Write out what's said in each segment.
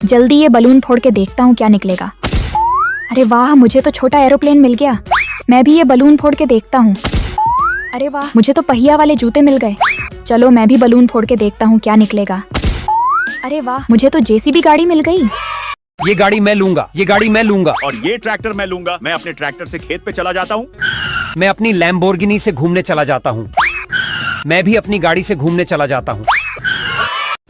जल्दी ये बलून फोड़ के देखता हूँ क्या निकलेगा। अरे वाह, मुझे तो छोटा एरोप्लेन मिल गया। मैं भी ये बलून फोड़ के देखता हूँ। अरे वाह, मुझे तो पहिया वाले जूते मिल गए। चलो मैं भी बलून फोड़ के देखता हूँ क्या निकलेगा। अरे वाह, मुझे तो जेसीबी गाड़ी मिल गई। ये गाड़ी मैं लूंगा, ये गाड़ी मैं लूंगा। और ये ट्रैक्टर मैं लूंगा। मैं अपने ट्रैक्टर से खेत पे चला जाता हूँ। मैं अपनी लैम्बोर्गिनी से घूमने चला जाता हूँ। मैं भी अपनी गाड़ी से घूमने चला जाता हूँ।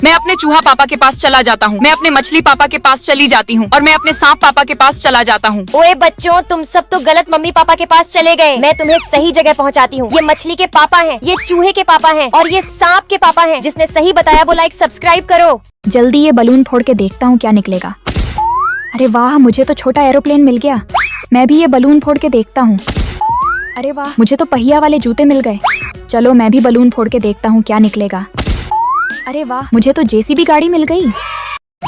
मैं अपने चूहा पापा के पास चला जाता हूँ। मैं अपने मछली पापा के पास चली जाती हूँ और मैं अपने सांप पापा के पास चला जाता हूँ। ओए बच्चों, तुम सब तो गलत मम्मी पापा के पास चले गए। मैं तुम्हें सही जगह पहुँचाती हूँ। ये मछली के पापा हैं, ये चूहे के पापा हैं और ये सांप के पापा हैं। जिसने सही बताया वो लाइक सब्सक्राइब करो। जल्दी ये बलून फोड़ के देखता हूँ क्या निकलेगा। अरे वाह, मुझे तो छोटा एरोप्लेन मिल गया। मैं भी ये बलून फोड़ के देखता हूँ। अरे वाह, मुझे तो पहिया वाले जूते मिल गए। चलो मैं भी बलून फोड़ के देखता हूँ क्या निकलेगा। अरे वाह, मुझे तो जेसीबी गाड़ी मिल गई।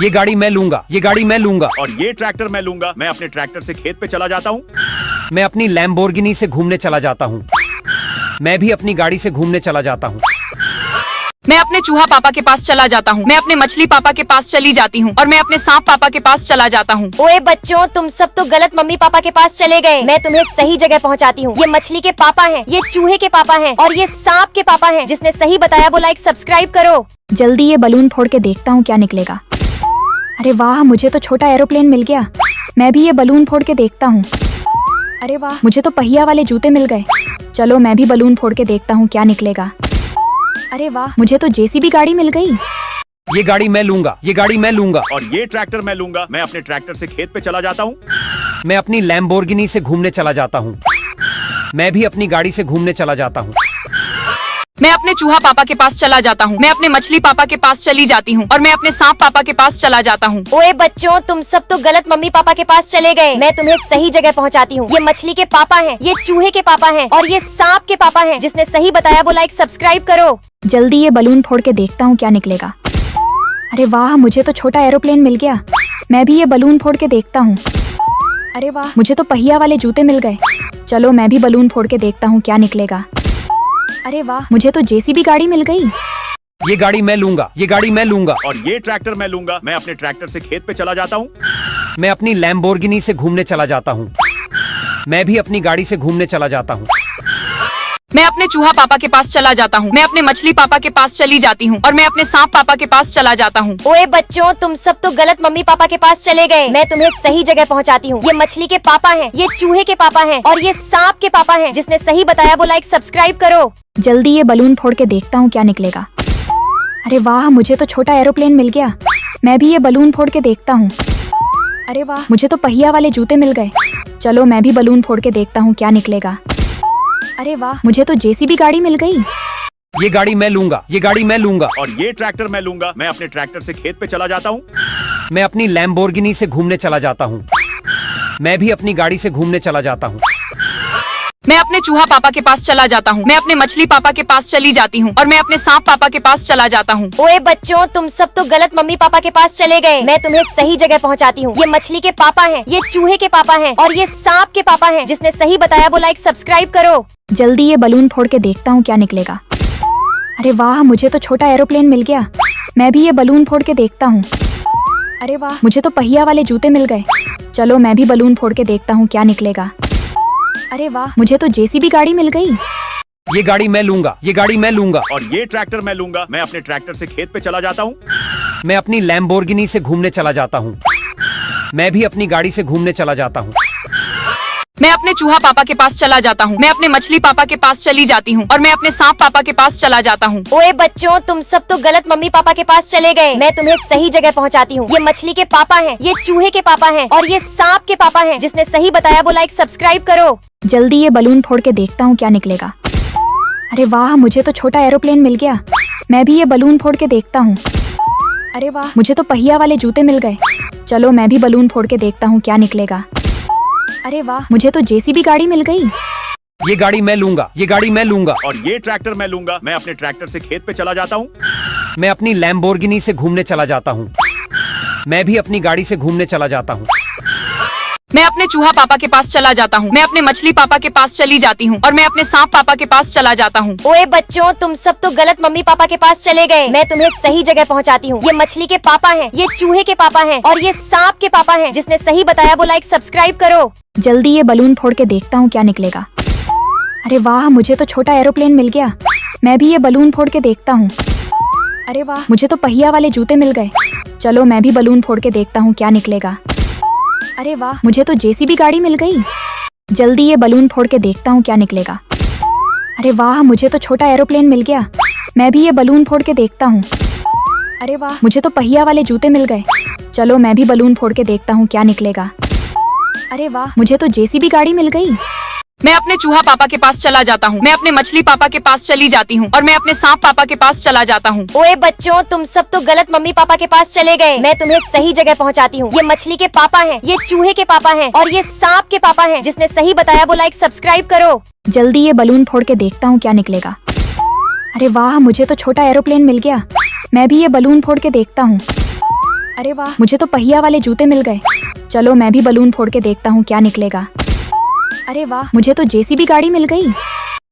ये गाड़ी मैं लूंगा, ये गाड़ी मैं लूंगा। और ये ट्रैक्टर मैं लूंगा। मैं अपने ट्रैक्टर से खेत पे चला जाता हूँ। मैं अपनी लैम्बोर्गिनी से घूमने चला जाता हूँ। मैं भी अपनी गाड़ी से घूमने चला जाता हूँ। मैं अपने चूहा पापा के पास चला जाता हूँ। मैं अपने मछली पापा के पास चली जाती हूँ और मैं अपने सांप पापा के पास चला जाता हूँ। ओए बच्चों, तुम सब तो गलत मम्मी पापा के पास चले गए। मैं तुम्हें सही जगह पहुँचाती हूँ। ये मछली के पापा हैं, ये चूहे के पापा हैं और ये सांप के पापा हैं। जिसने सही बताया वो लाइक सब्सक्राइब करो। जल्दी ये बलून फोड़ के देखता हूँ क्या निकलेगा। अरे वाह, मुझे तो छोटा एरोप्लेन मिल गया। मैं भी ये बलून फोड़ के देखता हूँ। अरे वाह, मुझे तो पहिया वाले जूते मिल गए। चलो मैं भी बलून फोड़ के देखता हूँ क्या निकलेगा। अरे वाह, मुझे तो जेसीबी गाड़ी मिल गई। ये गाड़ी मैं लूंगा, ये गाड़ी मैं लूंगा। और ये ट्रैक्टर मैं लूंगा। मैं अपने ट्रैक्टर से खेत पे चला जाता हूँ। मैं अपनी लैम्बोर्गिनी से घूमने चला जाता हूँ। मैं भी अपनी गाड़ी से घूमने चला जाता हूँ। मैं अपने चूहा पापा के पास चला जाता हूँ। मैं अपने मछली पापा के पास चली जाती हूँ और मैं अपने सांप पापा के पास चला जाता हूँ। ओए बच्चों, तुम सब तो गलत मम्मी पापा के पास चले गए। मैं तुम्हें सही जगह पहुँचाती हूँ। ये मछली के पापा हैं, ये चूहे के पापा हैं और ये सांप के पापा हैं। जिसने सही बताया वो लाइक सब्सक्राइब करो। जल्दी ये बलून फोड़ के देखता हूँ क्या निकलेगा। अरे वाह, मुझे तो छोटा एरोप्लेन मिल गया। मैं भी ये बलून फोड़ के देखता हूँ। अरे वाह, मुझे तो पहिया वाले जूते मिल गए। चलो मैं भी बलून फोड़ के देखता हूँ क्या निकलेगा। अरे वाह, मुझे तो जेसीबी गाड़ी मिल गई। ये गाड़ी मैं लूंगा, ये गाड़ी मैं लूंगा। और ये ट्रैक्टर मैं लूंगा। मैं अपने ट्रैक्टर से खेत पे चला जाता हूँ। मैं अपनी लैम्बोर्गिनी से घूमने चला जाता हूँ। मैं भी अपनी गाड़ी से घूमने चला जाता हूँ। मैं अपने चूहा पापा के पास चला जाता हूँ। मैं अपने मछली पापा के पास चली जाती हूँ और मैं अपने सांप पापा के पास चला जाता हूँ। ओए बच्चों, तुम सब तो गलत मम्मी पापा के पास चले गए। मैं तुम्हें सही जगह पहुँचाती हूँ। ये मछली के पापा हैं, ये चूहे के पापा हैं और ये सांप के पापा हैं। जिसने सही बताया वो लाइक सब्सक्राइब करो। जल्दी ये बलून फोड़ के देखता हूँ क्या निकलेगा। अरे वाह, मुझे तो छोटा एरोप्लेन मिल गया। मैं भी ये बलून फोड़ के देखता हूँ। अरे वाह, मुझे तो पहिया वाले जूते मिल गए। चलो मैं भी बलून फोड़ के देखता हूँ क्या निकलेगा। अरे वाह, मुझे तो जेसीबी गाड़ी मिल गई। ये गाड़ी मैं लूंगा, ये गाड़ी मैं लूंगा। और ये ट्रैक्टर मैं लूंगा। मैं अपने ट्रैक्टर से खेत पे चला जाता हूँ। मैं अपनी लैम्बोर्गिनी से घूमने चला जाता हूँ। मैं भी अपनी गाड़ी से घूमने चला जाता हूँ। मैं अपने चूहा पापा के पास चला जाता हूँ। मैं अपने मछली पापा के पास चली जाती हूँ और मैं अपने सांप पापा के पास चला जाता हूँ। ओए बच्चों, तुम सब तो गलत मम्मी पापा के पास चले गए। मैं तुम्हें सही जगह पहुँचाती हूँ। ये मछली के पापा हैं, ये चूहे के पापा हैं और ये सांप के पापा हैं। जिसने सही बताया वो लाइक सब्सक्राइब करो। जल्दी ये बलून फोड़ के देखता हूँ क्या निकलेगा। अरे वाह, मुझे तो छोटा एरोप्लेन मिल गया। मैं भी ये बलून फोड़ के देखता हूँ। अरे वाह, मुझे तो पहिया वाले जूते मिल गए। चलो मैं भी बलून फोड़ के देखता हूँ क्या निकलेगा। अरे वाह, मुझे तो जेसीबी गाड़ी मिल गई। ये गाड़ी मैं लूंगा, ये गाड़ी मैं लूंगा। और ये ट्रैक्टर मैं लूंगा। मैं अपने ट्रैक्टर से खेत पे चला जाता हूँ। मैं अपनी लैम्बोर्गिनी से घूमने चला जाता हूँ। मैं भी अपनी गाड़ी से घूमने चला जाता हूँ। मैं अपने चूहा पापा के पास चला जाता हूँ। मैं अपने मछली पापा के पास चली जाती हूँ और मैं अपने सांप पापा के पास चला जाता हूँ। ओए बच्चों, तुम सब तो गलत मम्मी पापा के पास चले गए। मैं तुम्हें सही जगह पहुँचाती हूँ। ये मछली के पापा हैं, ये चूहे के पापा हैं और ये सांप के पापा हैं। जिसने सही बताया वो लाइक सब्सक्राइब करो। जल्दी ये बलून फोड़ के देखता हूँ क्या निकलेगा। अरे वाह, मुझे तो छोटा एरोप्लेन मिल गया। मैं भी ये बलून फोड़ के देखता हूँ। अरे वाह, मुझे तो पहिया वाले जूते मिल गए। चलो मैं भी बलून फोड़ के देखता हूँ क्या निकलेगा। अरे वाह, मुझे तो जेसीबी गाड़ी मिल गई। ये गाड़ी मैं लूंगा, ये गाड़ी मैं लूंगा। और ये ट्रैक्टर मैं लूंगा। मैं अपने ट्रैक्टर से खेत पे चला जाता हूँ। मैं अपनी लैम्बोर्गिनी से घूमने चला जाता हूँ। मैं भी अपनी गाड़ी से घूमने चला जाता हूँ। मैं अपने चूहा पापा के पास चला जाता हूँ। मैं अपने मछली पापा के पास चली जाती हूँ और मैं अपने सांप पापा के पास चला जाता हूँ। ओए बच्चों, तुम सब तो गलत मम्मी पापा के पास चले गए। मैं तुम्हें सही जगह पहुंचाती हूँ। ये मछली के पापा हैं, ये चूहे के पापा हैं और ये सांप के पापा हैं। जिसने सही बताया वो लाइक सब्सक्राइब करो। जल्दी ये बलून फोड़ के देखता हूँ क्या निकलेगा। अरे वाह, मुझे तो छोटा एरोप्लेन मिल गया। मैं भी ये बलून फोड़ के देखता हूँ। अरे वाह, मुझे तो पहिया वाले जूते मिल गए। चलो मैं भी बलून फोड़ के देखता हूँ क्या निकलेगा। अरे वाह, मुझे तो जेसीबी गाड़ी मिल गई। जल्दी ये बलून फोड़ के देखता हूँ क्या निकलेगा। अरे वाह, मुझे तो छोटा एरोप्लेन मिल गया। मैं भी ये बलून फोड़ के देखता हूँ। अरे वाह, मुझे तो पहिया वाले जूते मिल गए। चलो मैं भी बलून फोड़ के देखता हूँ क्या निकलेगा। अरे वाह, मुझे तो जेसीबी गाड़ी मिल गई। मैं अपने चूहा पापा के पास चला जाता हूँ। मैं अपने मछली पापा के पास चली जाती हूँ और मैं अपने सांप पापा के पास चला जाता हूँ। ओए बच्चों, तुम सब तो गलत मम्मी पापा के पास चले गए। मैं तुम्हें सही जगह पहुंचाती हूँ। ये मछली के पापा हैं, ये चूहे के पापा हैं और ये सांप के पापा हैं। जिसने सही बताया वो लाइक सब्सक्राइब करो। जल्दी ये बलून फोड़ के देखता हूँ क्या निकलेगा। अरे वाह, मुझे तो छोटा एरोप्लेन मिल गया। मैं भी ये बलून फोड़ के देखता हूँ। अरे वाह, मुझे तो पहिया वाले जूते मिल गए। चलो मैं भी बलून फोड़ के देखता हूँ क्या निकलेगा। अरे वाह, मुझे तो जेसीबी गाड़ी मिल गई।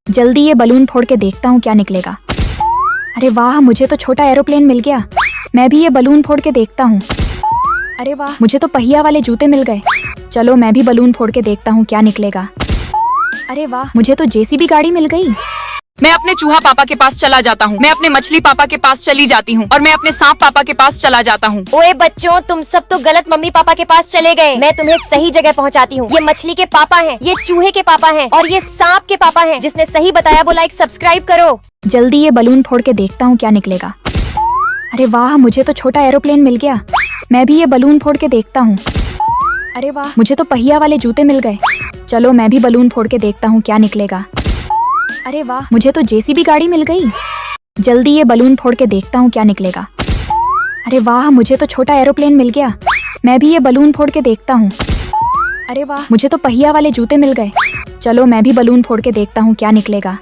जल्दी ये बलून फोड़ के देखता हूँ क्या निकलेगा। अरे वाह, मुझे तो छोटा एरोप्लेन मिल गया। मैं भी ये बलून फोड़ के देखता हूँ। अरे वाह, मुझे तो पहिया वाले जूते मिल गए। चलो मैं भी बलून फोड़ के देखता हूँ क्या निकलेगा। अरे वाह, मुझे तो जेसीबी गाड़ी मिल गई। मैं अपने चूहा पापा के पास चला जाता हूँ। मैं अपने मछली पापा के पास चली जाती हूँ और मैं अपने सांप पापा के पास चला जाता हूँ। ओए बच्चों, तुम सब तो गलत मम्मी पापा के पास चले गए। मैं तुम्हें सही जगह पहुंचाती हूँ। ये मछली के पापा हैं, ये चूहे के पापा हैं और ये सांप के पापा हैं। जिसने सही बताया वो लाइक सब्सक्राइब करो। जल्दी ये बलून फोड़ के देखता हूँ क्या निकलेगा। अरे वाह, मुझे तो छोटा एरोप्लेन मिल गया। मैं भी ये बलून फोड़ के देखता हूँ। अरे वाह, मुझे तो पहिया वाले जूते मिल गए। चलो मैं भी बलून फोड़ के देखता हूँ क्या निकलेगा। अरे वाह, मुझे तो जेसीबी गाड़ी मिल गई। जल्दी ये बलून फोड़ के देखता हूँ क्या निकलेगा। अरे वाह, मुझे तो छोटा एरोप्लेन मिल गया। मैं भी ये बलून फोड़ के देखता हूँ। अरे वाह, मुझे तो पहिया वाले जूते मिल गए। चलो मैं भी बलून फोड़ के देखता हूँ क्या निकलेगा।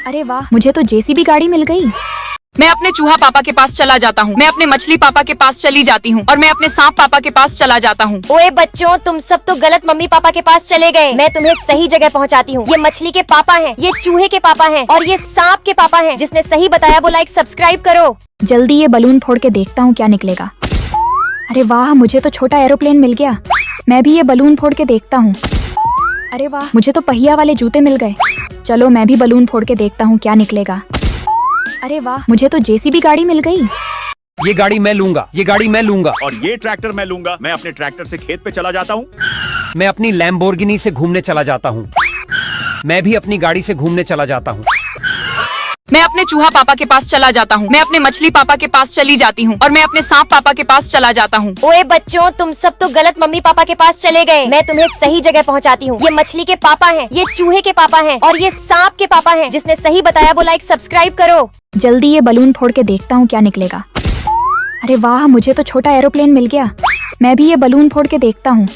अरे वाह, मुझे तो जेसीबी गाड़ी मिल गई। मैं अपने चूहा पापा के पास चला जाता हूँ। मैं अपने मछली पापा के पास चली जाती हूँ और मैं अपने सांप पापा के पास चला जाता हूँ। ओए बच्चों, तुम सब तो गलत मम्मी पापा के पास चले गए। मैं तुम्हें सही जगह पहुंचाती हूँ। ये मछली के पापा हैं, ये चूहे के पापा हैं और ये सांप के पापा हैं। जिसने सही बताया वो लाइक सब्सक्राइब करो। जल्दी ये बलून फोड़ के देखता हूँ क्या निकलेगा। अरे वाह, मुझे तो छोटा एरोप्लेन मिल गया। मैं भी ये बलून फोड़ के देखता हूँ। अरे वाह, मुझे तो पहिया वाले जूते मिल गए। चलो मैं भी बलून फोड़ के देखता हूँ क्या निकलेगा। अरे वाह, मुझे तो जेसीबी गाड़ी मिल गई। ये गाड़ी मैं लूंगा, ये गाड़ी मैं लूंगा। और ये ट्रैक्टर मैं लूंगा। मैं अपने ट्रैक्टर से खेत पे चला जाता हूँ। मैं अपनी लैम्बोर्गिनी से घूमने चला जाता हूँ। मैं भी अपनी गाड़ी से घूमने चला जाता हूँ। मैं अपने चूहा पापा के पास चला जाता हूँ। मैं अपने मछली पापा के पास चली जाती हूँ और मैं अपने सांप पापा के पास चला जाता हूँ। ओए बच्चों, तुम सब तो गलत मम्मी पापा के पास चले गए। मैं तुम्हें सही जगह पहुंचाती हूँ। ये मछली के पापा हैं, ये चूहे के पापा हैं और ये सांप के पापा हैं। जिसने सही बताया वो लाइक सब्सक्राइब करो। जल्दी ये बलून फोड़ के देखता हूँ क्या निकलेगा। अरे वाह, मुझे तो छोटा एरोप्लेन मिल गया। मैं भी ये बलून फोड़ के देखता हूँ।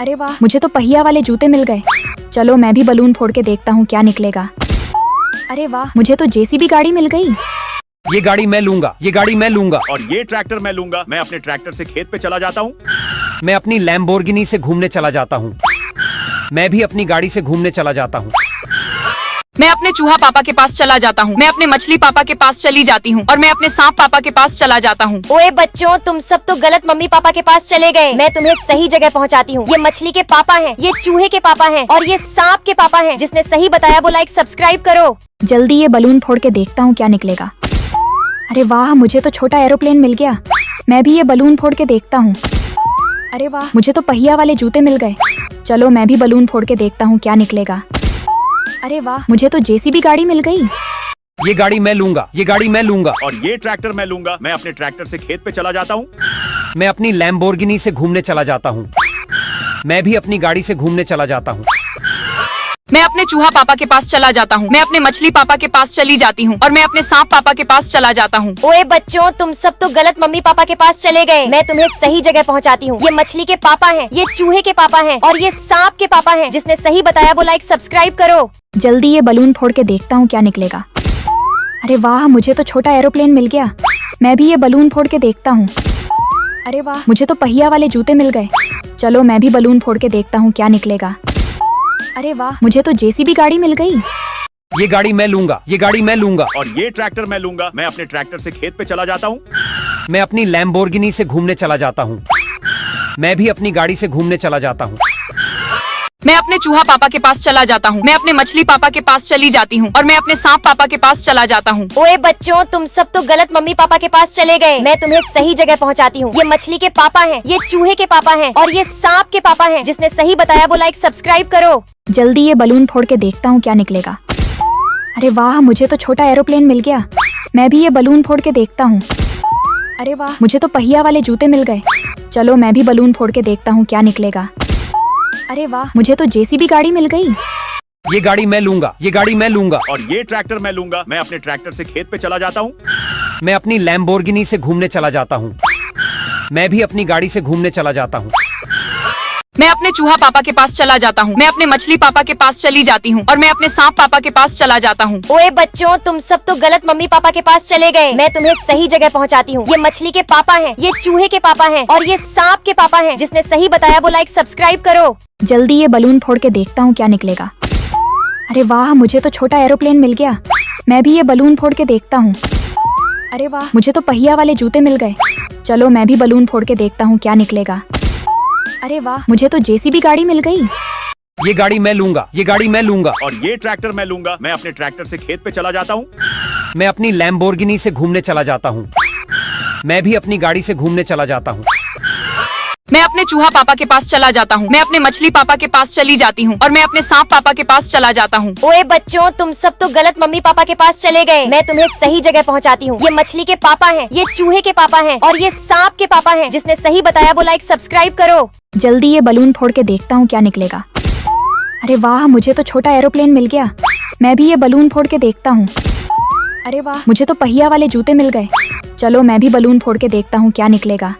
अरे वाह, मुझे तो पहिया वाले जूते मिल गए। चलो मैं भी बलून फोड़ के देखता हूँ क्या निकलेगा। अरे वाह, मुझे तो जेसीबी गाड़ी मिल गई। ये गाड़ी मैं लूंगा, ये गाड़ी मैं लूंगा। और ये ट्रैक्टर मैं लूंगा। मैं अपने ट्रैक्टर से खेत पे चला जाता हूँ। मैं अपनी लैम्बोर्गिनी से घूमने चला जाता हूँ। मैं भी अपनी गाड़ी से घूमने चला जाता हूँ। मैं अपने चूहा पापा के पास चला जाता हूँ। मैं अपने मछली पापा के पास चली जाती हूँ और मैं अपने सांप पापा के पास चला जाता हूँ। ओए बच्चों, तुम सब तो गलत मम्मी पापा के पास चले गए। मैं तुम्हें सही जगह पहुंचाती हूँ। ये मछली के पापा हैं, ये चूहे के पापा हैं और ये सांप के पापा हैं। जिसने सही बताया वो लाइक सब्सक्राइब करो। जल्दी ये बलून फोड़ के देखता हूँ क्या निकलेगा। अरे वाह, मुझे तो छोटा एरोप्लेन मिल गया। मैं भी ये बलून फोड़ के देखता हूँ। अरे वाह, मुझे तो पहिया वाले जूते मिल गए। चलो मैं भी बलून फोड़ के देखता हूँ क्या निकलेगा। अरे वाह, मुझे तो जेसीबी गाड़ी मिल गई। ये गाड़ी मैं लूंगा, ये गाड़ी मैं लूंगा। और ये ट्रैक्टर मैं लूंगा। मैं अपने ट्रैक्टर से खेत पे चला जाता हूँ। मैं अपनी लैम्बोर्गिनी से घूमने चला जाता हूँ। मैं भी अपनी गाड़ी से घूमने चला जाता हूँ। मैं अपने चूहा पापा के पास चला जाता हूँ। मैं अपने मछली पापा के पास चली जाती हूँ और मैं अपने सांप पापा के पास चला जाता हूँ। ओए बच्चों, तुम सब तो गलत मम्मी पापा के पास चले गए। मैं तुम्हें सही जगह पहुंचाती हूँ। ये मछली के पापा हैं, ये चूहे के पापा हैं और ये सांप के पापा हैं। जिसने सही बताया वो लाइक सब्सक्राइब करो। जल्दी ये बलून फोड़ के देखता हूँ क्या निकलेगा। अरे वाह, मुझे तो छोटा एरोप्लेन मिल गया। मैं भी ये बलून फोड़ के देखता हूँ। अरे वाह, मुझे तो पहिया वाले जूते मिल गए। चलो मैं भी बलून फोड़ के देखता हूँ क्या निकलेगा। अरे वाह, मुझे तो जेसीबी गाड़ी मिल गई। ये गाड़ी मैं लूंगा, ये गाड़ी मैं लूंगा। और ये ट्रैक्टर मैं लूंगा। मैं अपने ट्रैक्टर से खेत पे चला जाता हूँ। मैं अपनी लैम्बोर्गिनी से घूमने चला जाता हूँ। मैं भी अपनी गाड़ी से घूमने चला जाता हूँ। मैं अपने चूहा पापा के पास चला जाता हूँ। मैं अपने मछली पापा के पास चली जाती हूँ और मैं अपने सांप पापा के पास चला जाता हूँ। ओए बच्चों, तुम सब तो गलत मम्मी पापा के पास चले गए। मैं तुम्हें सही जगह पहुंचाती हूँ। ये मछली के पापा हैं, ये चूहे के पापा हैं और ये सांप के पापा हैं। जिसने सही बताया वो लाइक सब्सक्राइब करो। जल्दी ये बलून फोड़ के देखता हूँ क्या निकलेगा। अरे वाह, मुझे तो छोटा एरोप्लेन मिल गया। मैं भी ये बलून फोड़ के देखता हूँ। अरे वाह, मुझे तो पहिया वाले जूते मिल गए। चलो मैं भी बलून फोड़ के देखता हूँ क्या निकलेगा। अरे वाह, मुझे तो जेसीबी गाड़ी मिल गई। ये गाड़ी मैं लूंगा, ये गाड़ी मैं लूंगा। और ये ट्रैक्टर मैं लूंगा। मैं अपने ट्रैक्टर से खेत पे चला जाता हूँ। मैं अपनी लैम्बोर्गिनी से घूमने चला जाता हूँ। मैं भी अपनी गाड़ी से घूमने चला जाता हूँ। मैं अपने चूहा पापा के पास चला जाता हूँ। मैं अपने मछली पापा के पास चली जाती हूँ और मैं अपने सांप पापा के पास चला जाता हूँ। ओए बच्चों, तुम सब तो गलत मम्मी पापा के पास चले गए। मैं तुम्हें सही जगह पहुंचाती हूँ। ये मछली के पापा हैं, ये चूहे के पापा हैं और ये सांप के पापा हैं। जिसने सही बताया वो लाइक सब्सक्राइब करो। जल्दी ये बलून फोड़ के देखता हूँ क्या निकलेगा। अरे वाह, मुझे तो छोटा एरोप्लेन मिल गया। मैं भी ये बलून फोड़ के देखता हूँ। अरे वाह, मुझे तो पहिया वाले जूते मिल गए। चलो मैं भी बलून फोड़ के देखता हूँ क्या निकलेगा। अरे वाह, मुझे तो जेसीबी गाड़ी मिल गई। ये गाड़ी मैं लूंगा, ये गाड़ी मैं लूंगा। और ये ट्रैक्टर मैं लूंगा। मैं अपने ट्रैक्टर से खेत पे चला जाता हूँ। मैं अपनी लैम्बोर्गिनी से घूमने चला जाता हूँ। मैं भी अपनी गाड़ी से घूमने चला जाता हूँ। मैं अपने चूहा पापा के पास चला जाता हूँ। मैं अपने मछली पापा के पास चली जाती हूँ और मैं अपने सांप पापा के पास चला जाता हूँ। ओए बच्चों, तुम सब तो गलत मम्मी पापा के पास चले गए। मैं तुम्हें सही जगह पहुंचाती हूँ। ये मछली के पापा हैं, ये चूहे के पापा हैं और ये सांप के पापा हैं। जिसने सही बताया वो लाइक सब्सक्राइब करो। जल्दी ये बलून फोड़ के देखता हूँ क्या निकलेगा। अरे वाह, मुझे तो छोटा एरोप्लेन मिल गया। मैं भी ये बलून फोड़ के देखता हूँ। अरे वाह, मुझे तो पहिया वाले जूते मिल गए। चलो मैं भी बलून फोड़ के देखता हूँ क्या निकलेगा।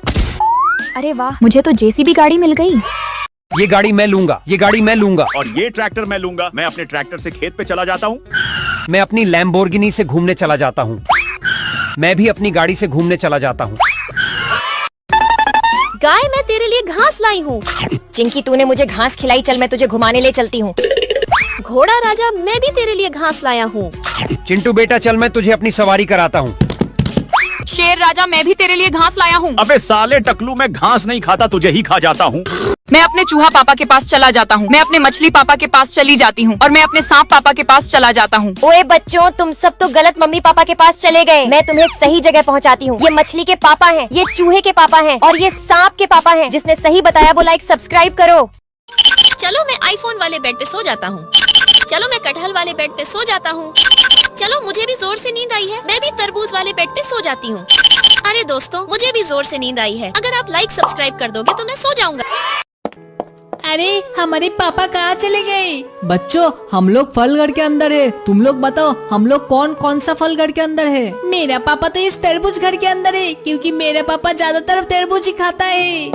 अरे वाह, मुझे तो जेसीबी गाड़ी मिल गई। ये गाड़ी मैं लूंगा, ये गाड़ी मैं लूंगा। और ये ट्रैक्टर मैं लूंगा। मैं अपने ट्रैक्टर से खेत पे चला जाता हूँ। मैं अपनी लैम्बोर्गिनी से घूमने चला जाता हूँ। मैं भी अपनी गाड़ी से घूमने चला जाता हूँ। गाय, मैं तेरे लिए घास लाई हूँ। चिंकी, तूने मुझे घास खिलाई, चल मैं तुझे घुमाने ले चलती हूँ। घोड़ा राजा, मैं भी तेरे लिए घास लाया हूँ। चिंटू बेटा, चल मैं तुझे अपनी सवारी कराता हूँ। शेर राजा, मैं भी तेरे लिए घास लाया हूँ। अबे साले टकलू, मैं घास नहीं खाता, तुझे ही खा जाता हूँ। मैं अपने चूहा पापा के पास चला जाता हूँ। मैं अपने मछली पापा के पास चली जाती हूँ और मैं अपने सांप पापा के पास चला जाता हूँ। ओए बच्चों, तुम सब तो गलत मम्मी पापा के पास चले गए। मैं तुम्हें सही जगह पहुंचाती हूँ। ये मछली के पापा हैं, ये चूहे के पापा हैं और ये सांप के पापा हैं। जिसने सही बताया वो लाइक सब्सक्राइब करो। चलो मैं आईफोन वाले बेड पे सो जाता हूँ। चलो मैं कटहल वाले बेड पे सो जाता हूँ। चलो मुझे भी जोर से नींद आई है, मैं भी तरबूज वाले बेड पे सो जाती हूँ। अरे दोस्तों, मुझे भी जोर से नींद आई है। अगर आप लाइक सब्सक्राइब कर दोगे तो मैं सो जाऊंगा। अरे हमारे पापा कहाँ चले गए? बच्चों, हम लोग फलगढ़ के अंदर है। तुम लोग बताओ, हम लोग कौन कौन सा फलगढ़ के अंदर है? मेरा पापा तो इस तरबूज घर के अंदर है, क्योंकि मेरा पापा ज्यादातर तरबूज ही खाता है।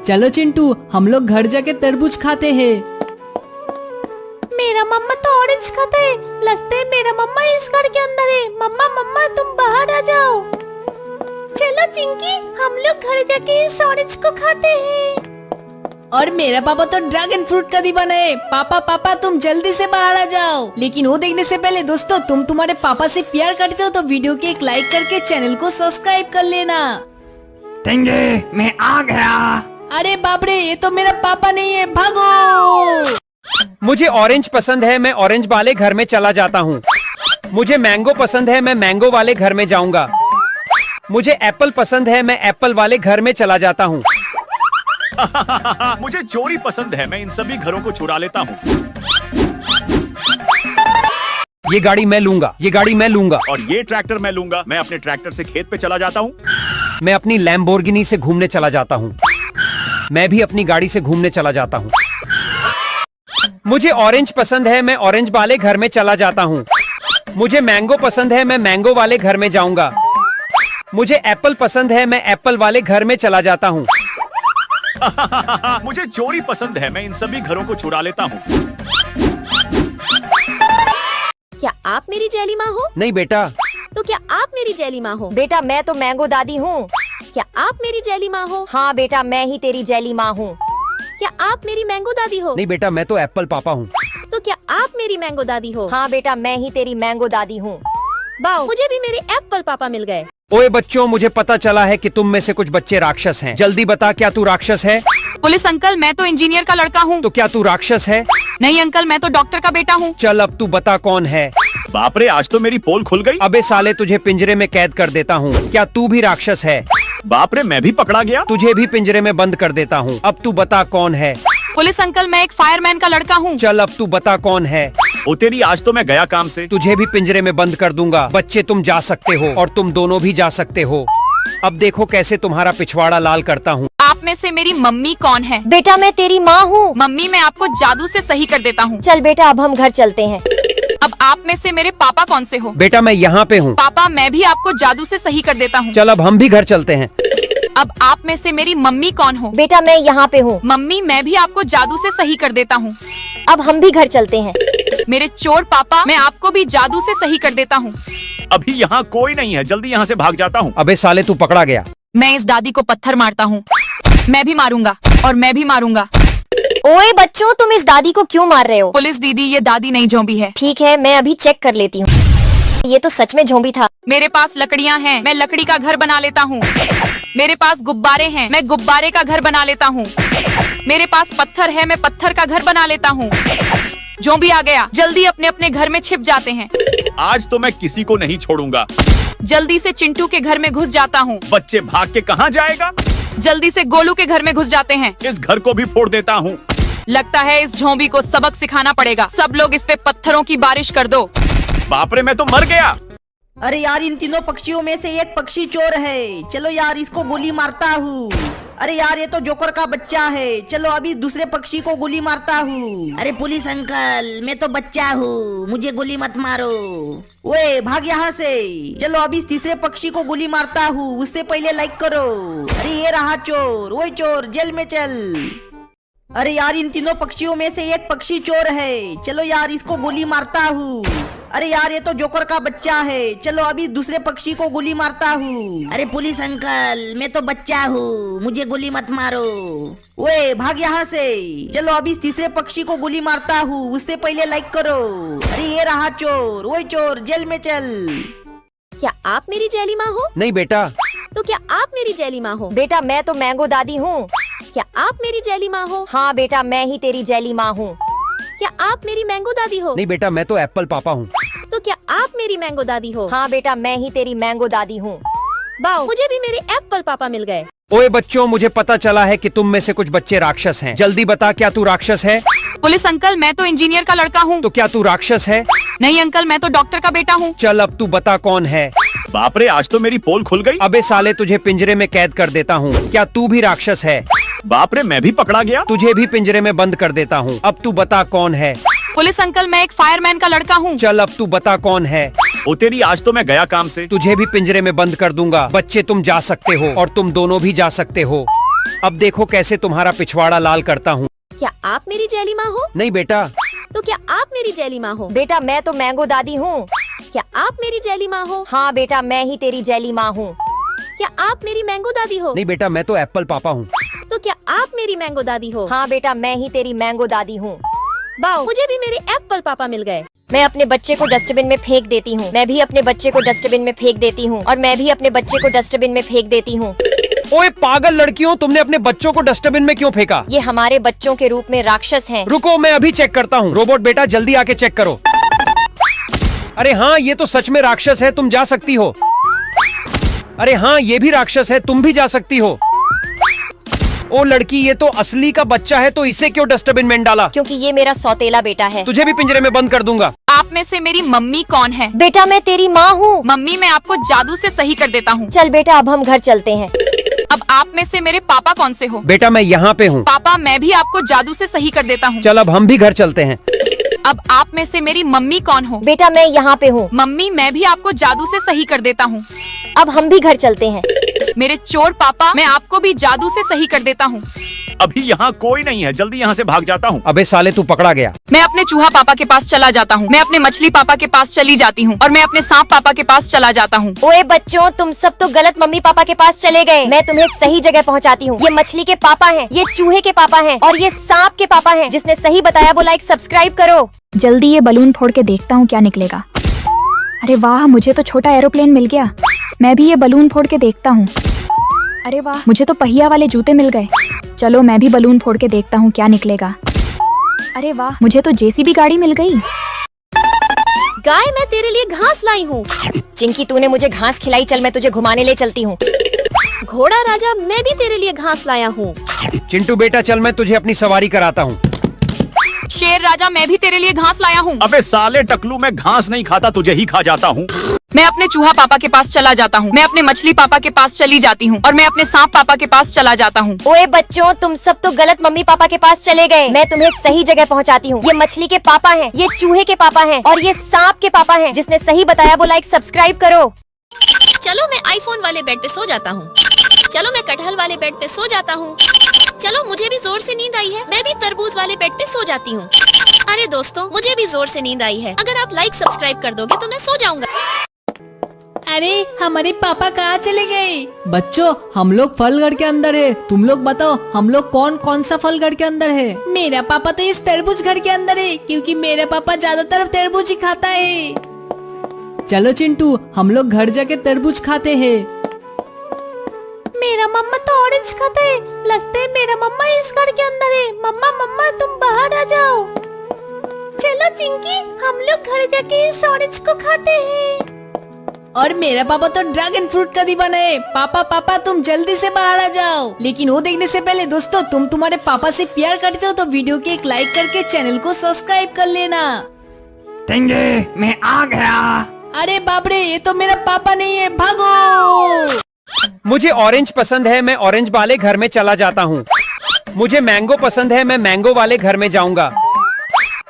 चलो चिंटू, हम लोग घर जाके तरबूज खाते हैं। मेरा मम्मा तो ऑरेंज खाता है। लगता है मेरा मम्मा इस घर के अंदर है। मम्मा मम्मा, तुम बाहर आ जाओ। चलो चिंकी, हम लोग घर जाके इस ऑरेंज को खाते हैं। और मेरा पापा तो ड्रैगन फ्रूट का दीवाना है। पापा पापा, तुम जल्दी से बाहर आ जाओ। लेकिन वो देखने से पहले दोस्तों, तुम तुम्हारे पापा से प्यार करते हो तो वीडियो के एक लाइक करके चैनल को सब्सक्राइब कर लेना। तेंगे, मैं आ गया। अरे बाप रे, ये तो मेरा पापा नहीं है, भागो। मुझे ऑरेंज पसंद है, मैं ऑरेंज वाले घर में चला जाता हूँ। मुझे मैंगो पसंद है, मैं मैंगो वाले घर में जाऊंगा। मुझे एप्पल पसंद है, मैं एप्पल वाले घर में चला जाता हूँ। मुझे चोरी पसंद है, मैं इन सभी घरों को चुरा लेता हूँ। ये गाड़ी मैं लूंगा, ये गाड़ी मैं लूंगा। और ये ट्रैक्टर मैं लूंगा। मैं अपने ट्रैक्टर से खेत पे चला जाता हूँ। मैं अपनी लैम्बोर्गिनी से घूमने चला जाता हूँ। मैं भी अपनी गाड़ी से घूमने चला जाता हूँ। मुझे ऑरेंज पसंद है, मैं ऑरेंज वाले घर में चला जाता हूँ। मुझे मैंगो पसंद है, मैं मैंगो वाले घर में जाऊंगा। मुझे एप्पल पसंद है, मैं एप्पल वाले घर में चला जाता हूँ। मुझे चोरी पसंद है, मैं इन सभी घरों को चुरा लेता हूँ। क्या आप मेरी जेली माँ हो? नहीं बेटा। तो क्या आप मेरी जेली माँ हो? बेटा, मैं तो मैंगो दादी हूँ। क्या आप मेरी जेली माँ हो? हाँ बेटा, मैं ही तेरी जेली माँ हूँ। क्या आप मेरी मैंगो दादी हो? नहीं बेटा, मैं तो एप्पल पापा हूँ। तो क्या आप मेरी मैंगो दादी हो? हाँ बेटा, मैं ही तेरी मैंगो दादी हूँ। वाओ, मुझे भी मेरे एप्पल पापा मिल गए। ओए बच्चों, मुझे पता चला है कि तुम में से कुछ बच्चे राक्षस हैं। जल्दी बता, क्या तू राक्षस है? पुलिस अंकल, मैं तो इंजीनियर का लड़का हूँ। तो क्या तू राक्षस है? नहीं अंकल, मैं तो डॉक्टर का बेटा हूँ। चल अब तू बता कौन है। बाप रे, आज तो मेरी पोल खुल गई। अबे साले, तुझे पिंजरे में कैद कर देता हूँ। क्या तू भी राक्षस है? बाप रे, मैं भी पकड़ा गया। तुझे भी पिंजरे में बंद कर देता हूँ। अब तू बता कौन है। पुलिस अंकल, मैं एक फायरमैन का लड़का हूँ। चल अब तू बता कौन है। ओ तेरी, आज तो मैं गया काम से। तुझे भी पिंजरे में बंद कर दूंगा। बच्चे तुम जा सकते हो और तुम दोनों भी जा सकते हो। अब देखो कैसे तुम्हारा पिछवाड़ा लाल करता हूँ। आप में से मेरी मम्मी कौन है? बेटा, मैं तेरी माँ हूँ। मम्मी, मैं आपको जादू से सही कर देता हूँ। चल बेटा, अब हम घर चलते हैं। अब आप में से मेरे पापा कौन से हो? बेटा, मैं यहाँ पे हूँ। पापा, मैं भी आपको जादू से सही कर देता हूँ। चल अब हम भी घर चलते हैं। अब आप में से मेरी मम्मी कौन हो? बेटा, मैं यहाँ पे हूँ। मम्मी, मैं भी आपको जादू से सही कर देता हूँ। अब हम भी घर चलते हैं। मेरे चोर पापा, मैं आपको भी जादू से सही कर देता हूँ। अभी यहाँ कोई नहीं है, जल्दी यहाँ से भाग जाता हूँ। अबे साले, तू पकड़ा गया। मैं इस दादी को पत्थर मारता हूँ। मैं भी मारूंगा और मैं भी मारूंगा। ओए बच्चों, तुम इस दादी को क्यों मार रहे हो? पुलिस दीदी, ये दादी नहीं जोंबी है। ठीक है, मैं अभी चेक कर लेती हूँ। ये तो सच में झोंबी था। मेरे पास लकड़ियाँ हैं, मैं लकड़ी का घर बना लेता हूँ। मेरे पास गुब्बारे हैं, मैं गुब्बारे का घर बना लेता हूँ। मेरे पास पत्थर है, मैं पत्थर का घर बना लेता हूँ। जोंबी आ गया, जल्दी अपने अपने घर में छिप जाते हैं। आज तो मैं किसी को नहीं छोड़ूंगा। जल्दी से चिंटू के घर में घुस जाता हूँ। बच्चे भाग के कहाँ जाएगा? जल्दी से गोलू के घर में घुस जाते हैं। इस घर को भी फोड़ देता हूँ। लगता है इस झोंबी को सबक सिखाना पड़ेगा। सब लोग इस पे पत्थरों की बारिश कर दो। बाप रे, मैं तो मर गया। अरे यार, इन तीनों पक्षियों में से एक पक्षी चोर है। चलो यार, इसको गोली मारता हूँ। अरे यार, ये तो जोकर का बच्चा है। चलो अभी दूसरे पक्षी को गोली मारता हूँ। अरे पुलिस अंकल, मैं तो बच्चा हूँ, मुझे गोली मत मारो। ओए भाग यहाँ से। चलो अभी तीसरे पक्षी को गोली मारता हूँ, उससे पहले लाइक करो। अरे ये रहा चोर। ओए चोर, जेल में चल। अरे यार, इन तीनों पक्षियों में से एक पक्षी चोर है। चलो यार, इसको गोली मारता हूँ। अरे यार, ये तो जोकर का बच्चा है। चलो अभी दूसरे पक्षी को गोली मारता हूँ। अरे पुलिस अंकल, मैं तो बच्चा हूँ, मुझे गोली मत मारो। ओए भाग यहाँ से। चलो अभी तीसरे पक्षी को गोली मारता हूँ, उससे पहले लाइक करो। अरे ये रहा चोर। ओए चोर, जेल में चल। क्या आप मेरी जेली माँ हो? नहीं बेटा। तो क्या आप मेरी जेली माँ हो? बेटा, मैं तो मैंगो दादी हूँ। क्या आप मेरी जेली माँ हो? हाँ बेटा, मैं ही तेरी जेली माँ हूँ। क्या आप मेरी मैंगो दादी हो? नहीं बेटा, मैं तो एप्पल पापा हूँ। तो क्या आप मेरी मैंगो दादी हो? हाँ बेटा, मैं ही तेरी मैंगो दादी हूँ। वाओ, मुझे भी मेरे एप्पल पापा मिल गए। ओए बच्चों, मुझे पता चला है कि तुम में से कुछ बच्चे राक्षस हैं। जल्दी बता, क्या तू राक्षस है? पुलिस अंकल, मैं तो इंजीनियर का लड़का हूँ। तो क्या तू राक्षस है? नहीं अंकल, मैं तो डॉक्टर का बेटा हूँ। चल अब तू बता कौन है। बाप रे, आज तो मेरी पोल खुल गई। अबे साले, तुझे पिंजरे में कैद कर देता हूँ। क्या तू भी राक्षस है? बाप रे, मैं भी पकड़ा गया। तुझे भी पिंजरे में बंद कर देता हूँ। अब तू बता कौन है। पुलिस अंकल, मैं एक फायरमैन का लड़का हूँ। चल अब तू बता कौन है। ओ तेरी, आज तो मैं गया काम से। तुझे भी पिंजरे में बंद कर दूंगा। बच्चे तुम जा सकते हो और तुम दोनों भी जा सकते हो। अब देखो कैसे तुम्हारा पिछवाड़ा लाल करता हूँ। क्या आप मेरी जेली माँ हो? नहीं बेटा। तो क्या आप मेरी जेली माँ हो? बेटा, मैं तो मैंगो दादी हूँ। क्या आप मेरी जेली माँ हो? हाँ बेटा, मैं ही तेरी जेली माँ हूँ। क्या आप मेरी मैंगो दादी हो? नहीं बेटा, मैं तो एप्पल पापा हूँ। तो क्या आप मेरी मैंगो दादी हो? हाँ बेटा, मैं ही तेरी मैंगो दादी हूँ। वाओ, मुझे भी मेरे एप्पल पापा मिल गए। मैं अपने बच्चे को डस्टबिन में फेंक देती हूँ। मैं भी अपने बच्चे को डस्टबिन में फेंक देती हूँ। और मैं भी अपने बच्चे को डस्टबिन में फेंक देती हूँ। ओए पागल लड़कियों, तुमने अपने बच्चों को डस्टबिन में क्यों फेंका? ये हमारे बच्चों के रूप में राक्षस हैं। रुको, मैं अभी चेक करता हूँ। रोबोट बेटा, जल्दी आके चेक करो। अरे हाँ, ये तो सच में राक्षस है, तुम जा सकती हो। अरे हाँ, ये भी राक्षस है, तुम भी जा सकती हो। ओ लड़की, ये तो असली का बच्चा है, तो इसे क्यों डस्टबिन में डाला? क्योंकि ये मेरा सौतेला बेटा है। तुझे भी पिंजरे में बंद कर दूंगा। आप में से मेरी मम्मी कौन है? बेटा, मैं तेरी माँ हूँ। मम्मी, मैं आपको जादू से सही कर देता हूँ। चल बेटा, अब हम घर चलते हैं। अब आप में से मेरे पापा कौन से हो? बेटा, मैं यहाँ पे हूँ। पापा, मैं भी आपको जादू से सही कर देता हूँ। चल अब हम भी घर चलते हैं। अब आप में से मेरी मम्मी कौन हो? बेटा, मैं यहाँ पे हूँ। मम्मी, मैं भी आपको जादू से सही कर देता हूँ। अब हम भी घर चलते हैं। मेरे चोर पापा, मैं आपको भी जादू से सही कर देता हूँ। अभी यहाँ कोई नहीं है, जल्दी यहाँ से भाग जाता हूँ। अबे साले तू पकड़ा गया। मैं अपने चूहा पापा के पास चला जाता हूँ, मैं अपने मछली पापा के पास चली जाती हूँ और मैं अपने सांप पापा के पास चला जाता हूँ। ओए बच्चों, तुम सब तो गलत मम्मी पापा के पास चले गए। मैं तुम्हें सही जगह पहुंचाती हूँ। ये मछली के पापा हैं, ये चूहे के पापा हैं और ये सांप के पापा हैं। जिसने सही बताया वो लाइक सब्सक्राइब करो। जल्दी ये बलून फोड़ के देखता हूँ क्या निकलेगा। अरे वाह, मुझे तो छोटा एरोप्लेन मिल गया। मैं भी ये बलून फोड़ के देखता हूँ। अरे वाह, मुझे तो पहिया वाले जूते मिल गए। चलो मैं भी बलून फोड़ के देखता हूँ क्या निकलेगा। अरे वाह, मुझे तो जेसीबी गाड़ी मिल गई। गाय, मैं तेरे लिए घास लाई हूँ। चिंकी, तूने मुझे घास खिलाई, चल मैं तुझे घुमाने ले चलती हूँ। घोड़ा राजा, मैं भी तेरे लिए घास लाया हूँ। चिंटू बेटा चल, मैं तुझे अपनी सवारी कराता हूँ। शेर राजा, मैं भी तेरे लिए घास लाया हूँ। अबे साले टकलू, मैं घास नहीं खाता, तुझे ही खा जाता हूँ। मैं अपने चूहा पापा के पास चला जाता हूँ, मैं अपने मछली पापा के पास चली जाती हूँ और मैं अपने सांप पापा के पास चला जाता हूँ। ओए बच्चों, तुम सब तो गलत मम्मी पापा के पास चले गए। मैं तुम्हें सही जगह पहुंचाती हूँ। ये मछली के पापा हैं, ये चूहे के पापा हैं और ये सांप के पापा हैं। जिसने सही बताया वो लाइक सब्सक्राइब करो। चलो मैं आईफोन वाले बेड पे सो जाता हूँ। चलो मैं कटहल वाले बेड पे सो जाता हूँ। चलो मुझे भी जोर से नींद आई है, मैं भी तरबूज वाले बेड पे सो जाती हूँ। अरे दोस्तों, मुझे भी जोर से नींद आई है। अगर आप लाइक सब्सक्राइब कर दोगे तो मैं सो जाऊंगा। अरे हमारे पापा कहाँ चले गए? बच्चों, हम लोग फलगढ़ के अंदर है। तुम लोग बताओ हम लोग कौन कौन सा फलगढ़ के अंदर है? मेरा पापा तो इस तरबूज घर के अंदर है, क्योंकि मेरा पापा ज्यादातर तरबूज ही खाता है। चलो चिंटू, हम लोग घर जाके तरबूज खाते हैं। मेरा मम्मा तो ऑरेंज खाता है। लगता है मेरा मम्मा इस घर के अंदर है। मम्मा मम्मा, तुम बाहर आ जाओ। चलो चिंकी, हम लोग घर जाके इस ऑरेंज को खाते हैं। और मेरा पापा तो ड्रैगन फ्रूट का दीवाना है। पापा पापा, तुम जल्दी से बाहर आ जाओ। लेकिन वो देखने से पहले दोस्तों, तुम तुम्हारे पापा से प्यार करते हो तो वीडियो के एक लाइक करके चैनल को सब्सक्राइब कर लेना। मैं आ गया। अरे बाप रे, ये तो मेरा पापा नहीं है, भागो। मुझे ऑरेंज पसंद है, मैं ऑरेंज वाले घर में चला जाता हूँ। मुझे मैंगो पसंद है, मैं मैंगो वाले घर में जाऊंगा।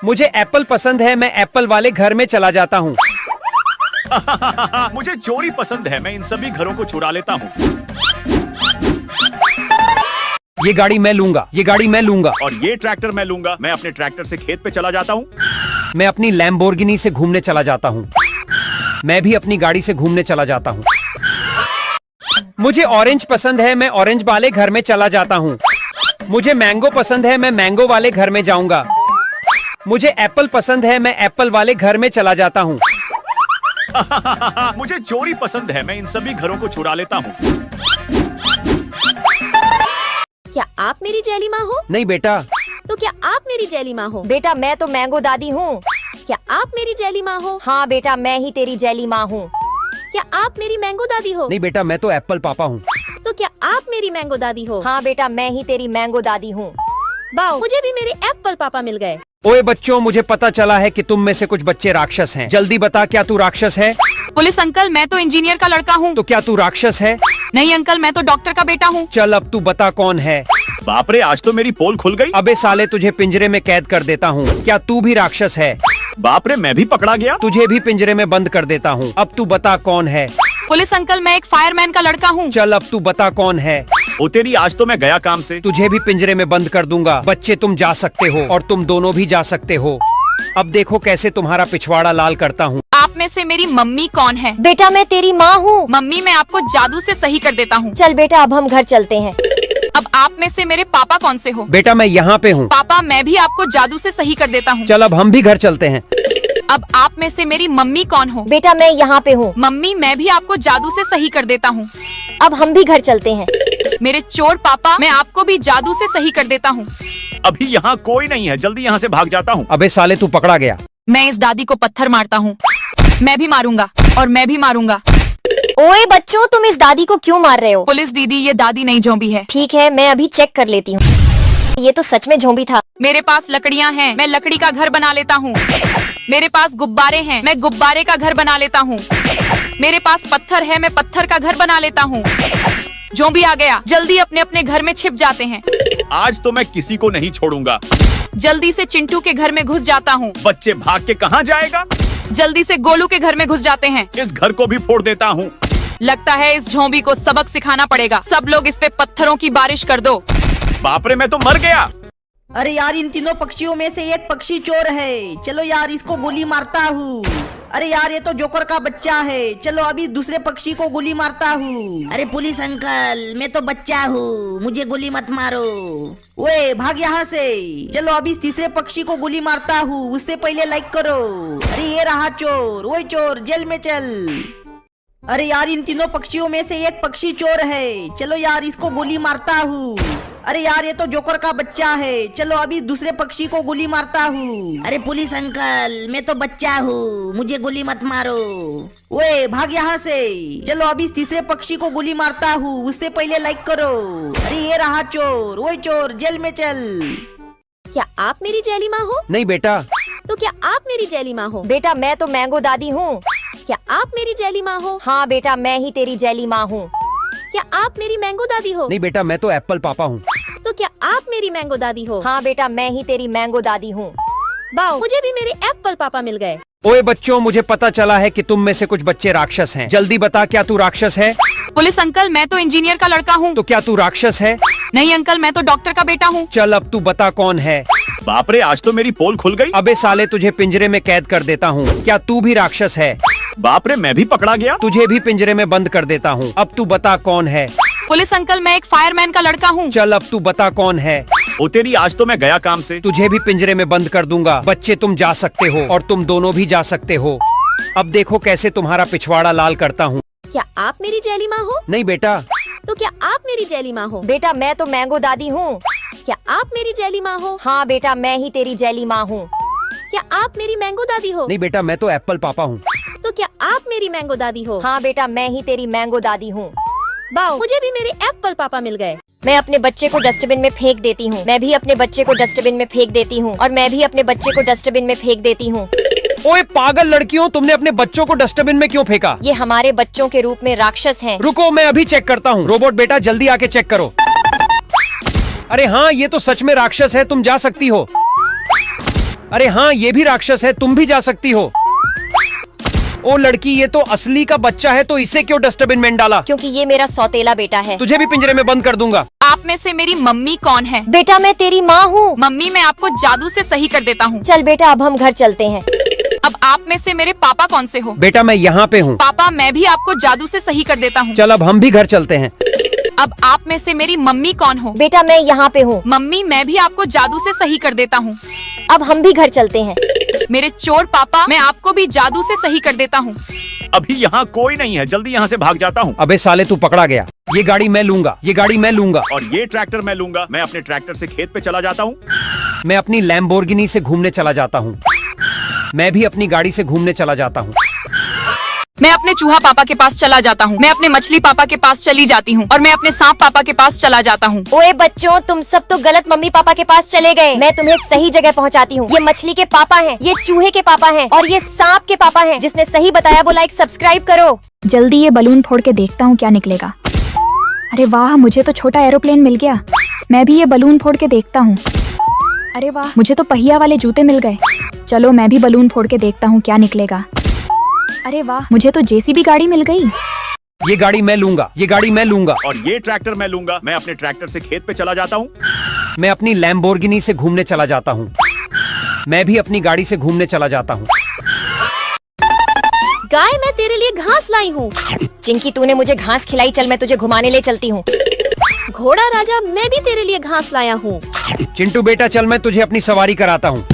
मुझे एप्पल पसंद है, मैं एप्पल वाले घर में चला जाता हूँ। मुझे चोरी पसंद है, मैं इन सभी घरों को चुरा लेता हूँ। ये गाड़ी मैं लूंगा, ये गाड़ी मैं लूंगा। और ये ट्रैक्टर मैं लूंगा। मैं अपने ट्रैक्टर से खेत पे चला जाता हूँ। मैं अपनी लैम्बोर्गिनी से घूमने चला जाता हूँ। मैं भी अपनी गाड़ी से घूमने चला जाता हूँ। मुझे ऑरेंज पसंद है, मैं ऑरेंज वाले घर में चला जाता हूँ। मुझे मैंगो पसंद है, मैं मैंगो वाले घर में जाऊंगा। मुझे एप्पल पसंद है, मैं एप्पल वाले घर में चला जाता हूँ। मुझे चोरी पसंद है, मैं इन सभी घरों को चुरा लेता हूँ। क्या आप मेरी जेली माँ हो? नहीं बेटा। तो क्या आप मेरी जेली माँ हो? बेटा, मैं तो मैंगो दादी हूँ। क्या आप मेरी जेली माँ हो? हाँ बेटा, मैं ही तेरी जेली माँ हूँ। क्या आप मेरी मैंगो दादी हो? नहीं बेटा, मैं तो एप्पल पापा हूँ। तो क्या आप मेरी मैंगो दादी हो? हाँ बेटा, मैं ही तेरी मैंगो दादी हूँ। वाओ, मुझे भी मेरे एप्पल पापा मिल गए। ओए बच्चों, मुझे पता चला है कि तुम में से कुछ बच्चे राक्षस हैं। जल्दी बता, क्या तू राक्षस है? पुलिस अंकल, मैं तो इंजीनियर का लड़का हूँ। तो क्या तू राक्षस है? नहीं अंकल, मैं तो डॉक्टर का बेटा हूँ। चल अब तू बता कौन है। बाप रे, आज तो मेरी पोल खुल गई। अबे साले, तुझे पिंजरे में कैद कर देता हूँ। क्या तू भी राक्षस है? बाप रे, मैं भी पकड़ा गया। तुझे भी पिंजरे में बंद कर देता हूँ। अब तू बता कौन है। पुलिस अंकल, मैं एक फायरमैन का लड़का हूँ। चल अब तू बता कौन है। ओ तेरी, आज तो मैं गया काम से। तुझे भी पिंजरे में बंद कर दूंगा। बच्चे, तुम जा सकते हो और तुम दोनों भी जा सकते हो। अब देखो कैसे तुम्हारा पिछवाड़ा लाल करता हूँ। आप में से मेरी मम्मी कौन है? बेटा, मैं तेरी माँ हूँ। मम्मी, मैं आपको जादू से सही कर देता हूँ। चल बेटा, अब हम घर चलते हैं। अब आप में से मेरे पापा कौन से हो? बेटा, मैं यहाँ पे हूँ। पापा, मैं भी आपको जादू से सही कर देता हूँ। चल अब हम भी घर चलते हैं। अब आप में से मेरी मम्मी कौन हो? बेटा, मैं यहाँ पे हूँ। मम्मी, मैं भी आपको जादू से सही कर देता हूँ। अब हम भी घर चलते हैं। मेरे चोर पापा, मैं आपको भी जादू से सही कर देता हूँ। अभी यहाँ कोई नहीं है, जल्दी यहाँ से भाग जाता हूँ। अबे साले, तू पकड़ा गया। मैं इस दादी को पत्थर मारता हूँ। मैं भी मारूंगा और मैं भी मारूंगा। ओए बच्चों, तुम इस दादी को क्यों मार रहे हो? पुलिस दीदी, ये दादी नहीं जोंबी है। ठीक है, मैं अभी चेक कर लेती हूँ। ये तो सच में जोंबी था। मेरे पास लकड़ियाँ हैं, मैं लकड़ी का घर बना लेता हूँ। मेरे पास गुब्बारे हैं, मैं गुब्बारे का घर बना लेता हूँ। मेरे पास पत्थर है, मैं पत्थर का घर बना लेता हूँ। जोंबी आ गया, जल्दी अपने अपने घर में छिप जाते हैं। आज तो मैं किसी को नहीं छोड़ूंगा। जल्दी से चिंटू के घर में घुस जाता हूँ। बच्चे, भाग के कहाँ जाएगा? जल्दी से गोलू के घर में घुस जाते हैं। इस घर को भी फोड़ देता हूँ। लगता है इस झोंबी को सबक सिखाना पड़ेगा। सब लोग इस पे पत्थरों की बारिश कर दो। बाप रे, मैं तो मर गया। अरे यार, इन तीनों पक्षियों में से एक पक्षी चोर है। चलो यार, इसको गोली मारता हूँ। अरे यार, ये तो जोकर का बच्चा है। चलो अभी दूसरे पक्षी को गोली मारता हूँ। अरे पुलिस अंकल, मैं तो बच्चा हूँ, मुझे गोली मत मारो। ओए भाग यहाँ से। चलो अभी तीसरे पक्षी को गोली मारता हूँ, उससे पहले लाइक करो। अरे ये रहा चोर, वही चोर, जेल में चल। अरे यार, इन तीनों पक्षियों में से एक पक्षी चोर है। चलो यार, इसको गोली मारता हूँ। अरे यार, ये तो जोकर का बच्चा है। चलो अभी दूसरे पक्षी को गोली मारता हूँ। अरे पुलिस अंकल, मैं तो बच्चा हूँ, मुझे गोली मत मारो। ओए भाग यहाँ से। चलो अभी तीसरे पक्षी को गोली मारता हूँ, उससे पहले लाइक करो। अरे ये रहा चोर, वही चोर, जेल में चल। क्या आप मेरी जेली माँ हो? नहीं बेटा। तो क्या आप मेरी जेली माँ हो? बेटा मैं तो मैंगो दादी हूँ। क्या आप मेरी जेली माँ हो? हाँ बेटा, मैं ही तेरी जेली माँ हूँ। क्या आप मेरी मैंगो दादी हो? नहीं बेटा, मैं तो एप्पल पापा हूँ। तो क्या आप मेरी मैंगो दादी हो? हाँ बेटा, मैं ही तेरी मैंगो दादी हूँ। वाओ, मुझे भी मेरे एप्पल पापा मिल गए। ओए बच्चों, मुझे पता चला है कि तुम में से कुछ बच्चे राक्षस हैं। जल्दी बता, क्या तू राक्षस है? पुलिस अंकल, मैं तो इंजीनियर का लड़का हूँ। तो क्या तू राक्षस है? नहीं अंकल, मैं तो डॉक्टर का बेटा हूँ। चल अब तू बता कौन है। बाप रे, आज तो मेरी पोल खुल गई। अबे साले, तुझे पिंजरे में कैद कर देता हूँ। क्या तू भी राक्षस है? बाप रे, मैं भी पकड़ा गया। तुझे भी पिंजरे में बंद कर देता हूँ। अब तू बता कौन है। पुलिस अंकल, मैं एक फायरमैन का लड़का हूँ। चल अब तू बता कौन है। ओ तेरी, आज तो मैं गया काम से। तुझे भी पिंजरे में बंद कर दूंगा। बच्चे, तुम जा सकते हो और तुम दोनों भी जा सकते हो। अब देखो कैसे तुम्हारा पिछवाड़ा लाल करता हूँ। क्या आप मेरी जेली माँ हो? नहीं बेटा। तो क्या आप मेरी जेली माँ हो? बेटा मैं तो मैंगो दादी हूँ। क्या आप मेरी जेली माँ हो? हाँ बेटा, मैं ही तेरी जेली माँ हूँ। क्या आप मेरी मैंगो दादी हो? नहीं बेटा, मैं तो एप्पल पापा हूँ। तो क्या आप मेरी मैंगो दादी हो? हाँ बेटा, मैं ही तेरी मैंगो दादी हूँ। वाओ, मुझे भी मेरे एप्पल पापा मिल गए। मैं अपने बच्चे को डस्टबिन में फेंक देती हूँ। मैं भी अपने बच्चे को डस्टबिन में फेंक देती हूँ। और मैं भी अपने बच्चे को डस्टबिन में फेंक देती हूँ। ओए पागल लड़कियों, तुमने अपने बच्चों को डस्टबिन में क्यों फेंका? ये हमारे बच्चों के रूप में राक्षस हैं। रुको, मैं अभी चेक करता हूँ। रोबोट बेटा, जल्दी आके चेक करो। अरे हाँ, ये तो सच में राक्षस है, तुम जा सकती हो। अरे हाँ, ये भी राक्षस है, तुम भी जा सकती हो। ओ लड़की, ये तो असली का बच्चा है, तो इसे क्यों डस्टबिन में डाला? क्योंकि ये मेरा सौतेला बेटा है। तुझे भी पिंजरे में बंद कर दूंगा। आप में से मेरी मम्मी कौन है? बेटा मैं तेरी माँ हूँ। मम्मी, मैं आपको जादू से सही कर देता हूँ। चल बेटा, अब हम घर चलते हैं। अब आप में से मेरे पापा कौन से हो? बेटा मैं यहाँ पे हूँ। पापा, मैं भी आपको जादू से सही कर देता हूँ। चल अब हम भी घर चलते हैं। अब आप में से मेरी मम्मी कौन हो? बेटा मैं यहाँ पे हूँ। मम्मी, मैं भी आपको जादू से सही कर देता हूँ। अब हम भी घर चलते हैं। मेरे चोर पापा, मैं आपको भी जादू से सही कर देता हूँ। अभी यहाँ कोई नहीं है, जल्दी यहाँ से भाग जाता हूँ। अबे साले, तू पकड़ा गया। ये गाड़ी मैं लूंगा, ये गाड़ी मैं लूंगा। और ये ट्रैक्टर मैं लूंगा। मैं अपने ट्रैक्टर से खेत पे चला जाता हूँ। मैं अपनी लैम्बोर्गिनी से घूमने चला जाता हूँ। मैं भी अपनी गाड़ी से घूमने चला जाता हूँ। मैं अपने चूहा पापा के पास चला जाता हूँ। मैं अपने मछली पापा के पास चली जाती हूँ। और मैं अपने सांप पापा के पास चला जाता हूँ। ओए बच्चों, तुम सब तो गलत मम्मी पापा के पास चले गए। मैं तुम्हें सही जगह पहुँचाती हूँ। ये मछली के पापा हैं, ये चूहे के पापा हैं, और ये सांप के पापा हैं। जिसने सही बताया वो लाइक सब्सक्राइब करो। जल्दी ये बलून फोड़ के देखता हूँ क्या निकलेगा। अरे वाह, मुझे तो छोटा एरोप्लेन मिल गया। मैं भी ये बलून फोड़ के देखता हूँ। अरे वाह, मुझे तो पहिया वाले जूते मिल गए। चलो मैं भी बलून फोड़ के देखता हूँ क्या निकलेगा। अरे वाह, मुझे तो जेसीबी गाड़ी मिल गई। ये गाड़ी मैं लूंगा, ये गाड़ी मैं लूंगा। और ये ट्रैक्टर मैं लूंगा। मैं अपने ट्रैक्टर से खेत पे चला जाता हूँ। मैं अपनी लैम्बोर्गिनी से घूमने चला जाता हूँ। मैं भी अपनी गाड़ी से घूमने चला जाता हूँ। गाय, मैं तेरे लिए घास लाई हूँ। चिंकी, तूने मुझे घास खिलाई, चल मैं तुझे घुमाने ले चलती हूँ। घोड़ा राजा, मैं भी तेरे लिए घास लाया हूँ। चिंटू बेटा, चल मैं तुझे अपनी सवारी कराता हूँ।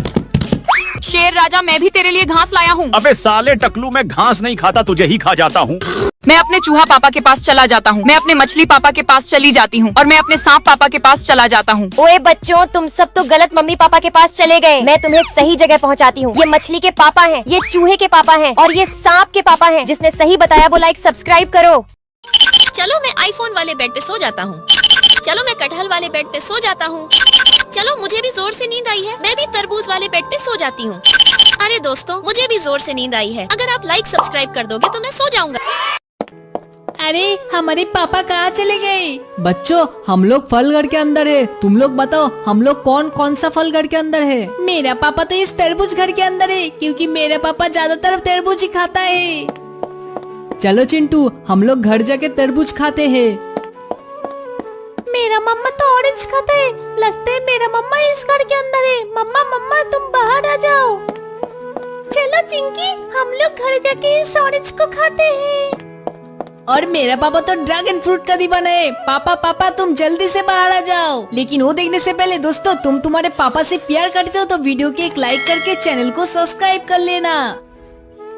शेर राजा, मैं भी तेरे लिए घास लाया हूँ। अबे साले टकलू, मैं घास नहीं खाता, तुझे ही खा जाता हूँ। मैं अपने चूहा पापा के पास चला जाता हूँ। मैं अपने मछली पापा के पास चली जाती हूँ। और मैं अपने सांप पापा के पास चला जाता हूँ। ओए बच्चों, तुम सब तो गलत मम्मी पापा के पास चले गए। मैं तुम्हें सही जगह पहुँचाती हूँ। ये मछली के पापा हैं, ये चूहे के पापा हैं, और ये सांप के पापा हैं। जिसने सही बताया वो लाइक सब्सक्राइब करो। चलो मैं आईफोन वाले बेड पे सो जाता हूँ। चलो मैं कटहल वाले बेड पे सो जाता हूँ। चलो मुझे भी जोर से नींद आई है, मैं भी तरबूज वाले बेड पे सो जाती हूँ। अरे दोस्तों, मुझे भी जोर से नींद आई है। अगर आप लाइक सब्सक्राइब कर दोगे तो मैं सो जाऊंगा। अरे हमारे पापा कहाँ चले गए? बच्चों, हम लोग फलगढ़ के अंदर है। तुम लोग बताओ, हम लोग कौन कौन सा फलगढ़ के अंदर है? मेरा पापा तो इस तरबूज घर के अंदर है, क्योंकि मेरा पापा ज्यादातर तरबूज ही खाता है। चलो चिंटू हम लोग घर जाके तरबूज खाते हैं। मेरा मम्मा तो ऑरेंज खाता है। लगता है मेरा मम्मा इस घर के अंदर है। मम्मा मम्मा तुम बाहर आ जाओ। चलो चिंकी हम लोग घर जाके इस ऑरेंज को खाते हैं। और मेरा पापा तो ड्रैगन फ्रूट का दीवाना है। पापा पापा तुम जल्दी से बाहर आ जाओ। लेकिन वो देखने से पहले दोस्तों तुम तुम्हारे पापा से प्यार करते हो तो वीडियो के एक लाइक करके चैनल को सब्सक्राइब कर लेना।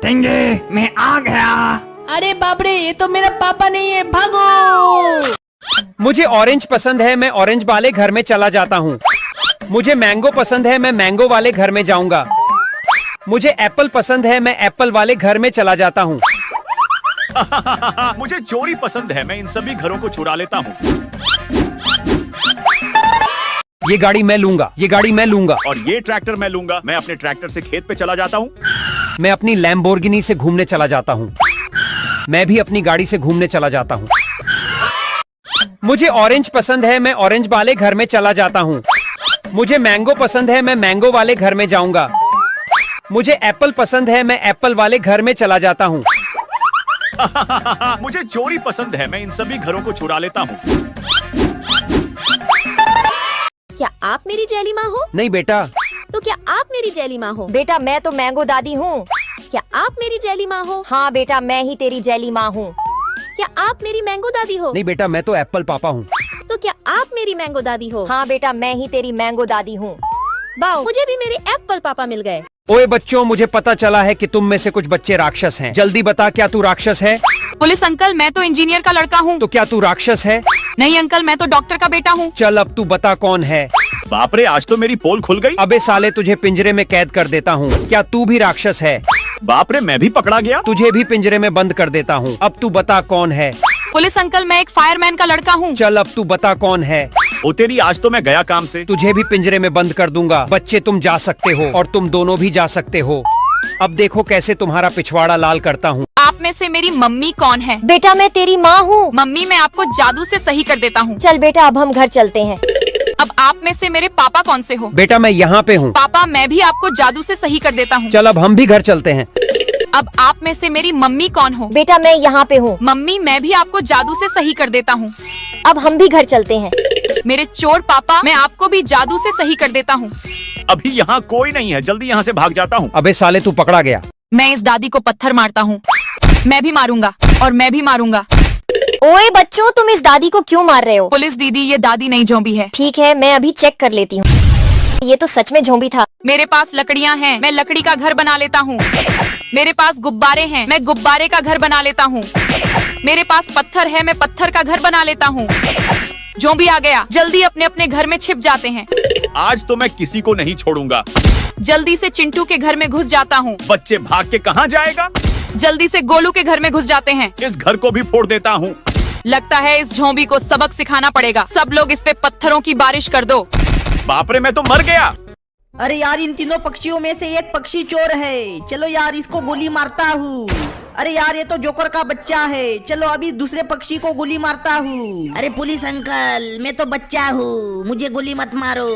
मैं आ गया। अरे बाप रे ये तो मेरा पापा नहीं है, भागो। मुझे ऑरेंज पसंद है, मैं ऑरेंज वाले घर में चला जाता हूँ। मुझे मैंगो पसंद है, मैं मैंगो वाले घर में जाऊंगा। मुझे एप्पल पसंद है, मैं एप्पल वाले घर में चला जाता हूँ। मुझे चोरी पसंद है, मैं इन सभी घरों को चुरा लेता हूँ। ये गाड़ी मैं लूंगा, ये गाड़ी मैं लूंगा। और ये ट्रैक्टर मैं लूंगा। मैं अपने ट्रैक्टर से खेत पे चला जाता हूँ। मैं अपनी लैम्बोर्गिनी से घूमने चला जाता हूँ। मैं भी अपनी गाड़ी से घूमने चला जाता हूँ। मुझे ऑरेंज पसंद है, मैं ऑरेंज वाले घर में चला जाता हूँ। मुझे मैंगो पसंद है, मैं मैंगो वाले घर में जाऊंगा। मुझे एप्पल पसंद है, मैं एप्पल वाले घर में चला जाता हूँ। मुझे चोरी पसंद है, मैं इन सभी घरों को चुरा लेता हूँ। क्या आप मेरी जेली माँ हो? नहीं बेटा। तो क्या आप मेरी जेली माँ हो? बेटा मैं तो मैंगो दादी हूँ। क्या आप मेरी जेली माँ हो? हाँ बेटा मैं ही तेरी जेली माँ हूँ। क्या आप मेरी मैंगो दादी हो? नहीं बेटा, मैं तो एप्पल पापा हूँ। तो क्या आप मेरी मैंगो दादी हो? हाँ बेटा मैं ही तेरी मैंगो दादी हूँ। वाओ, मुझे भी मेरे एप्पल पापा मिल गए। ओए बच्चों, मुझे पता चला है कि तुम में से कुछ बच्चे राक्षस हैं। जल्दी बता, क्या तू राक्षस है? पुलिस अंकल मैं तो इंजीनियर का लड़का हूँ। तो क्या तू राक्षस है? नहीं अंकल मैं तो डॉक्टर का बेटा हूँ। चल अब तू बता कौन है। बाप रे, आज तो मेरी पोल खुल गई। अबे साले, तुझे पिंजरे में कैद कर देता हूँ। क्या तू भी राक्षस है? बाप रे, मैं भी पकड़ा गया। तुझे भी पिंजरे में बंद कर देता हूँ। अब तू बता कौन है। पुलिस अंकल मैं एक फायरमैन का लड़का हूँ। चल अब तू बता कौन है। ओ तेरी, आज तो मैं गया काम से। तुझे भी पिंजरे में बंद कर दूंगा। बच्चे तुम जा सकते हो और तुम दोनों भी जा सकते हो। अब देखो कैसे तुम्हारा पिछवाड़ा लाल करता हूँ। आप में से मेरी मम्मी कौन है? बेटा मैं तेरी माँ हूँ। मम्मी मैं आपको जादू से सही कर देता हूँ। चल बेटा अब हम घर चलते हैं। अब आप में से मेरे पापा कौन से हो? बेटा मैं यहाँ पे हूँ। पापा मैं भी आपको जादू से सही कर देता हूँ। चल अब हम भी घर चलते हैं। अब आप में से मेरी मम्मी कौन हो? बेटा मैं यहाँ पे हूँ। मम्मी मैं भी आपको जादू से सही कर देता हूँ। अब हम भी घर चलते हैं। मेरे चोर पापा मैं आपको भी जादू से सही कर देता हूँ। अभी यहाँ कोई नहीं है, जल्दी यहाँ से भाग जाता हूँ। अबे साले, तू पकड़ा गया। मैं इस दादी को पत्थर मारता हूँ। मैं भी मारूंगा और मैं भी मारूंगा। ओए बच्चों तुम इस दादी को क्यों मार रहे हो? पुलिस दीदी ये दादी नहीं जोंबी है। ठीक है मैं अभी चेक कर लेती हूँ। ये तो सच में झोंबी था। मेरे पास लकड़ियाँ हैं, मैं लकड़ी का घर बना लेता हूँ। मेरे पास गुब्बारे हैं, मैं गुब्बारे का घर बना लेता हूँ। मेरे पास पत्थर है, मैं पत्थर का घर बना लेता हूँ। जोंबी आ गया, जल्दी अपने अपने घर में छिप जाते हैं। आज तो मैं किसी को नहीं छोड़ूंगा। जल्दी से चिंटू के घर में घुस जाता हूँ। बच्चे भाग के कहाँ जाएगा? जल्दी से गोलू के घर में घुस जाते हैं। इस घर को भी फोड़ देता हूँ। लगता है इस झोंबी को सबक सिखाना पड़ेगा। सब लोग इस पे पत्थरों की बारिश कर दो। बाप रे, मैं तो मर गया। अरे यार इन तीनों पक्षियों में से एक पक्षी चोर है। चलो यार इसको गोली मारता हूँ। अरे यार ये तो जोकर का बच्चा है। चलो अभी दूसरे पक्षी को गोली मारता हूँ। अरे पुलिस अंकल, मैं तो बच्चा हूँ, मुझे गोली मत मारो।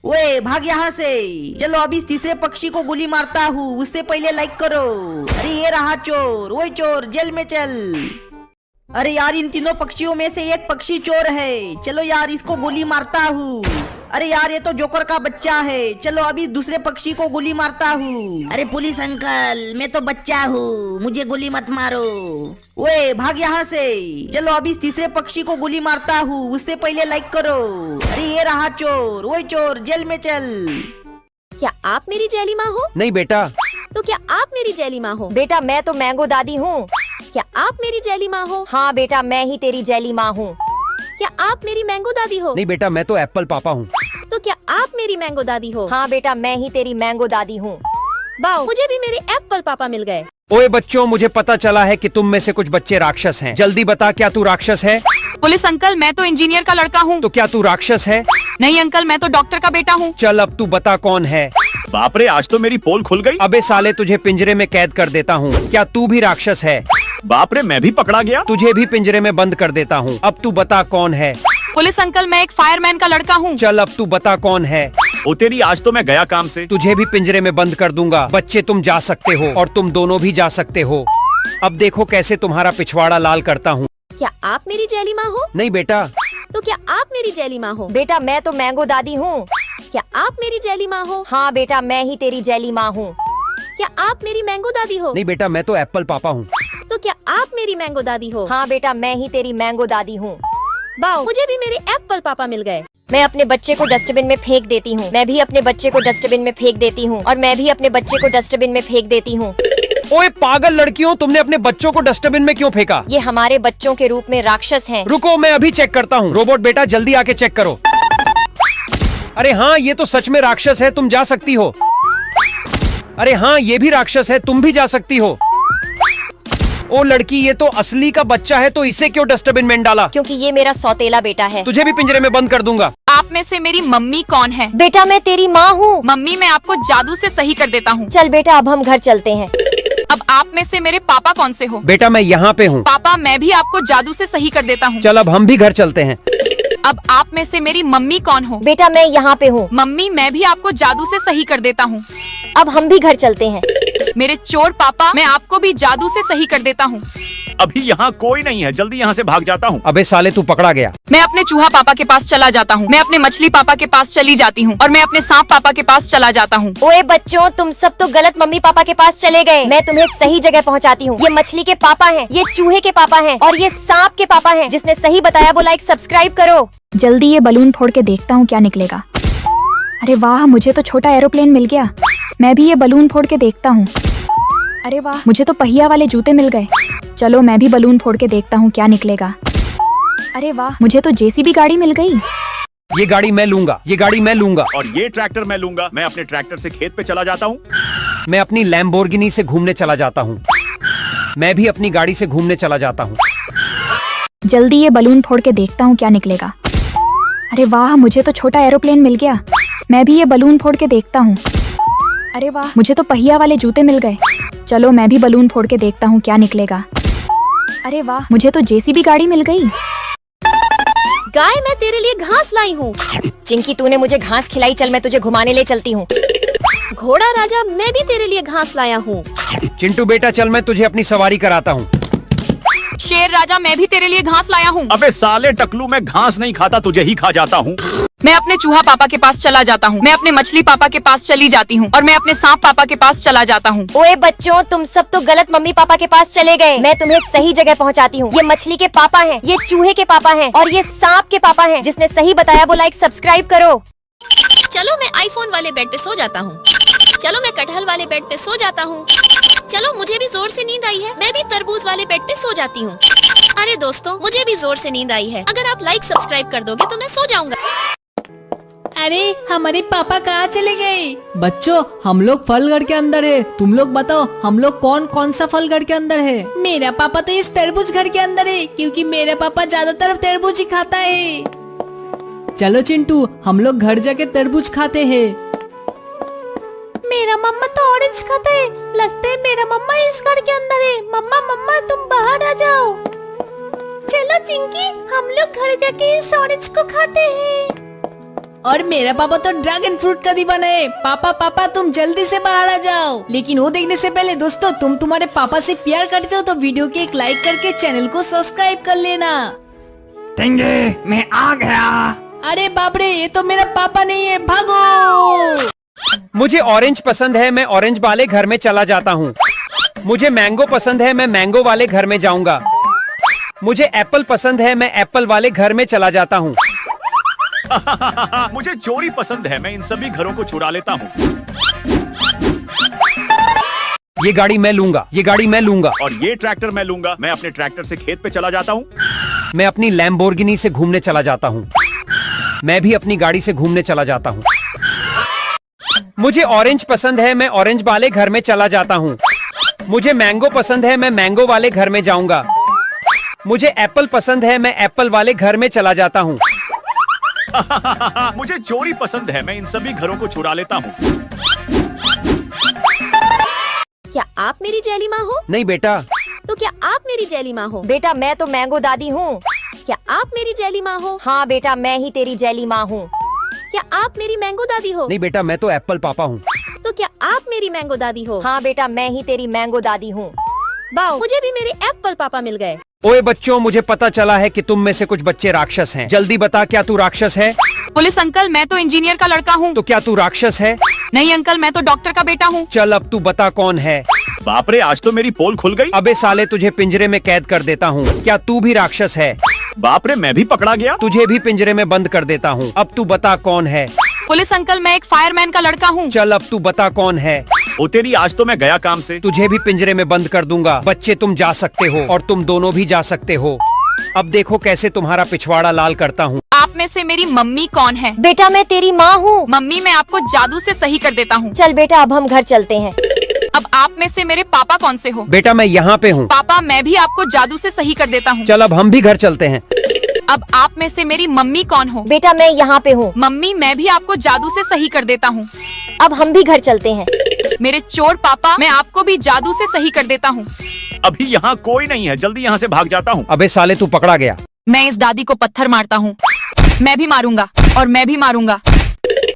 ओए भाग यहाँ से। चलो अभी तीसरे पक्षी को गोली मारता हूँ। उससे पहले लाइक करो। अरे ये रहा चोर, वही चोर जेल में चल। अरे यार इन तीनों पक्षियों में से एक पक्षी चोर है। चलो यार इसको गोली मारता हूँ। अरे यार ये तो जोकर का बच्चा है। चलो अभी दूसरे पक्षी को गोली मारता हूँ। अरे पुलिस अंकल, मैं तो बच्चा हूँ, मुझे गोली मत मारो। ओए भाग यहाँ से। चलो अभी तीसरे पक्षी को गोली मारता हूँ। उससे पहले लाइक करो। अरे ये रहा चोर, वही चोर जेल में चल। क्या आप मेरी जेली माँ हो? नहीं बेटा। तो क्या आप मेरी जेली माँ हो? बेटा मैं तो मैंगो दादी हूँ। क्या आप मेरी जेली माँ हो? हाँ बेटा मैं ही तेरी जेली माँ हूँ। क्या आप मेरी मैंगो दादी हो? नहीं बेटा, मैं तो एप्पल पापा हूँ। तो क्या आप मेरी मैंगो दादी हो? हाँ बेटा मैं ही तेरी मैंगो दादी हूँ। वाओ, मुझे भी मेरे एप्पल पापा मिल गए। ओए बच्चों, मुझे पता चला है कि तुम में से कुछ बच्चे राक्षस हैं। जल्दी बता, क्या तू राक्षस है? पुलिस अंकल मैं तो इंजीनियर का लड़का हूँ। तो क्या तू राक्षस है? नहीं अंकल मैं तो डॉक्टर का बेटा हूँ। चल अब तू बता कौन है। बाप रे, आज तो मेरी पोल खुल गई। अबे साले, तुझे पिंजरे में कैद कर देता हूँ। क्या तू भी राक्षस है? बाप रे, मैं भी पकड़ा गया। तुझे भी पिंजरे में बंद कर देता हूँ। अब तू बता कौन है। पुलिस अंकल मैं एक फायरमैन का लड़का हूँ। चल अब तू बता कौन है। ओ तेरी, आज तो मैं गया काम से। तुझे भी पिंजरे में बंद कर दूंगा। बच्चे तुम जा सकते हो और तुम दोनों भी जा सकते हो। अब देखो कैसे तुम्हारा पिछवाड़ा लाल करता हूँ। क्या आप मेरी जेली माँ हो? नहीं बेटा, तो क्या आप मेरी जेली माँ हो? बेटा मैं तो मैंगो दादी हूँ। क्या आप मेरी जेली माँ हो? हाँ बेटा मैं ही तेरी जेली माँ हूँ। क्या आप मेरी मैंगो दादी हो? नहीं बेटा, मैं तो एप्पल पापा हूँ। तो क्या आप मेरी मैंगो दादी हो? हाँ बेटा मैं ही तेरी मैंगो दादी हूँ। वाओ, मुझे भी मेरे एप्पल पापा मिल गए। मैं अपने बच्चे को डस्टबिन में फेंक देती हूँ। मैं भी अपने बच्चे को डस्टबिन में फेंक देती हूँ और मैं भी अपने बच्चे को डस्टबिन में फेंक देती हूँ। ओए पागल लड़कियों, तुमने अपने बच्चों को डस्टबिन में क्यों फेंका? ये हमारे बच्चों के रूप में राक्षस हैं। रुको, मैं अभी चेक करता हूँ। रोबोट बेटा जल्दी आके चेक करो। अरे हाँ, ये तो सच में राक्षस है, तुम जा सकती हो। अरे हाँ, ये भी राक्षस है, तुम भी जा सकती हो। ओ लड़की, ये तो असली का बच्चा है, तो इसे क्यों डस्टबिन में डाला? क्योंकि ये मेरा सौतेला बेटा है। तुझे भी पिंजरे में बंद कर दूंगा। आप में से मेरी मम्मी कौन है? बेटा मैं तेरी माँ हूँ। मम्मी, मैं आपको जादू से सही कर देता हूँ। चल बेटा अब हम घर चलते हैं। अब आप में से मेरे पापा कौन से हो? बेटा मैं यहाँ पे हूँ। पापा, मैं भी आपको जादू से सही कर देता हूँ। चल अब हम भी घर चलते हैं। अब आप में से मेरी मम्मी कौन हो? बेटा मैं यहाँ पे हूँ। मम्मी, मैं भी आपको जादू से सही कर देता हूँ। अब हम भी घर चलते हैं। मेरे चोर पापा, मैं आपको भी जादू से सही कर देता हूँ। अभी यहाँ कोई नहीं है, जल्दी यहाँ से भाग जाता हूँ। अबे साले, तू पकड़ा गया। मैं अपने चूहा पापा के पास चला जाता हूँ। मैं अपने मछली पापा के पास चली जाती हूँ और मैं अपने सांप पापा के पास चला जाता हूँ। ओए बच्चों, तुम सब तो गलत मम्मी पापा के पास चले गए। मैं तुम्हें सही जगह पहुँचाती हूँ। ये मछली के पापा हैं, ये चूहे के पापा हैं और ये सांप के पापा हैं। जिसने सही बताया वो लाइक सब्सक्राइब करो। जल्दी ये बलून फोड़ के देखता हूँ क्या निकलेगा। अरे वाह, मुझे तो छोटा एरोप्लेन मिल गया। मैं भी ये बलून फोड़ के देखता हूँ। अरे वाह, मुझे तो पहिया वाले जूते मिल गए। चलो मैं भी बलून फोड़ के देखता हूँ क्या निकलेगा। अरे वाह, मुझे तो जेसीबी गाड़ी मिल गई। ये गाड़ी मैं लूंगा, ये गाड़ी मैं लूंगा। और ये ट्रैक्टर मैं लूंगा। मैं अपने ट्रैक्टर से खेत पे चला जाता हूँ। मैं अपनी लैम्बोर्गिनी से घूमने चला जाता हूँ। मैं भी अपनी गाड़ी से घूमने चला जाता हूँ। जल्दी ये बलून फोड़ के देखता हूँ क्या निकलेगा। अरे वाह, मुझे तो छोटा एरोप्लेन मिल गया। मैं भी ये बलून फोड़ के देखता हूँ। अरे वाह, मुझे तो पहिया वाले जूते मिल गए। चलो मैं भी बलून फोड़ के देखता हूँ क्या निकलेगा। अरे वाह, मुझे तो जेसीबी गाड़ी मिल गई। गाय, मैं तेरे लिए घास लाई हूँ। चिंकी तूने मुझे घास खिलाई, चल मैं तुझे घुमाने ले चलती हूँ। घोड़ा राजा, मैं भी तेरे लिए घास लाया हूँ। चिंटू बेटा चल, मैं तुझे अपनी सवारी कराता हूँ। शेर राजा, मैं भी तेरे लिए घास लाया हूँ। अबे साले टकलू, मैं घास नहीं खाता, तुझे ही खा जाता हूँ। मैं अपने चूहा पापा के पास चला जाता हूँ। मैं अपने मछली पापा के पास चली जाती हूँ और मैं अपने सांप पापा के पास चला जाता हूँ। ओए बच्चों, तुम सब तो गलत मम्मी पापा के पास चले गए। मैं तुम्हें सही जगह पहुँचाती हूँ। ये मछली के पापा हैं, ये चूहे के पापा हैं और ये सांप के पापा हैं। जिसने सही बताया वो लाइक सब्सक्राइब करो। चलो मैं आईफोन वाले बेड पे सो जाता हूँ। चलो मैं कटहल वाले बेड पे सो जाता हूँ। चलो मुझे भी जोर से नींद आई है, मैं भी तरबूज वाले बेड पे सो जाती हूँ। अरे दोस्तों, मुझे भी जोर से नींद आई है। अगर आप लाइक सब्सक्राइब कर दोगे तो मैं सो जाऊंगा। अरे हमारे पापा कहाँ चले गए? बच्चों, हम लोग फल घर के अंदर है। तुम लोग बताओ हम लोग कौन कौन सा फल घर के अंदर है? मेरा पापा तो इस तरबूज घर के अंदर है, क्योंकि मेरा पापा ज्यादातर तरबूज ही खाता है। चलो चिंटू, हम लोग घर जाके तरबूज खाते हैं। मेरा मम्मा तो ऑरेंज खाता है। लगता है मेरा मम्मा इस घर के अंदर है। मम्मा मम्मा, तुम बाहर आ जाओ। चलो चिंकी, हम लोग घर जाके इस ऑरेंज को खाते हैं। और मेरा पापा तो ड्रैगन फ्रूट का दीवाना है। पापा पापा, तुम जल्दी से बाहर आ जाओ। लेकिन वो देखने से पहले दोस्तों, तुम तुम्हारे पापा से प्यार करते हो तो वीडियो के एक लाइक करके चैनल को सब्सक्राइब कर लेना। मैं आ गया। अरे बाप रे, ये तो मेरा पापा नहीं है, भागो। मुझे ऑरेंज पसंद है, मैं ऑरेंज वाले घर में चला जाता हूँ। मुझे मैंगो पसंद है, मैं मैंगो वाले घर में जाऊंगा। मुझे एप्पल पसंद है, मैं एप्पल वाले घर में चला जाता हूँ। मुझे चोरी पसंद है, मैं इन सभी घरों को चुरा लेता हूँ। ये गाड़ी मैं लूंगा, ये गाड़ी मैं लूंगा। और ये ट्रैक्टर मैं लूंगा। मैं अपने ट्रैक्टर से खेत पे चला जाता हूँ। मैं अपनी लैम्बोर्गिनी से घूमने चला जाता हूँ। मैं भी अपनी गाड़ी से घूमने चला जाता हूँ। मुझे ऑरेंज पसंद है, मैं ऑरेंज वाले घर में चला जाता हूँ। मुझे मैंगो पसंद है, मैं मैंगो वाले घर में जाऊंगा। मुझे एप्पल पसंद है, मैं एप्पल वाले घर में चला जाता हूँ। मुझे चोरी पसंद है, मैं इन सभी घरों को चुरा लेता हूँ। क्या आप मेरी जेली माँ हो? नहीं बेटा। तो क्या आप मेरी जेली माँ हो? बेटा मैं तो मैंगो दादी हूँ। क्या आप मेरी जेली माँ हो? हाँ बेटा मैं ही तेरी जेली माँ हूँ। क्या आप मेरी मैंगो दादी हो? नहीं बेटा, मैं तो एप्पल पापा हूँ। तो क्या आप मेरी मैंगो दादी हो? हाँ बेटा मैं ही तेरी मैंगो दादी हूँ। वाओ, मुझे भी मेरे एप्पल पापा मिल गए। ओए बच्चों, मुझे पता चला है कि तुम में से कुछ बच्चे राक्षस हैं। जल्दी बता, क्या तू राक्षस है? पुलिस अंकल, मैं तो इंजीनियर का लड़का हूँ। तो क्या तू राक्षस है? नहीं अंकल, मैं तो डॉक्टर का बेटा हूँ। चल अब तू बता कौन है। बाप रे, आज तो मेरी पोल खुल गई। अबे साले, तुझे पिंजरे में कैद कर देता हूँ। क्या तू भी राक्षस है? बाप रे, मैं भी पकड़ा गया। तुझे भी पिंजरे में बंद कर देता हूँ। अब तू बता कौन है। पुलिस अंकल, मैं एक फायरमैन का लड़का हूँ। चल अब तू बता कौन है। ओ तेरी, आज तो मैं गया काम से। तुझे भी पिंजरे में बंद कर दूंगा। बच्चे, तुम जा सकते हो और तुम दोनों भी जा सकते हो। अब देखो कैसे तुम्हारा पिछवाड़ा लाल करता हूँ। आप में से मेरी मम्मी कौन है? बेटा मैं तेरी माँ हूँ। मम्मी, मैं आपको जादू से सही कर देता हूँ। चल बेटा अब हम घर चलते हैं। अब आप में से मेरे पापा कौन से हो? बेटा मैं यहाँ पे हूँ। पापा, मैं भी आपको जादू से सही कर देता हूँ। चल अब हम भी घर चलते हैं। अब आप में से मेरी मम्मी कौन हो? बेटा मैं यहाँ पे हूँ। मम्मी, मैं भी आपको जादू से सही कर देता हूँ। अब हम भी घर चलते हैं। मेरे चोर पापा, मैं आपको भी जादू से सही कर देता हूँ। अभी यहाँ कोई नहीं है, जल्दी यहाँ से भाग जाता हूँ। अबे साले, तू पकड़ा गया। मैं इस दादी को पत्थर मारता हूँ। मैं भी मारूंगा और मैं भी मारूंगा।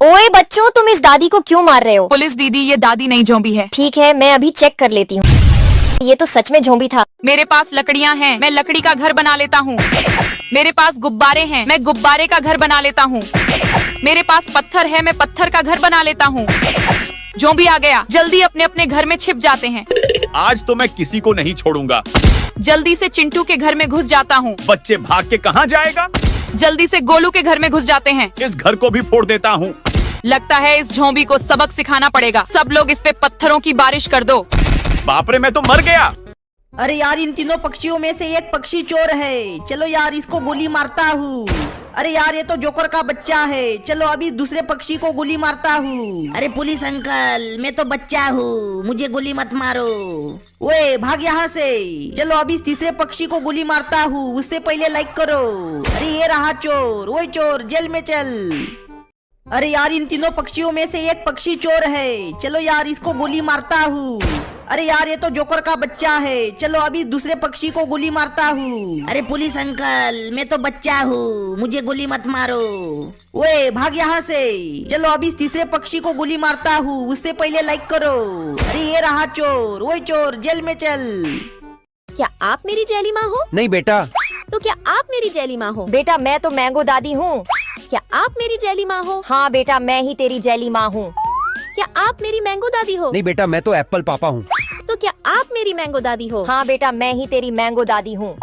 ओए बच्चों, तुम इस दादी को क्यों मार रहे हो? पुलिस दीदी, ये दादी नहीं जोंबी है। ठीक है, मैं अभी चेक कर लेती हूँ। ये तो सच में जोंबी था। मेरे पास लकड़ियाँ हैं, मैं लकड़ी का घर बना लेता हूँ। मेरे पास गुब्बारे हैं, मैं गुब्बारे का घर बना लेता हूँ। मेरे पास पत्थर है, मैं पत्थर का घर बना लेता हूँ। जोंबी आ गया, जल्दी अपने अपने घर में छिप जाते हैं। आज तो मैं किसी को नहीं छोड़ूंगा। जल्दी से चिंटू के घर में घुस जाता हूँ। बच्चे, भाग के कहाँ जाएगा? जल्दी से गोलू के घर में घुस जाते हैं। इस घर को भी फोड़ देता हूँ। लगता है इस झोंबी को सबक सिखाना पड़ेगा। सब लोग इस पे पत्थरों की बारिश कर दो। बाप रे, मैं तो मर गया। अरे यार, इन तीनों पक्षियों में से एक पक्षी चोर है। चलो यार, इसको गोली मारता हूँ। अरे यार, ये तो जोकर का बच्चा है। चलो अभी दूसरे पक्षी को गोली मारता हूँ। अरे पुलिस अंकल, मैं तो बच्चा हूँ, मुझे गोली मत मारो। ओए भाग यहाँ से। चलो अभी तीसरे पक्षी को गोली मारता हूँ। उससे पहले लाइक करो। अरे ये रहा चोर। ओए चोर, जेल में चल। अरे यार, इन तीनों पक्षियों में से एक पक्षी चोर है। चलो यार, इसको गोली मारता हूँ। अरे यार, ये तो जोकर का बच्चा है। चलो अभी दूसरे पक्षी को गोली मारता हूँ। अरे पुलिस अंकल, मैं तो बच्चा हूँ, मुझे गोली मत मारो। ओए भाग यहाँ से। चलो अभी तीसरे पक्षी को गोली मारता हूँ। उससे पहले लाइक करो। अरे ये रहा चोर। ओए चोर, जेल में चल। क्या आप मेरी जैली माँ हो? नहीं बेटा। तो क्या आप मेरी जैली माँ हो? बेटा मैं तो मैंगो दादी हूँ। क्या आप मेरी जैली माँ हो? हाँ बेटा, मैं ही तेरी जैली माँ हूँ। क्या आप मेरी मैंगो दादी हो? नहीं बेटा, मैं तो एप्पल पापा हूँ। तो क्या आप मेरी मैंगो दादी हो? हाँ बेटा, मैं ही तेरी मैंगो दादी हूँ।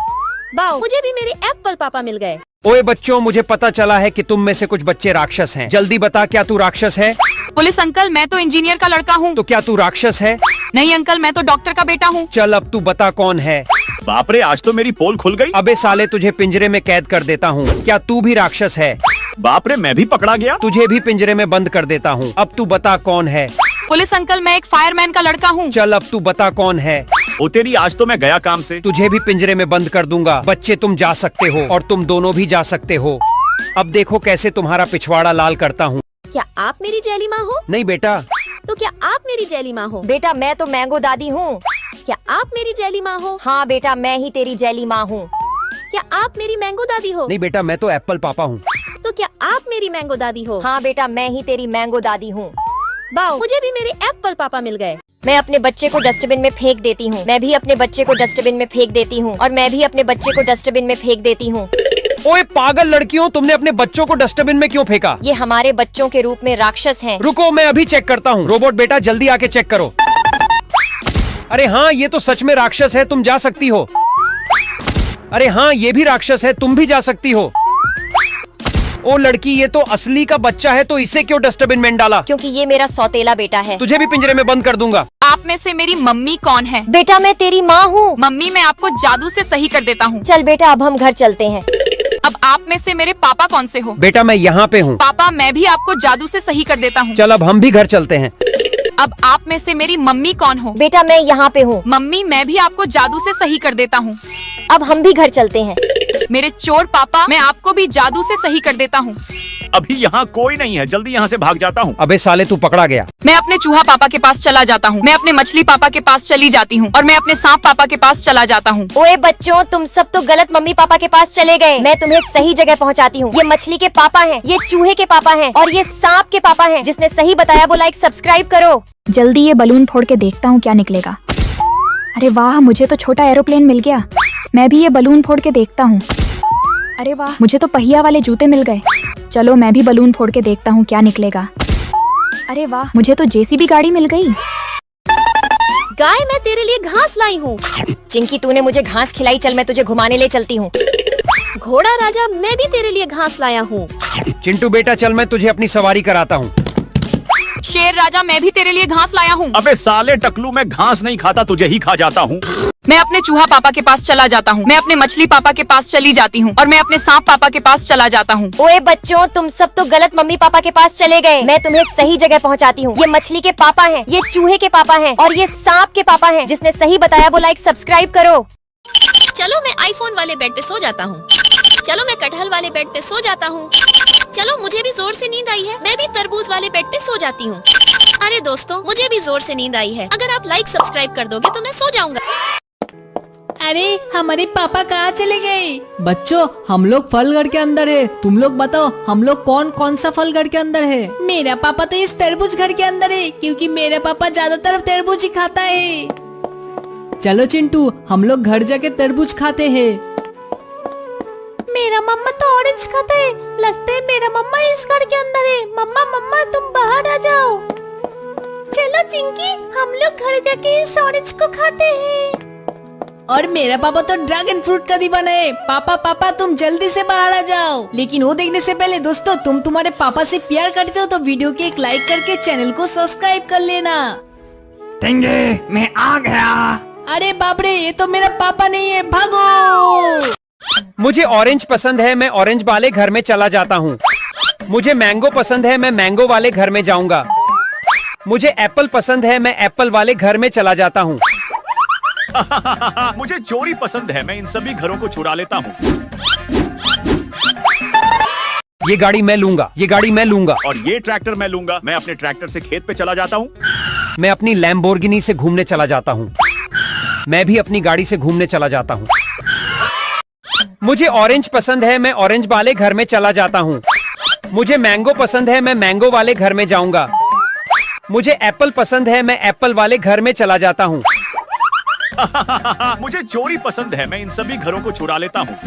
वाओ, मुझे भी मेरे एप्पल पापा मिल गए। ओए बच्चों, मुझे पता चला है कि तुम में से कुछ बच्चे राक्षस हैं। जल्दी बता, क्या तू राक्षस है? पुलिस अंकल, मैं तो इंजीनियर का लड़का हूँ। तो क्या तू राक्षस है? नहीं अंकल, मैं तो डॉक्टर का बेटा हूँ। चल अब तू बता कौन है। बाप रे, आज तो मेरी पोल खुल गई। अबे साले, तुझे पिंजरे में कैद कर देता हूँ। क्या तू भी राक्षस है? बाप रे, मैं भी पकड़ा गया। तुझे भी पिंजरे में बंद कर देता हूँ। अब तू बता कौन है। पुलिस अंकल, मैं एक फायरमैन का लड़का हूँ। चल अब तू बता कौन है। ओ तेरी, आज तो मैं गया काम से। तुझे भी पिंजरे में बंद कर दूंगा। बच्चे, तुम जा सकते हो और तुम दोनों भी जा सकते हो। अब देखो कैसे तुम्हारा पिछवाड़ा लाल करता हूँ। क्या आप मेरी जैली माँ हो? नहीं बेटा। तो क्या आप मेरी जैली माँ हो? बेटा मैं तो मैंगो दादी हूँ। क्या आप मेरी जैली माँ हो? हाँ बेटा, मैं ही तेरी जैली माँ हूँ। क्या आप मेरी मैंगो दादी हो? नहीं बेटा, मैं तो एप्पल पापा हूँ। तो क्या आप मेरी मैंगो दादी हो? हाँ बेटा, मैं ही तेरी मैंगो दादी हूँ। वाओ, मुझे भी मेरे एप्पल पापा मिल गए। मैं अपने बच्चे को डस्टबिन में फेंक देती हूँ। मैं भी अपने बच्चे को डस्टबिन में फेंक देती हूँ। और मैं भी अपने बच्चे को डस्टबिन में फेंक देती हूँ। ओए पागल लड़कियों, तुमने अपने बच्चों को डस्टबिन में क्यों फेंका? ये हमारे बच्चों के रूप में राक्षस हैं। रुको, मैं अभी चेक करता हूँ। रोबोट बेटा, जल्दी आके चेक करो। अरे हाँ, ये तो सच में राक्षस है, तुम जा सकती हो। अरे हाँ, ये भी राक्षस है, तुम भी जा सकती हो। ओ लड़की, ये तो असली का बच्चा है, तो इसे क्यों डस्टबिन में डाला? क्योंकि ये मेरा सौतेला बेटा है। तुझे भी पिंजरे में बंद कर दूंगा। आप में से मेरी मम्मी कौन है? बेटा मैं तेरी माँ हूँ। मम्मी, मैं आपको जादू से सही कर देता हूँ। चल बेटा, अब हम घर चलते हैं। अब आप में से मेरे पापा कौन से हो? बेटा मैं यहाँ पे हूँ। पापा, मैं भी आपको जादू से सही कर देता हूँ। चल अब हम भी घर चलते हैं। अब आप में से मेरी मम्मी कौन हो? बेटा मैं यहाँ पे हूँ। मम्मी, मैं भी आपको जादू से सही कर देता हूँ। अब हम भी घर चलते हैं। मेरे चोर पापा, मैं आपको भी जादू से सही कर देता हूँ। अभी यहाँ कोई नहीं है, जल्दी यहाँ से भाग जाता हूँ। अबे साले, तू पकड़ा गया। मैं अपने चूहा पापा के पास चला जाता हूँ। मैं अपने मछली पापा के पास चली जाती हूँ। और मैं अपने सांप पापा के पास चला जाता हूँ। ओए बच्चों, तुम सब तो गलत मम्मी पापा के पास चले गए। मैं तुम्हें सही जगह पहुँचाती हूँ। ये मछली के पापा हैं, ये चूहे के पापा हैं और ये सांप के पापा हैं। जिसने सही बताया वो लाइक सब्सक्राइब करो। जल्दी ये बलून फोड़ के देखता हूँ क्या निकलेगा। अरे वाह, मुझे तो छोटा एरोप्लेन मिल गया। मैं भी ये बलून फोड़ के देखता हूँ। अरे वाह, मुझे तो पहिया वाले जूते मिल गए। चलो मैं भी बलून फोड़ के देखता हूँ क्या निकलेगा। अरे वाह, मुझे तो जेसीबी गाड़ी मिल गई। गाय, मैं तेरे लिए घास लाई हूँ। चिंकी, तूने मुझे घास खिलाई, चल मैं तुझे घुमाने ले चलती हूँ। घोड़ा राजा, मैं भी तेरे लिए घास लाया हूँ। चिंटू बेटा चल मैं तुझे अपनी सवारी कराता हूँ। शेर राजा, मैं भी तेरे लिए घास लाया हूँ। अबे साले टकलू, मैं घास नहीं खाता, तुझे ही खा जाता हूँ। मैं अपने चूहा पापा के पास चला जाता हूँ। मैं अपने मछली पापा के पास चली जाती हूँ और मैं अपने सांप पापा के पास चला जाता हूँ। ओए बच्चों, तुम सब तो गलत मम्मी पापा के पास चले गए। मैं तुम्हें सही जगह पहुंचाती हूँ। ये मछली के पापा हैं, ये चूहे के पापा हैं और ये सांप के पापा हैं। जिसने सही बताया वो लाइक सब्सक्राइब करो। चलो मैं आईफोन वाले बेड पे सो जाता हूँ। चलो मैं कटहल वाले बेड पे सो जाता हूँ। चलो मुझे भी जोर से नींद आई है, मैं भी तरबूज वाले बेड पे सो जाती हूँ। अरे दोस्तों, मुझे भी जोर से नींद आई है। अगर आप लाइक सब्सक्राइब कर दोगे तो मैं सो जाऊंगा। अरे हमारे पापा कहाँ चले गए? बच्चों, हम लोग फलगढ़ के अंदर है। तुम लोग बताओ हम लोग कौन कौन सा फलगढ़ के अंदर है? मेरा पापा तो इस तरबूज घर के अंदर है, क्योंकि मेरा पापा ज्यादातर तरबूज ही खाता है। चलो चिंटू, हम लोग घर जाके तरबूज खाते हैं। मेरा मम्मा तो ऑरेंज खाता है। लगता है मेरा मम्मा इस घर के अंदर है। मम्मा मम्मा, तुम बाहर आ जाओ। चलो चिंकी, हम लोग घर जाके इस ऑरेंज को खाते हैं। और मेरा पापा तो ड्रैगन फ्रूट का दीवाना है। पापा पापा, तुम जल्दी से बाहर आ जाओ। लेकिन वो देखने से पहले दोस्तों, तुम तुम्हारे पापा से प्यार करते हो तो वीडियो के एक लाइक करके चैनल को सब्सक्राइब कर लेना। मैं आ गया। अरे बाप रे, ये तो मेरा पापा नहीं है, भागो। मुझे ऑरेंज पसंद है, मैं ऑरेंज वाले घर में चला जाता हूँ। मुझे मैंगो पसंद है, मैं मैंगो वाले घर में जाऊंगा। मुझे एप्पल पसंद है, मैं एप्पल वाले घर में चला जाता हूँ। मुझे चोरी पसंद है, मैं इन सभी घरों को चुरा लेता हूँ। ये गाड़ी मैं लूंगा, ये गाड़ी मैं लूंगा। और ये ट्रैक्टर मैं लूंगा। मैं अपने ट्रैक्टर से खेत पे चला जाता हूँ। मैं अपनी लैम्बोर्गिनी से घूमने चला जाता हूँ। मैं भी अपनी गाड़ी से घूमने चला जाता हूँ। मुझे ऑरेंज पसंद है, मैं ऑरेंज वाले घर में चला जाता हूँ। मुझे मैंगो पसंद है, मैं मैंगो वाले घर में जाऊंगा। मुझे एप्पल पसंद है, मैं एप्पल वाले घर में चला जाता हूँ। मुझे चोरी पसंद है, मैं इन सभी घरों को चुरा लेता हूँ।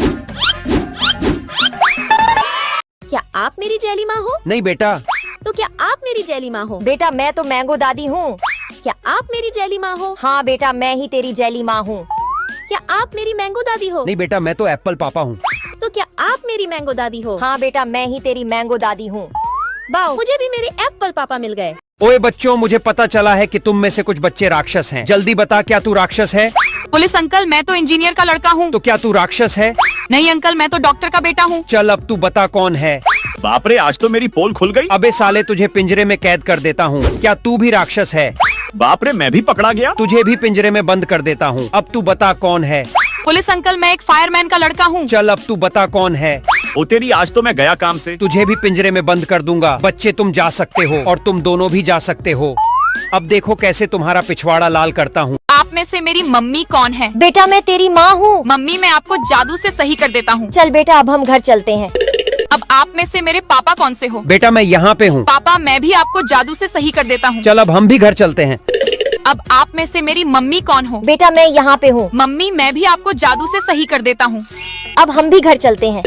क्या आप मेरी जैली माँ हो? नहीं बेटा। तो क्या आप मेरी जैली माँ हो? बेटा, मैं तो मैंगो दादी हूँ। क्या आप मेरी जैली माँ हो? हाँ बेटा, मैं ही तेरी जैली माँ हूँ। क्या आप मेरी मैंगो दादी हो? नहीं बेटा, मैं तो एप्पल पापा हूँ। तो क्या आप मेरी मैंगो दादी हो? हाँ बेटा, मैं ही तेरी मैंगो दादी हूँ। वाओ, मुझे भी मेरे एप्पल पापा मिल गए। ओए बच्चों, मुझे पता चला है कि तुम में से कुछ बच्चे राक्षस हैं। जल्दी बता, क्या तू राक्षस है? पुलिस अंकल, मैं तो इंजीनियर का लड़का हूँ। तो क्या तू राक्षस है? नहीं अंकल, मैं तो डॉक्टर का बेटा हूँ। चल अब तू बता कौन है। बाप रे, आज तो मेरी पोल खुल गई। अबे साले, तुझे पिंजरे में कैद कर देता हूँ। क्या तू भी राक्षस है? बाप रे, मैं भी पकड़ा गया। तुझे भी पिंजरे में बंद कर देता हूँ। अब तू बता कौन है। पुलिस अंकल, मैं एक फायरमैन का लड़का हूँ। चल अब तू बता कौन है। ओ तेरी, आज तो मैं गया काम से। तुझे भी पिंजरे में बंद कर दूंगा। बच्चे, तुम जा सकते हो और तुम दोनों भी जा सकते हो। अब देखो कैसे तुम्हारा पिछवाड़ा लाल करता हूँ। आप में से मेरी मम्मी कौन है? बेटा, मैं तेरी माँ हूँ। मम्मी, मैं आपको जादू से सही कर देता हूँ। चल बेटा, अब हम घर चलते हैं। अब आप में से मेरे पापा कौन से हो? बेटा, मैं यहाँ पे हूँ। पापा, मैं भी आपको जादू से सही कर देता हूँ। चल अब हम भी घर चलते हैं। अब आप में से मेरी मम्मी कौन हो? बेटा, मैं यहाँ पे हूँ। मम्मी, मैं भी आपको जादू से सही कर देता हूँ। अब हम भी घर चलते हैं।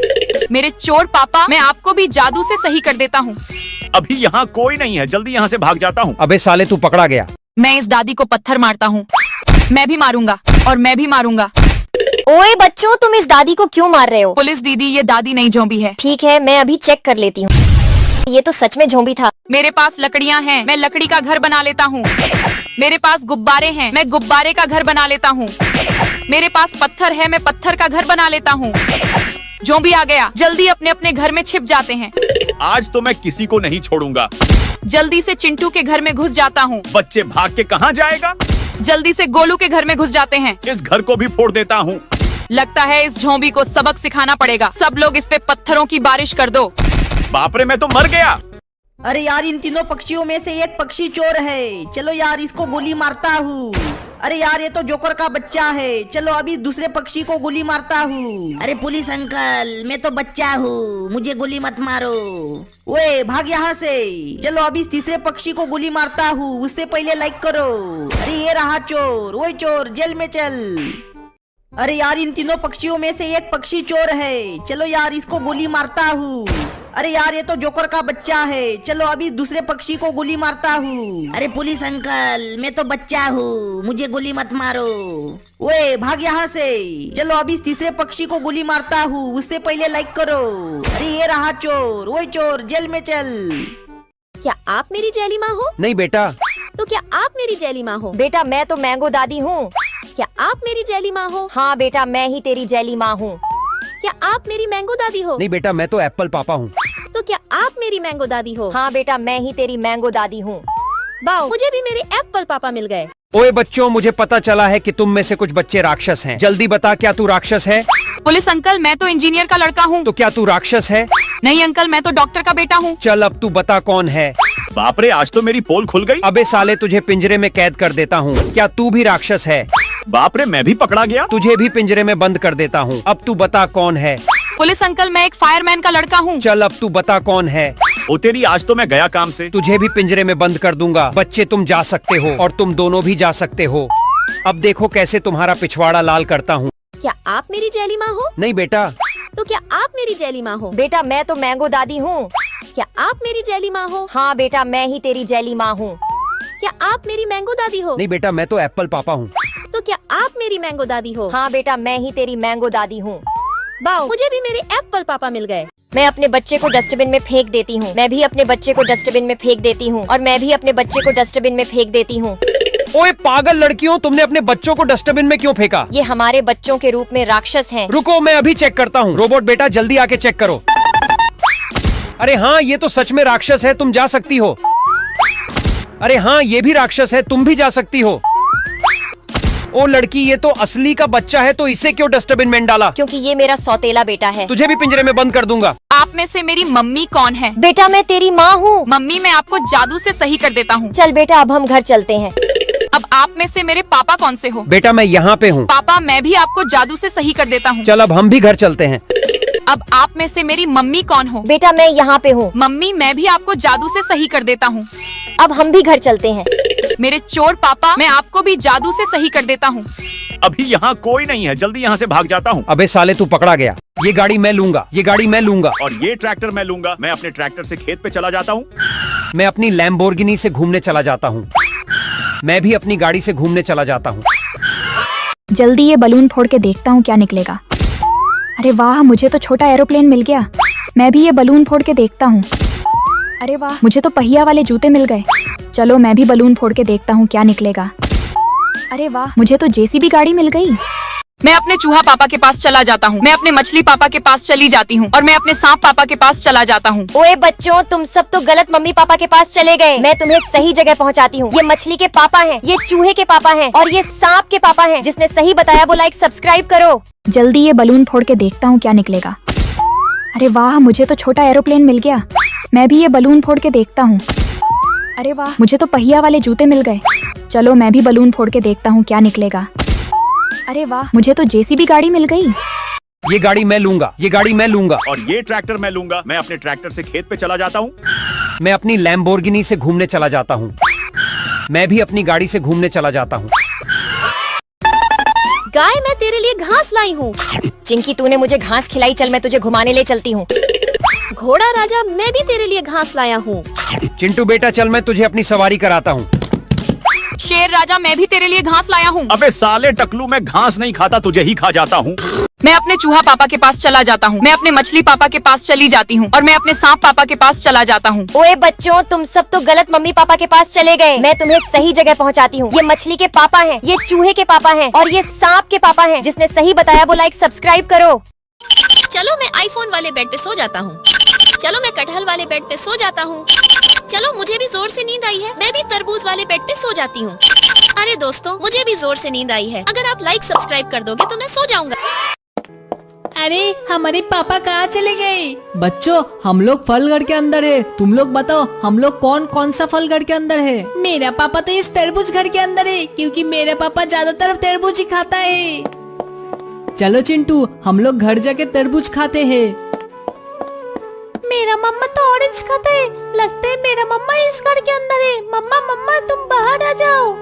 मेरे चोर पापा, मैं आपको भी जादू से सही कर देता हूँ। अभी यहाँ कोई नहीं है, जल्दी यहाँ से भाग जाता हूँ। अबे साले, तू पकड़ा गया। मैं इस दादी को पत्थर मारता हूँ। मैं भी मारूंगा और मैं भी मारूंगा। ओए बच्चों, तुम इस दादी को क्यों मार रहे हो? पुलिस दीदी, ये दादी नहीं जोंबी है। ठीक है, मैं अभी चेक कर लेती हूँ। ये तो सच में झोंबी था। मेरे पास लकड़ियाँ हैं, मैं लकड़ी का घर बना लेता हूँ। मेरे पास गुब्बारे हैं, मैं गुब्बारे का घर बना लेता हूँ। मेरे पास पत्थर है, मैं पत्थर का घर बना लेता हूँ। जोंबी आ गया, जल्दी अपने अपने घर में छिप जाते हैं। आज तो मैं किसी को नहीं छोड़ूंगा। जल्दी से चिंटू के घर में घुस जाता हूँ। बच्चे, भाग के कहाँ जाएगा? जल्दी से गोलू के घर में घुस जाते हैं। इस घर को भी फोड़ देता हूँ। लगता है इस झोंबी को सबक सिखाना पड़ेगा। सब लोग इस पे पत्थरों की बारिश कर दो। बाप रे, मैं तो मर गया। अरे यार, इन तीनों पक्षियों में से एक पक्षी चोर है। चलो यार, इसको गोली मारता हूँ। अरे यार ये तो जोकर का बच्चा है, चलो अभी दूसरे पक्षी को गोली मारता हूँ। अरे पुलिस अंकल, मैं तो बच्चा हूँ, मुझे गोली मत मारो। ओए भाग यहाँ से। चलो अभी तीसरे पक्षी को गोली मारता हूँ, उससे पहले लाइक करो। अरे ये रहा चोर, ओए चोर जेल में चल। अरे यार इन तीनों पक्षियों में से एक पक्षी चोर है, चलो यार इसको गोली मारता हूँ। अरे यार ये तो जोकर का बच्चा है, चलो अभी दूसरे पक्षी को गोली मारता हूँ। अरे पुलिस अंकल, मैं तो बच्चा हूँ, मुझे गोली मत मारो। ओए भाग यहाँ से। चलो अभी तीसरे पक्षी को गोली मारता हूँ, उससे पहले लाइक करो। अरे ये रहा चोर, ओए चोर जेल में चल। क्या आप मेरी जैली माँ हो? नहीं बेटा। तो क्या आप मेरी जैली माँ हो? बेटा मैं तो मैंगो दादी हूँ। क्या आप मेरी जैली माँ हो? हाँ बेटा मैं ही तेरी जैली माँ हूँ। क्या आप मेरी मैंगो दादी हो? नहीं बेटा, मैं तो एप्पल पापा हूँ। तो क्या आप मेरी मैंगो दादी हो? हाँ बेटा मैं ही तेरी मैंगो दादी हूँ। वाओ, मुझे भी मेरे एप्पल पापा मिल गए। ओए बच्चों, मुझे पता चला है कि तुम में से कुछ बच्चे राक्षस हैं। जल्दी बता, क्या तू राक्षस है? पुलिस अंकल, मैं तो इंजीनियर का लड़का हूँ। तो क्या तू राक्षस है? नहीं अंकल, मैं तो डॉक्टर का बेटा हूँ। चल अब तू बता कौन है। बाप रे, आज तो मेरी पोल खुल गई। अबे साले, तुझे पिंजरे में कैद कर देता हूँ। क्या तू भी राक्षस है? बाप रे, मैं भी पकड़ा गया। तुझे भी पिंजरे में बंद कर देता हूँ। अब तू बता कौन है। पुलिस अंकल, मैं एक फायरमैन का लड़का हूँ। चल अब तू बता कौन है। ओ तेरी, आज तो मैं गया काम से। तुझे भी पिंजरे में बंद कर दूंगा। बच्चे तुम जा सकते हो और तुम दोनों भी जा सकते हो। अब देखो कैसे तुम्हारा पिछवाड़ा लाल करता हूँ। क्या आप मेरी जैली माँ हो? नहीं बेटा। तो क्या आप मेरी जैली माँ हो? बेटा मैं तो मैंगो दादी हूँ। क्या आप मेरी जैली माँ हो? हाँ बेटा मैं ही तेरी जैली माँ हूँ। क्या आप मेरी मैंगो दादी हो? नहीं बेटा, मैं तो एप्पल पापा हूँ। तो क्या आप मेरी मैंगो दादी हो? हाँ बेटा मैं ही तेरी मैंगो दादी हूँ। वाओ, मुझे भी मेरे एप्पल पापा मिल गए। मैं अपने बच्चे को डस्टबिन में फेंक देती हूँ। मैं भी अपने बच्चे को डस्टबिन में फेंक देती हूँ। और मैं भी अपने बच्चे को डस्टबिन में फेंक देती हूँ। ओए पागल लड़कियों, तुमने अपने बच्चों को डस्टबिन में क्यों फेंका? ये हमारे बच्चों के रूप में राक्षस हैं। रुको, मैं अभी चेक करता हूँ। रोबोट बेटा जल्दी आके चेक करो। अरे हाँ, ये तो सच में राक्षस है, तुम जा सकती हो। अरे हाँ, ये भी राक्षस है, तुम भी जा सकती हो। ओ लड़की, ये तो असली का बच्चा है, तो इसे क्यों डस्टबिन में डाला? क्योंकि ये मेरा सौतेला बेटा है। तुझे भी पिंजरे में बंद कर दूंगा। आप में से मेरी मम्मी कौन है? बेटा मैं तेरी माँ हूँ। मम्मी, मैं आपको जादू से सही कर देता हूँ। चल बेटा अब हम घर चलते हैं। अब आप में से मेरे पापा कौन से हो? बेटा मैं यहाँ पे हूँ। पापा, मैं भी आपको जादू से सही कर देता हूँ। चल अब हम भी घर चलते हैं। अब आप में से मेरी मम्मी कौन हो? बेटा मैं यहाँ पे हूँ। मम्मी, मैं भी आपको जादू से सही कर देता हूँ। अब हम भी घर चलते हैं। मेरे चोर पापा, मैं आपको भी जादू से सही कर देता हूँ। अभी यहाँ कोई नहीं है, जल्दी यहाँ से भाग जाता हूँ। अबे साले, तू पकड़ा गया। ये गाड़ी मैं लूंगा, ये गाड़ी मैं लूंगा। और ये ट्रैक्टर मैं लूंगा। मैं अपने ट्रैक्टर से खेत पे चला जाता हूँ। मैं अपनी लैम्बोर्गिनी से घूमने चला जाता हूँ। मैं भी अपनी गाड़ी से घूमने चला जाता हूँ। जल्दी ये बलून फोड़ के देखता हूँ क्या निकलेगा। अरे वाह, मुझे तो छोटा एरोप्लेन मिल गया। मैं भी ये बलून फोड़ के देखता हूँ। अरे वाह, मुझे तो पहिया वाले जूते मिल गए। चलो मैं भी बलून फोड़ के देखता हूँ क्या निकलेगा। अरे वाह, मुझे तो जेसीबी गाड़ी मिल गई। मैं अपने चूहा पापा के पास चला जाता हूँ। मैं अपने मछली पापा के पास चली जाती हूँ। और मैं अपने सांप पापा के पास चला जाता हूँ। ओए बच्चों, तुम सब तो गलत मम्मी पापा के पास चले गए। मैं तुम्हें सही जगह पहुंचाती हूँ। ये मछली के पापा हैं, ये चूहे के पापा हैं और ये सांप के पापा हैं। जिसने सही बताया वो लाइक सब्सक्राइब करो। जल्दी ये बलून फोड़ के देखता हूँ क्या निकलेगा। अरे वाह, मुझे तो छोटा एरोप्लेन मिल गया। मैं भी ये बलून फोड़ के देखता हूँ। अरे वाह, मुझे तो पहिया वाले जूते मिल गए। चलो मैं भी बलून फोड़ के देखता हूँ क्या निकलेगा। अरे वाह, मुझे तो जेसीबी गाड़ी मिल गई। ये गाड़ी मैं लूंगा, ये गाड़ी मैं लूंगा। और ये ट्रैक्टर मैं लूंगा। मैं अपने ट्रैक्टर से खेत पे चला जाता हूँ। मैं अपनी लैम्बोर्गिनी से घूमने चला जाता हूँ। मैं भी अपनी गाड़ी से घूमने चला जाता हूँ। गाय, मैं तेरे लिए घास लाई हूँ। चिंकी तूने मुझे घास खिलाई, चल मैं तुझे घुमाने ले चलती हूँ। घोड़ा राजा, मैं भी तेरे लिए घास लाया हूँ। चिंटू बेटा चल, मैं तुझे अपनी सवारी कराता हूँ। शेर राजा, मैं भी तेरे लिए घास लाया हूँ। अबे साले टकलू, मैं घास नहीं खाता, तुझे ही खा जाता हूँ। मैं अपने चूहा पापा के पास चला जाता हूँ। मैं अपने मछली पापा के पास चली जाती हूँ। और मैं अपने सांप पापा के पास चला जाता हूँ। ओए बच्चों, तुम सब तो गलत मम्मी पापा के पास चले गए। मैं तुम्हें सही जगह पहुंचाती हूँ। ये मछली के पापा हैं, ये चूहे के पापा हैं और ये सांप के पापा हैं। जिसने सही बताया वो लाइक सब्सक्राइब करो। चलो मैं आईफोन वाले बेड पे सो जाता हूँ। चलो मैं कटहल वाले बेड पे सो जाता हूँ। चलो मुझे भी जोर से नींद आई है, मैं भी तरबूज वाले बेड पे सो जाती हूँ। अरे दोस्तों, मुझे भी जोर से नींद आई है। अगर आप लाइक सब्सक्राइब कर दोगे तो मैं सो जाऊंगा। अरे हमारे पापा कहाँ चले गए? बच्चों हम लोग फलगढ़ के अंदर है, तुम लोग बताओ हम लोग कौन कौन सा फलगढ़ के अंदर है? मेरा पापा तो इस तरबूज घर के अंदर है, क्योंकि मेरा पापा ज्यादातर तरबूज ही खाता है। चलो चिंटू हम लोग घर जाके तरबूज खाते हैं। मेरा मम्मा तो ऑरेंज खाता है, लगता है मेरा मम्मा इस घर के अंदर है। मम्मा मम्मा तुम बाहर आ जाओ।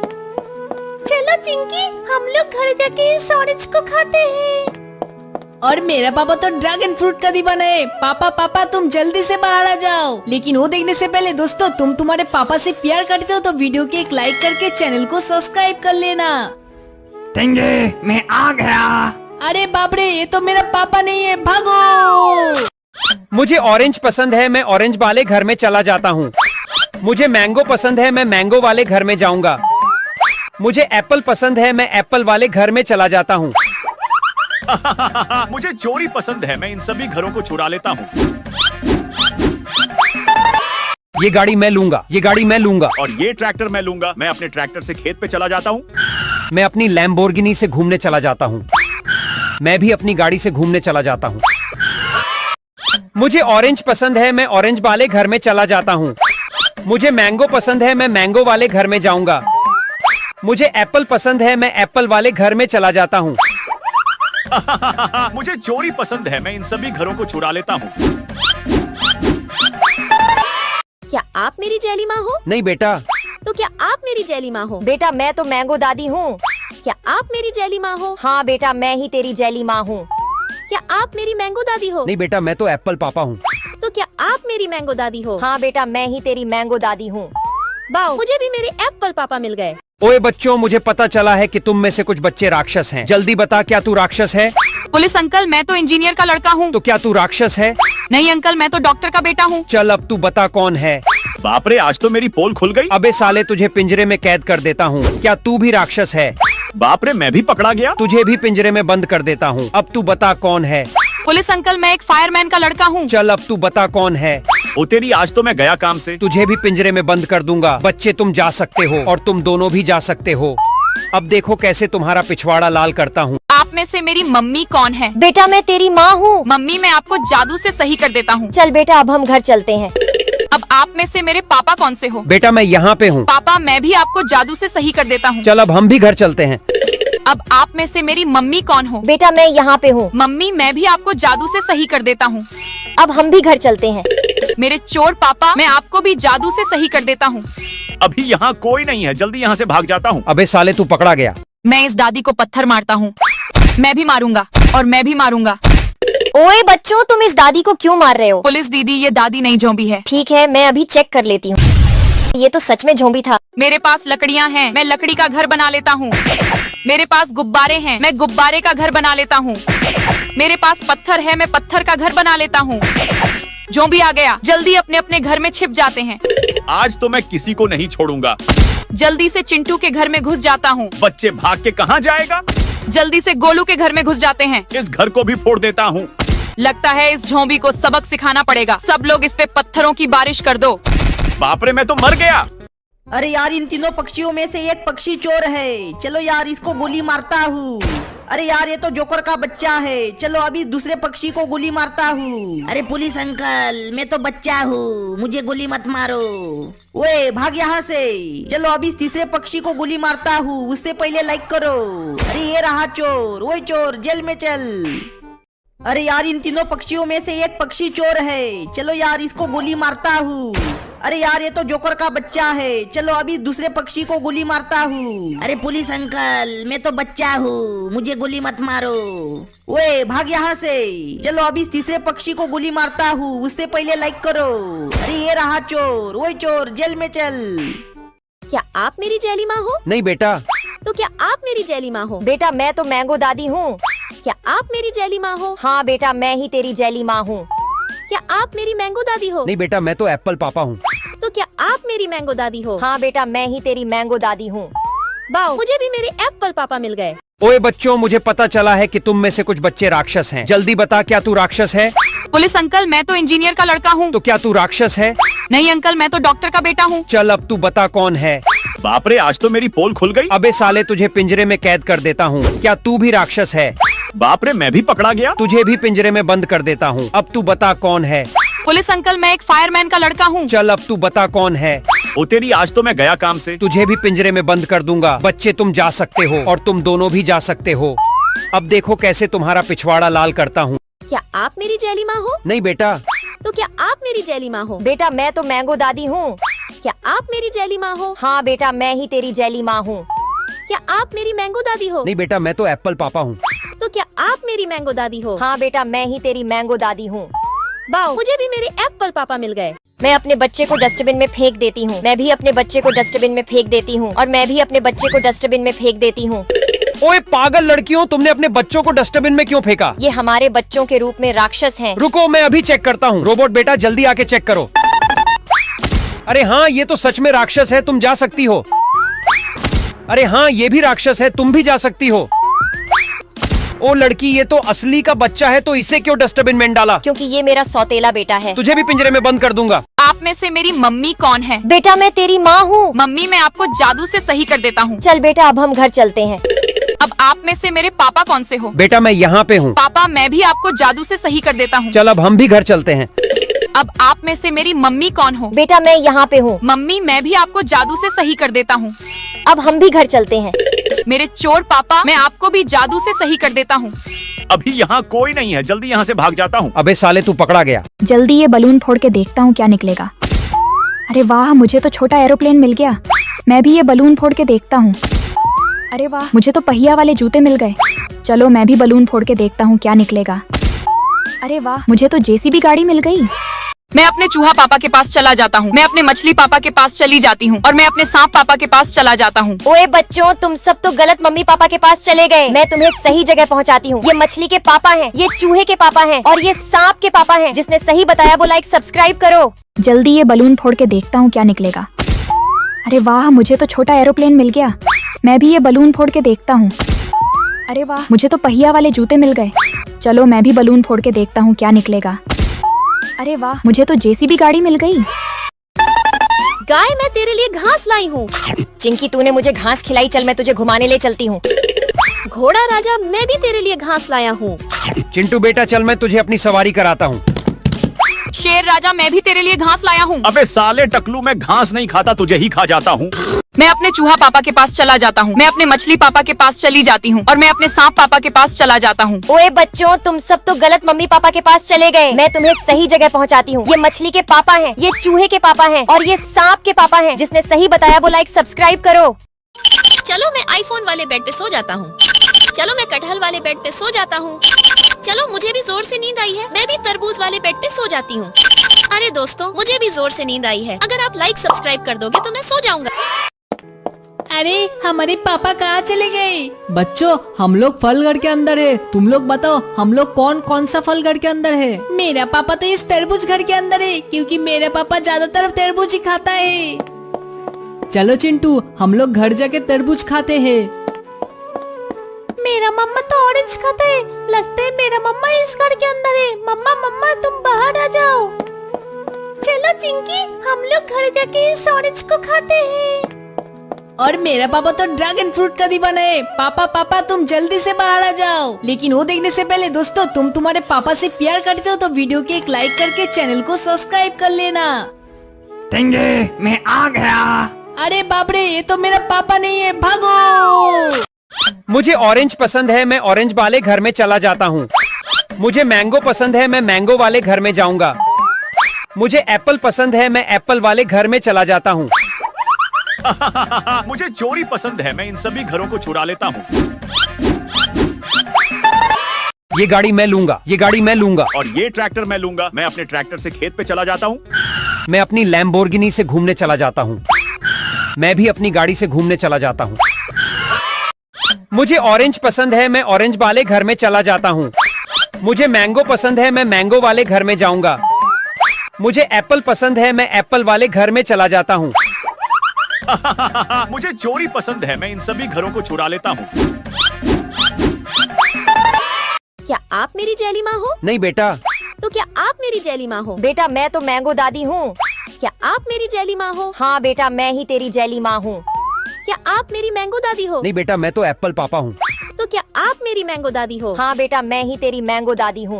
चलो चिंकी हम लोग घर जाके इस ऑरेंज को खाते हैं। और मेरा पापा तो ड्रैगन फ्रूट का दीवाना है। पापा पापा तुम जल्दी से बाहर आ जाओ। लेकिन वो देखने से पहले दोस्तों तुम तुम्हारे पापा से प्यार करते हो तो वीडियो के एक लाइक करके चैनल को सब्सक्राइब कर लेना। तेंगे मैं आ गया। अरे बाप रे ये तो मेरा पापा नहीं है, भागो। मुझे ऑरेंज पसंद है, मैं ऑरेंज वाले घर में चला जाता हूँ। मुझे मैंगो पसंद है, मैं मैंगो वाले घर में जाऊंगा। मुझे एप्पल पसंद है, मैं एप्पल वाले घर में चला जाता हूँ। मुझे चोरी पसंद है, मैं इन सभी घरों को चुरा लेता हूँ। ये गाड़ी मैं लूंगा, ये गाड़ी मैं लूंगा। और ये ट्रैक्टर मैं लूंगा। मैं अपने ट्रैक्टर से खेत पे चला जाता हूँ। मैं अपनी लैम्बोर्गिनी से घूमने चला जाता हूँ। मैं भी अपनी गाड़ी से घूमने चला जाता हूँ। मुझे ऑरेंज पसंद है, मैं ऑरेंज वाले घर में चला जाता हूँ। मुझे मैंगो पसंद है, मैं मैंगो वाले घर में जाऊंगा। मुझे एप्पल पसंद है, मैं एप्पल वाले घर में चला जाता हूँ। मुझे चोरी पसंद है, मैं इन सभी घरों को चुरा लेता हूँ। क्या आप मेरी जैली माँ हो? नहीं बेटा। तो क्या आप मेरी जैली माँ हो? बेटा मैं तो मैंगो दादी हूँ। क्या आप मेरी जैली माँ हो? हाँ बेटा मैं ही तेरी जैली माँ हूँ। क्या आप मेरी मैंगो दादी हो? नहीं बेटा मैं तो एप्पल पापा हूँ। तो क्या आप मेरी मैंगो दादी हो? हाँ बेटा मैं ही तेरी मैंगो दादी हूँ। वाओ मुझे भी मेरे एप्पल पापा मिल गए। ओए बच्चों मुझे पता चला है कि तुम में से कुछ बच्चे राक्षस हैं। जल्दी बता क्या तू राक्षस है? पुलिस अंकल मैं तो इंजीनियर का लड़का हूँ। तो क्या तू राक्षस है? नहीं अंकल मैं तो डॉक्टर का बेटा हूँ। चल अब तू बता कौन है। बाप रे आज तो मेरी पोल खुल गई। अबे साले तुझे पिंजरे में कैद कर देता हूँ। क्या तू भी राक्षस है? बाप रे मैं भी पकड़ा गया। तुझे भी पिंजरे में बंद कर देता हूँ। अब तू बता कौन है। पुलिस अंकल मैं एक फायरमैन का लड़का हूँ। चल अब तू बता कौन है। ओ तेरी आज तो मैं गया काम से। तुझे भी पिंजरे में बंद कर दूंगा। बच्चे तुम जा सकते हो और तुम दोनों भी जा सकते हो। अब देखो कैसे तुम्हारा पिछवाड़ा लाल करता हूँ। आप में से मेरी मम्मी कौन है? बेटा मैं तेरी माँ हूँ। मम्मी मैं आपको जादू से सही कर देता हूँ। चल बेटा अब हम घर चलते हैं। अब आप में से मेरे पापा कौन से हो? बेटा मैं यहाँ पे हूँ। पापा मैं भी आपको जादू से सही कर देता हूँ। चल अब हम भी घर चलते हैं। अब आप में से मेरी मम्मी कौन हो? बेटा मैं यहाँ पे हूँ। मम्मी मैं भी आपको जादू से सही कर देता हूँ। अब हम भी घर चलते हैं। मेरे चोर पापा मैं आपको भी जादू से सही कर देता हूँ। अभी यहाँ कोई नहीं है, जल्दी यहाँ से भाग जाता हूँ। अबे साले तू पकड़ा गया। मैं इस दादी को पत्थर मारता हूँ। मैं भी मारूंगा और मैं भी मारूंगा। ओए बच्चों तुम इस दादी को क्यों मार रहे हो? पुलिस दीदी ये दादी नहीं झोंबी है। ठीक है मैं अभी चेक कर लेती हूँ। ये तो सच में झोंबी था। मेरे पास लकड़ियाँ हैं, मैं लकड़ी का घर बना लेता हूँ। मेरे पास गुब्बारे हैं, मैं गुब्बारे का घर बना लेता हूँ। मेरे पास पत्थर है, मैं पत्थर का घर बना लेता हूँ। जो भी आ गया जल्दी अपने अपने घर में छिप जाते हैं। आज तो मैं किसी को नहीं छोड़ूंगा। जल्दी से चिंटू के घर में घुस जाता हूँ। बच्चे भाग के कहाँ जाएगा? जल्दी से गोलू के घर में घुस जाते हैं। इस घर को भी फोड़ देता हूँ। लगता है इस झोंबी को सबक सिखाना पड़ेगा। सब लोग इस पे पत्थरों की बारिश कर दो। बाप रे मैं तो मर गया। अरे यार इन तीनों पक्षियों में से एक पक्षी चोर है। चलो यार इसको गोली मारता हूँ। अरे यार ये तो जोकर का बच्चा है। चलो अभी दूसरे पक्षी को गोली मारता हूँ। अरे पुलिस अंकल मैं तो बच्चा हूँ, मुझे गोली मत मारो। ओए भाग यहाँ से। चलो अभी तीसरे पक्षी को गोली मारता हूँ, उससे पहले लाइक करो। अरे ये रहा चोर, ओए चोर जेल में चल। अरे यार इन तीनों पक्षियों में से एक पक्षी चोर है। चलो यार इसको गोली मारता हूँ। अरे यार ये तो जोकर का बच्चा है। चलो अभी दूसरे पक्षी को गोली मारता हूँ। अरे पुलिस अंकल मैं तो बच्चा हूँ, मुझे गोली मत मारो। ओए भाग यहाँ से। चलो अभी तीसरे पक्षी को गोली मारता हूँ, उससे पहले लाइक करो। अरे ये रहा चोर, ओए चोर जेल में चल। क्या आप मेरी जैली माँ हो? नहीं बेटा। तो क्या आप मेरी जैली माँ हो? बेटा मैं तो मैंगो दादी हूँ। क्या आप मेरी जैली माँ हो? हाँ बेटा मैं ही तेरी जैली माँ हूँ। क्या आप मेरी मैंगो दादी हो? नहीं बेटा मैं तो एप्पल पापा हूँ। तो क्या आप मेरी मैंगो दादी हो? हाँ बेटा मैं ही तेरी मैंगो दादी हूँ। वाओ मुझे भी मेरे एप्पल पापा मिल गए। ओए बच्चों मुझे पता चला है कि तुम में से कुछ बच्चे राक्षस हैं। जल्दी बता क्या तू राक्षस है? पुलिस अंकल मैं तो इंजीनियर का लड़का हूँ। तो क्या तू राक्षस है? नहीं अंकल मैं तो डॉक्टर का बेटा हूँ। चल अब तू बता कौन है। बाप रे आज तो मेरी पोल खुल गई। अबे साले तुझे पिंजरे में कैद कर देता हूँ। क्या तू भी राक्षस है? बाप रे, मैं भी पकड़ा गया। तुझे भी पिंजरे में बंद कर देता हूँ। अब तू बता कौन है। पुलिस अंकल, मैं एक फायरमैन का लड़का हूँ। चल अब तू बता कौन है। ओ तेरी, आज तो मैं गया काम से। तुझे भी पिंजरे में बंद कर दूंगा। बच्चे तुम जा सकते हो और तुम दोनों भी जा सकते हो। अब देखो कैसे तुम्हारा पिछवाड़ा लाल करता हूँ। क्या आप मेरी जैली माँ हो? नहीं बेटा। तो क्या आप मेरी जैली माँ हो? बेटा मैं तो मैंगो दादी हूँ। क्या आप मेरी जैली माँ हो? हाँ बेटा मैं ही तेरी जैली माँ हूँ। क्या आप मेरी मैंगो दादी हो? नहीं बेटा, मैं तो एप्पल पापा हूँ। तो क्या आप मेरी मैंगो दादी हो? हाँ बेटा मैं ही तेरी मैंगो दादी हूँ। वाओ, मुझे भी मेरे एप्पल पापा मिल गए। मैं अपने बच्चे को डस्टबिन में फेंक देती हूँ। मैं भी अपने बच्चे को डस्टबिन में फेंक देती हूँ और मैं भी अपने बच्चे को डस्टबिन में फेंक देती हूँ। ओए पागल लड़कियों, तुमने अपने बच्चों को डस्टबिन में क्यों फेंका? ये हमारे बच्चों के रूप में राक्षस हैं। रुको, मैं अभी चेक करता हूँ। रोबोट बेटा जल्दी आके चेक करो। अरे हाँ, ये तो सच में राक्षस है, तुम जा सकती हो। अरे हाँ, ये भी राक्षस है, तुम भी जा सकती हो। ओ लड़की, ये तो असली का बच्चा है, तो इसे क्यों डस्टबिन में डाला? क्योंकि ये मेरा सौतेला बेटा है। तुझे भी पिंजरे में बंद कर दूंगा। आप में से मेरी मम्मी कौन है? बेटा मैं तेरी माँ हूँ। मम्मी, मैं आपको जादू से सही कर देता हूँ। चल बेटा अब हम घर चलते हैं। अब आप में से मेरे पापा कौन से हो? बेटा मैं यहाँ पे हूँ। पापा, मैं भी आपको जादू से सही कर देता हूँ। चल अब हम भी घर चलते हैं। अब आप में से मेरी मम्मी कौन हो? बेटा मैं यहाँ पे हूँ। मम्मी, मैं भी आपको जादू से सही कर देता हूँ। अब हम भी घर चलते हैं। मेरे चोर पापा, मैं आपको भी जादू से सही कर देता हूँ। अभी यहाँ कोई नहीं है, जल्दी यहाँ से भाग जाता हूँ। अबे साले, तू पकड़ा गया। जल्दी ये बलून फोड़ के देखता हूँ क्या निकलेगा। अरे वाह, मुझे तो छोटा एरोप्लेन मिल गया। मैं भी ये बलून फोड़ के देखता हूँ। अरे वाह, मुझे तो पहिया वाले जूते मिल गए। चलो मैं भी बलून फोड़ के देखता हूँ क्या निकलेगा। अरे वाह, मुझे तो जेसीबी गाड़ी मिल गई। मैं अपने चूहा पापा के पास चला जाता हूँ। मैं अपने मछली पापा के पास चली जाती हूँ और मैं अपने सांप पापा के पास चला जाता हूँ। ओए बच्चों, तुम सब तो गलत मम्मी पापा के पास चले गए। मैं तुम्हें सही जगह पहुंचाती हूँ। ये मछली के पापा हैं, ये चूहे के पापा हैं और ये सांप के पापा हैं। जिसने सही बताया वो लाइक सब्सक्राइब करो। जल्दी ये बलून फोड़ के देखता हूँ क्या निकलेगा। अरे वाह, मुझे तो छोटा एरोप्लेन मिल गया। मैं भी ये बलून फोड़ के देखता हूँ। अरे वाह, मुझे तो पहिया वाले जूते मिल गए। चलो मैं भी बलून फोड़ के देखता हूँ क्या निकलेगा। अरे वाह, मुझे तो जेसीबी गाड़ी मिल गई। गाय, मैं तेरे लिए घास लाई हूँ। चिंकी तूने मुझे घास खिलाई, चल मैं तुझे घुमाने ले चलती हूँ। घोड़ा राजा, मैं भी तेरे लिए घास लाया हूँ। चिंटू बेटा चल, मैं तुझे अपनी सवारी कराता हूँ। शेर राजा, मैं भी तेरे लिए घास लाया हूँ। अबे साले टकलू, मैं घास नहीं खाता, तुझे ही खा जाता हूँ। मैं अपने चूहा पापा के पास चला जाता हूँ। मैं अपने मछली पापा के पास चली जाती हूँ और मैं अपने सांप पापा के पास चला जाता हूँ। ओए बच्चों, तुम सब तो गलत मम्मी पापा के पास चले गए। मैं तुम्हें सही जगह पहुंचाती हूँ। ये मछली के पापा हैं, ये चूहे के पापा हैं और ये सांप के पापा हैं। जिसने सही बताया वो लाइक सब्सक्राइब करो। चलो मैं आईफोन वाले बेड पे सो जाता हूँ। चलो मैं कटहल वाले बेड पे सो जाता हूँ। चलो मुझे भी जोर से नींद आई है, मैं भी तरबूज वाले बेड पे सो जाती हूँ। अरे दोस्तों, मुझे भी जोर से नींद आई है। अगर आप लाइक सब्सक्राइब कर दोगे तो मैं सो जाऊंगा। अरे हमारे पापा कहाँ चले गए? बच्चों, हम लोग फल घर के अंदर है। तुम लोग बताओ हम लोग कौन कौन सा फल घर के अंदर है? मेरा पापा तो इस तरबूज घर के अंदर है, क्योंकि मेरा पापा ज्यादातर तरबूज ही खाता है। चलो चिंटू, हम लोग घर जाके तरबूज खाते हैं। मेरा मम्मा तो ऑरेंज खाता है। लगता है मेरा मम्मा इस घर के अंदर है। मम्मा मम्मा तुम बाहर आ जाओ। चलो चिंकी, हम लोग घर जाके इस ऑरेंज को खाते हैं। और मेरा पापा तो ड्रैगन फ्रूट का दीवाना है। पापा पापा तुम जल्दी से बाहर आ जाओ। लेकिन वो देखने से पहले दोस्तों, तुम तुम्हारे पापा से प्यार करते हो तो वीडियो के एक लाइक करके चैनल को सब्सक्राइब कर लेना। मैं आ गया। अरे बाप रे, ये तो मेरा पापा नहीं है, भागो। मुझे ऑरेंज पसंद है, मैं ऑरेंज वाले घर में चला जाता हूँ। मुझे मैंगो पसंद है, मैं मैंगो वाले घर में जाऊंगा। मुझे एप्पल पसंद है, मैं एप्पल वाले घर में चला जाता हूँ। मुझे चोरी पसंद है, मैं इन सभी घरों को चुरा लेता हूँ। ये गाड़ी मैं लूंगा, ये गाड़ी मैं लूंगा। और ये ट्रैक्टर मैं लूंगा। मैं अपने ट्रैक्टर से खेत पे चला जाता हूँ। मैं अपनी लैम्बोर्गिनी से घूमने चला जाता हूँ। मैं भी अपनी गाड़ी से घूमने चला जाता हूँ। मुझे ऑरेंज पसंद है, मैं ऑरेंज वाले घर में चला जाता हूँ। मुझे मैंगो पसंद है, मैं मैंगो वाले घर में जाऊंगा। मुझे एप्पल पसंद है, मैं एप्पल वाले घर में चला जाता हूँ। मुझे चोरी पसंद है, मैं इन सभी घरों को चुरा लेता हूँ। क्या आप मेरी जैली माँ हो? नहीं बेटा। तो क्या आप मेरी जैली माँ हो? बेटा मैं तो मैंगो दादी हूँ। क्या आप मेरी जैली माँ हो? हाँ बेटा मैं ही तेरी जैली माँ हूँ। क्या आप मेरी मैंगो दादी हो? नहीं बेटा, मैं तो एप्पल पापा हूँ। तो क्या आप मेरी मेरी मैंगो दादी हो। हाँ बेटा, मैं ही तेरी मैंगो दादी हूँ।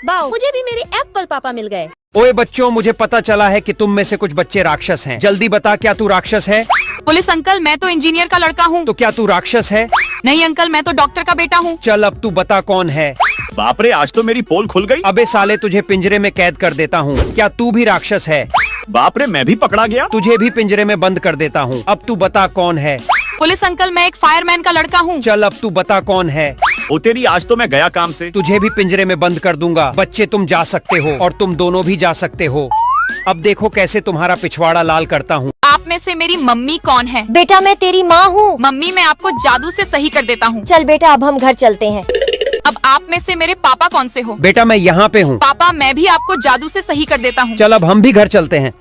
वाओ, मुझे भी मेरे एप्पल पापा मिल गए। ओए बच्चों, मुझे पता चला है कि तुम में से कुछ बच्चे राक्षस हैं। जल्दी बता, क्या तू राक्षस है? पुलिस अंकल, मैं तो इंजीनियर का लड़का हूँ। तो क्या तू राक्षस है? नहीं अंकल, मैं तो डॉक्टर का बेटा हूँ। चल अब तू बता कौन है। बाप रे, आज तो मेरी पोल खुल गई। अबे साले, तुझे पिंजरे में कैद कर देता हूँ। क्या तू भी राक्षस है? बाप रे, मैं भी पकड़ा गया। तुझे भी पिंजरे में बंद कर देता हूँ। अब तू बता कौन है। पुलिस अंकल, मैं एक फायरमैन का लड़का हूँ। चल अब तू बता कौन है। ओ तेरी, आज तो मैं गया काम से। तुझे भी पिंजरे में बंद कर दूंगा। बच्चे, तुम जा सकते हो और तुम दोनों भी जा सकते हो। अब देखो कैसे तुम्हारा पिछवाड़ा लाल करता हूँ। आप में से मेरी मम्मी कौन है? बेटा, मैं तेरी माँ हूँ। मम्मी, मैं आपको जादू से सही कर देता हूँ। चल बेटा, अब हम घर चलते हैं। अब आप में से मेरे पापा कौन से हो? बेटा, मैं यहाँ पे हूँ। पापा, मैं भी आपको जादू से सही कर देता हूँ। चल अब हम भी घर चलते हैं।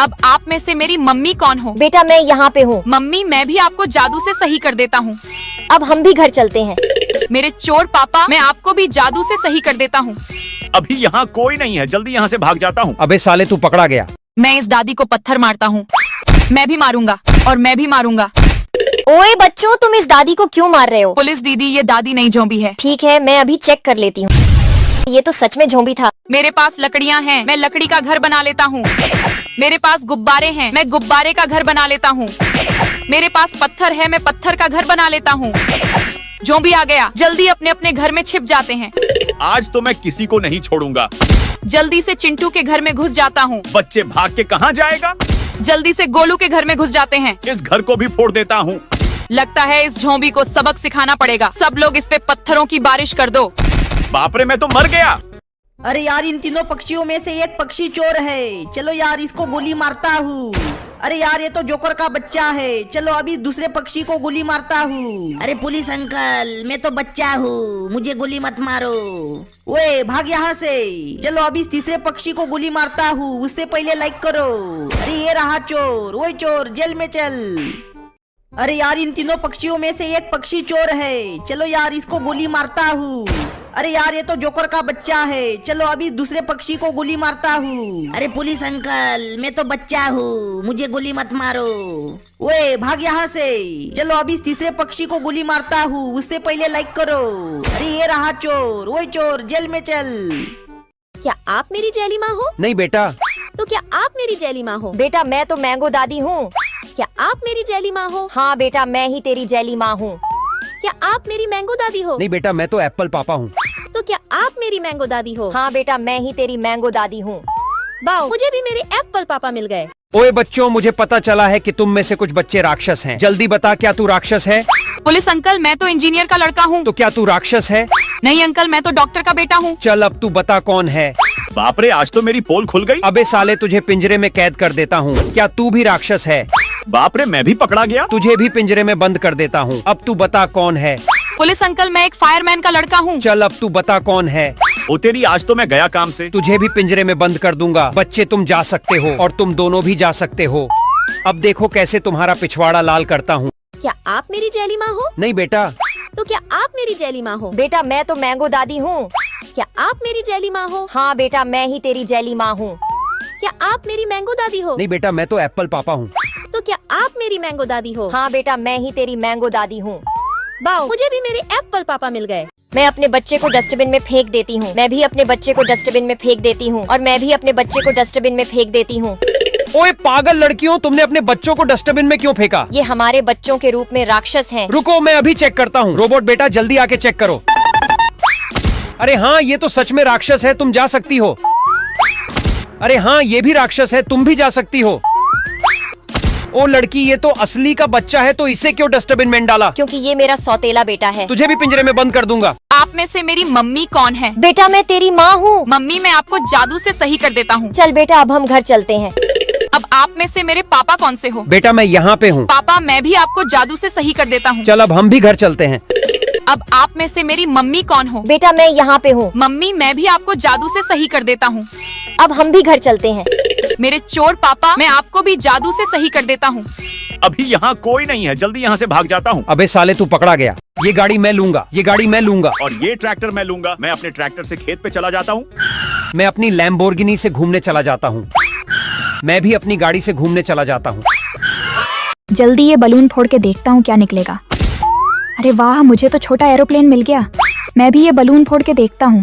अब आप में से मेरी मम्मी कौन हो? बेटा, मैं यहाँ पे हूँ। मम्मी, मैं भी आपको जादू से सही कर देता हूँ। अब हम भी घर चलते हैं। मेरे चोर पापा, मैं आपको भी जादू से सही कर देता हूँ। अभी यहाँ कोई नहीं है, जल्दी यहाँ से भाग जाता हूँ। अबे साले, तू पकड़ा गया। मैं इस दादी को पत्थर मारता हूँ। मैं भी मारूंगा और मैं भी मारूंगा। ओए बच्चों, तुम इस दादी को क्यों मार रहे हो? पुलिस दीदी, ये दादी नहीं जोंबी है। ठीक है, मैं अभी चेक कर लेती हूँ। ये तो सच में जोंबी था। मेरे पास लकड़ियाँ हैं, मैं लकड़ी का घर बना लेता हूँ। मेरे पास गुब्बारे हैं, मैं गुब्बारे का घर बना लेता हूँ। मेरे पास पत्थर है, मैं पत्थर का घर बना लेता हूँ। जोंबी आ गया, जल्दी अपने अपने घर में छिप जाते हैं। आज तो मैं किसी को नहीं छोड़ूंगा। जल्दी से चिंटू के घर में घुस जाता हूँ। बच्चे, भाग के कहाँ जाएगा? जल्दी से गोलू के घर में घुस जाते हैं। इस घर को भी फोड़ देता हूँ। लगता है इस झोंबी को सबक सिखाना पड़ेगा। सब लोग इस पे पत्थरों की बारिश कर दो। बाप रे, मैं तो मर गया। अरे यार, इन तीनों पक्षियों में से एक पक्षी चोर है। चलो यार, इसको गोली मारता हूँ। अरे यार, ये तो जोकर का बच्चा है। चलो अभी दूसरे पक्षी को गोली मारता हूँ। अरे पुलिस अंकल, मैं तो बच्चा हूँ, मुझे गोली मत मारो। ओए भाग यहाँ से। चलो अभी तीसरे पक्षी को गोली मारता हूँ। उससे पहले लाइक करो। अरे ये रहा चोर। ओए चोर, जेल में चल। अरे यार, इन तीनों पक्षियों में से एक पक्षी चोर है। चलो यार, इसको गोली मारता हूँ। अरे यार, ये तो जोकर का बच्चा है। चलो अभी दूसरे पक्षी को गोली मारता हूँ। अरे पुलिस अंकल, मैं तो बच्चा हूँ, मुझे गोली मत मारो। ओए भाग यहाँ से। चलो अभी तीसरे पक्षी को गोली मारता हूँ। उससे पहले लाइक करो। अरे ये रहा चोर। ओए चोर, जेल में चल। क्या आप मेरी जैली माँ हो? नहीं बेटा। तो क्या आप मेरी जैली माँ हो? बेटा, मैं तो मैंगो दादी हूँ। क्या आप मेरी जैली माँ हो? हाँ बेटा, मैं ही तेरी जैली माँ हूँ। क्या आप मेरी मैंगो दादी हो? नहीं बेटा, मैं तो एप्पल पापा हूँ। तो क्या आप मेरी मैंगो दादी हो? हाँ बेटा, मैं ही तेरी मैंगो दादी हूँ। वाओ, मुझे भी मेरे एप्पल पापा मिल गए। ओए बच्चों, मुझे पता चला है कि तुम में से कुछ बच्चे राक्षस हैं। जल्दी बता, क्या तू राक्षस है? पुलिस अंकल, मैं तो इंजीनियर का लड़का हूँ। तो क्या तू राक्षस है? नहीं अंकल, मैं तो डॉक्टर का बेटा हूँ। चल अब तू बता कौन है। बाप रे, आज तो मेरी पोल खुल गई। अबे साले, तुझे पिंजरे में कैद कर देता हूँ। क्या तू भी राक्षस है? बाप रे, मैं भी पकड़ा गया। तुझे भी पिंजरे में बंद कर देता हूँ। अब तू बता कौन है। पुलिस अंकल, मैं एक फायरमैन का लड़का हूँ। चल अब तू बता कौन है। ओ तेरी, आज तो मैं गया काम से। तुझे भी पिंजरे में बंद कर दूंगा। बच्चे, तुम जा सकते हो और तुम दोनों भी जा सकते हो। अब देखो कैसे तुम्हारा पिछवाड़ा लाल करता हूँ। क्या आप मेरी जैली माँ हो? नहीं बेटा। तो क्या आप मेरी जैली माँ हो? बेटा, मैं तो मैंगो दादी हूँ। क्या आप मेरी जैली माँ हो? हाँ बेटा, मैं ही तेरी जैली माँ हूँ। क्या आप मेरी मैंगो दादी हो? नहीं बेटा, मैं तो एप्पल पापा हूँ। तो क्या आप मेरी मैंगो दादी हो? हाँ बेटा, मैं ही तेरी मैंगो दादी हूँ। वाओ, मुझे भी मेरे एप्पल पापा मिल गए। मैं अपने बच्चे को डस्टबिन में फेंक देती हूँ। मैं भी अपने बच्चे को डस्टबिन में फेंक देती हूँ। और मैं भी अपने बच्चे को डस्टबिन में फेंक देती हूँ। ओए पागल लड़कियों, तुमने अपने बच्चों को डस्टबिन में क्यों फेंका? ये हमारे बच्चों के रूप में राक्षस हैं। रुको, मैं अभी चेक करता हूँ। रोबोट बेटा, जल्दी आके चेक करो। अरे हाँ, ये तो सच में राक्षस है, तुम जा सकती हो। अरे हाँ, ये भी राक्षस है, तुम भी जा सकती हो। ओ लड़की, ये तो असली का बच्चा है, तो इसे क्यों डस्टबिन में डाला? क्योंकि ये मेरा सौतेला बेटा है। तुझे भी पिंजरे में बंद कर दूंगा। आप में से मेरी मम्मी कौन है? बेटा, मैं तेरी माँ हूँ। मम्मी, मैं आपको जादू से सही कर देता हूँ। चल बेटा, अब हम घर चलते हैं। अब आप में से मेरे पापा कौन से हो? बेटा, मैं यहाँ पे हूँ। पापा, मैं भी आपको जादू से सही कर देता हूँ। चल अब हम भी घर चलते हैं। अब आप में से मेरी मम्मी कौन हो? बेटा, मैं यहाँ पे हूँ। मम्मी, मैं भी आपको जादू से सही कर देता हूँ। अब हम भी घर चलते हैं। मेरे चोर पापा, मैं आपको भी जादू से सही कर देता हूँ। अभी यहाँ कोई नहीं है, जल्दी यहाँ से भाग जाता हूँ। अबे साले, तू पकड़ा गया। ये गाड़ी मैं लूंगा, ये गाड़ी मैं लूंगा। और ये ट्रैक्टर मैं लूंगा। मैं अपने ट्रैक्टर से खेत पे चला जाता हूँ। मैं अपनी लैम्बोर्गिनी से घूमने चला जाता हूँ। मैं भी अपनी गाड़ी से घूमने चला जाता हूँ। जल्दी ये बलून फोड़ के देखता हूँ क्या निकलेगा। अरे वाह, मुझे तो छोटा एरोप्लेन मिल गया। मैं भी ये बलून फोड़ के देखता हूँ।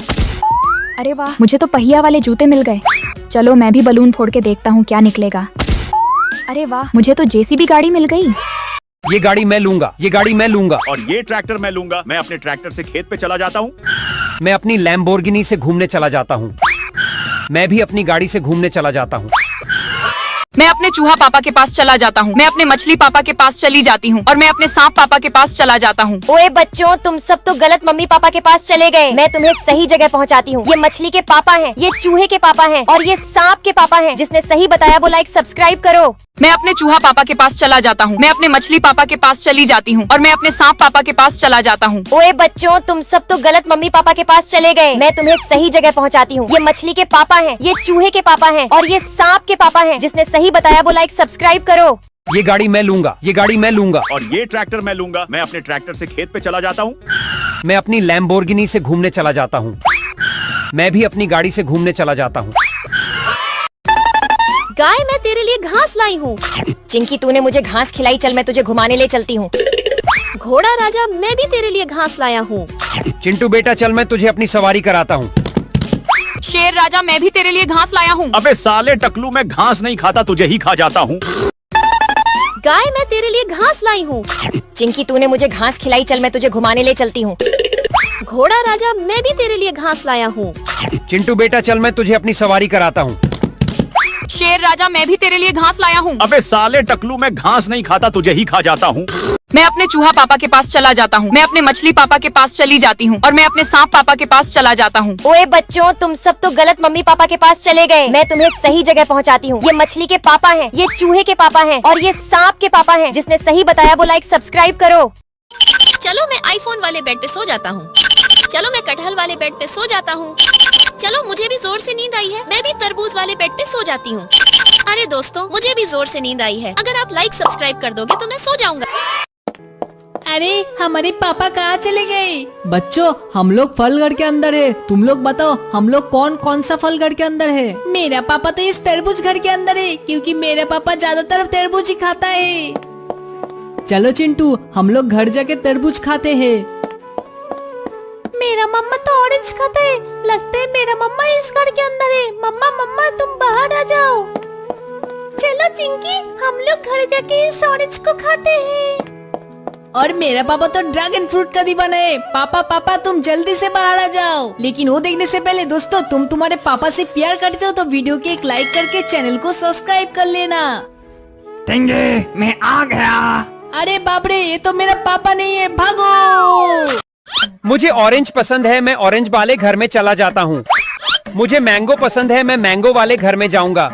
अरे वाह, मुझे तो पहिया वाले जूते मिल गए। चलो मैं भी बलून फोड़ के देखता हूँ क्या निकलेगा। अरे वाह, मुझे तो जेसीबी गाड़ी मिल गई। ये गाड़ी मैं लूंगा, ये गाड़ी मैं लूंगा। और ये ट्रैक्टर मैं लूंगा। मैं अपने ट्रैक्टर से खेत पे चला जाता हूँ। मैं अपनी लैम्बोर्गिनी से घूमने चला जाता हूँ। मैं भी अपनी गाड़ी से घूमने चला जाता हूँ। मैं अपने चूहा पापा के पास चला जाता हूँ। मैं अपने मछली पापा के पास चली जाती हूँ और मैं अपने सांप पापा के पास चला जाता हूँ। ओए बच्चों, तुम सब तो गलत मम्मी पापा के पास चले गए। मैं तुम्हें सही जगह पहुंचाती हूँ। ये मछली के पापा हैं, ये चूहे के पापा हैं और ये सांप के पापा हैं। जिसने सही बताया वो लाइक सब्सक्राइब करो। मैं अपने चूहा पापा के पास चला जाता हूँ। मैं अपने मछली पापा के पास चली जाती हूँ और मैं अपने सांप पापा के पास चला जाता हूँ। ओए बच्चों, तुम सब तो गलत मम्मी पापा के पास चले गए। मैं तुम्हें सही जगह पहुंचाती हूँ। ये मछली के पापा हैं, ये चूहे के पापा हैं और ये सांप के पापा हैं। जिसने सही बताया वो लाइक सब्सक्राइब करो। ये गाड़ी मैं लूंगा, ये गाड़ी मैं लूंगा। और ये ट्रैक्टर मैं लूंगा। मैं अपने ट्रैक्टर से खेत पे चला जाता हूँ। मैं अपनी लैम्बोर्गिनी से घूमने चला जाता हूँ। मैं भी अपनी गाड़ी से घूमने चला जाता हूँ। गाय, मैं तेरे लिए घास लाई हूँ। चिंकी, तूने मुझे घास खिलाई, चल मैं तुझे घुमाने ले चलती हूँ। घोड़ा राजा, मैं भी तेरे लिए घास लाया हूँ। चिंटू बेटा, चल मैं तुझे अपनी सवारी कराता हूँ। शेर राजा, मैं भी तेरे लिए घास लाया हूँ। अबे साले टकलू, मैं घास नहीं खाता, तुझे ही खा जाता हूँ। गाय, मैं तेरे लिए घास लाई हूँ। चिंकी, तूने मुझे घास खिलाई, चल मैं तुझे घुमाने ले चलती हूँ। घोड़ा राजा, मैं भी तेरे लिए घास लाया हूँ। चिंटू बेटा, चल मैं तुझे अपनी सवारी कराता हूँ। शेर राजा, मैं भी तेरे लिए घास लाया हूँ। अबे साले टकलू, मैं घास नहीं खाता, तुझे ही खा जाता हूँ। मैं अपने चूहा पापा के पास चला जाता हूँ। मैं अपने मछली पापा के पास चली जाती हूँ और मैं अपने सांप पापा के पास चला जाता हूँ। ओए बच्चों, तुम सब तो गलत मम्मी पापा के पास चले गए। मैं तुम्हें सही जगह पहुंचाती हूँ। ये मछली के पापा हैं, ये चूहे के पापा हैं और ये सांप के पापा हैं। जिसने सही बताया वो लाइक सब्सक्राइब करो। चलो मैं आईफोन वाले बेड पे सो जाता हूँ। चलो मैं कटहल वाले बेड पे सो जाता हूँ। चलो मुझे भी जोर से नींद आई है। मैं भी तरबूज वाले बेड पे सो जाती हूँ। अरे दोस्तों, मुझे भी जोर से नींद आई है। अगर आप लाइक सब्सक्राइब कर दोगे तो मैं सो जाऊंगा। अरे हमारे पापा कहाँ चले गए? बच्चों, हम लोग फलगढ़ के अंदर है। तुम लोग बताओ हम लोग कौन कौन सा फलगढ़ के अंदर है? मेरा पापा तो इस तरबूज घर के अंदर है, क्योंकि मेरा पापा ज्यादातर तरबूज ही खाता है। चलो चिंटू, हम लोग घर जाके तरबूज खाते हैं। मेरा मम्मा तो ऑरेंज खाता है। लगता है मेरा मम्मा इस घर के अंदर है। मम्मा मम्मा, तुम बाहर आ जाओ। चलो चिंकी, हम लोग घर जाके इस ऑरेंज को खाते हैं। और मेरा पापा तो ड्रैगन फ्रूट का दीवाना है। पापा पापा, तुम जल्दी से बाहर आ जाओ। लेकिन वो देखने से पहले दोस्तों, तुम तुम्हारे पापा से प्यार करते हो तो वीडियो के एक लाइक करके चैनल को सब्सक्राइब कर लेना। टेंगे, मैं आ गया। अरे बाप रे, ये तो मेरा पापा नहीं है, भागो। मुझे ऑरेंज पसंद है, मैं ऑरेंज वाले घर में चला जाता हूँ। मुझे मैंगो पसंद है, मैं मैंगो वाले घर में जाऊंगा।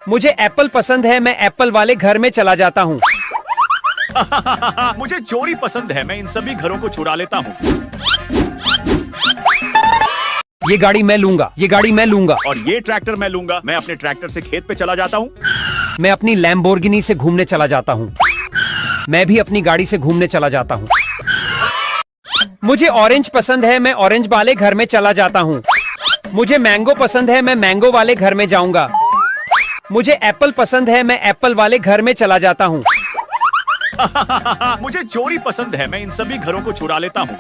मुझे एप्पल पसंद है, मैं एप्पल वाले घर में चला जाता हूँ। मुझे चोरी पसंद है, मैं इन सभी घरों को चुरा लेता हूँ। ये गाड़ी मैं लूंगा, ये गाड़ी मैं लूंगा। और ये ट्रैक्टर मैं लूंगा। मैं अपने ट्रैक्टर से खेत पे चला जाता हूँ। मैं अपनी लैम्बोर्गिनी से घूमने चला जाता हूँ। मैं भी अपनी गाड़ी से घूमने चला जाता हूँ। मुझे ऑरेंज पसंद है, मैं ऑरेंज वाले घर में चला जाता हूँ। मुझे मैंगो पसंद है, मैं मैंगो वाले घर में जाऊंगा। मुझे एप्पल पसंद है, मैं एप्पल वाले घर में चला जाता हूँ। मुझे चोरी पसंद है, मैं इन सभी घरों को चुरा लेता हूँ।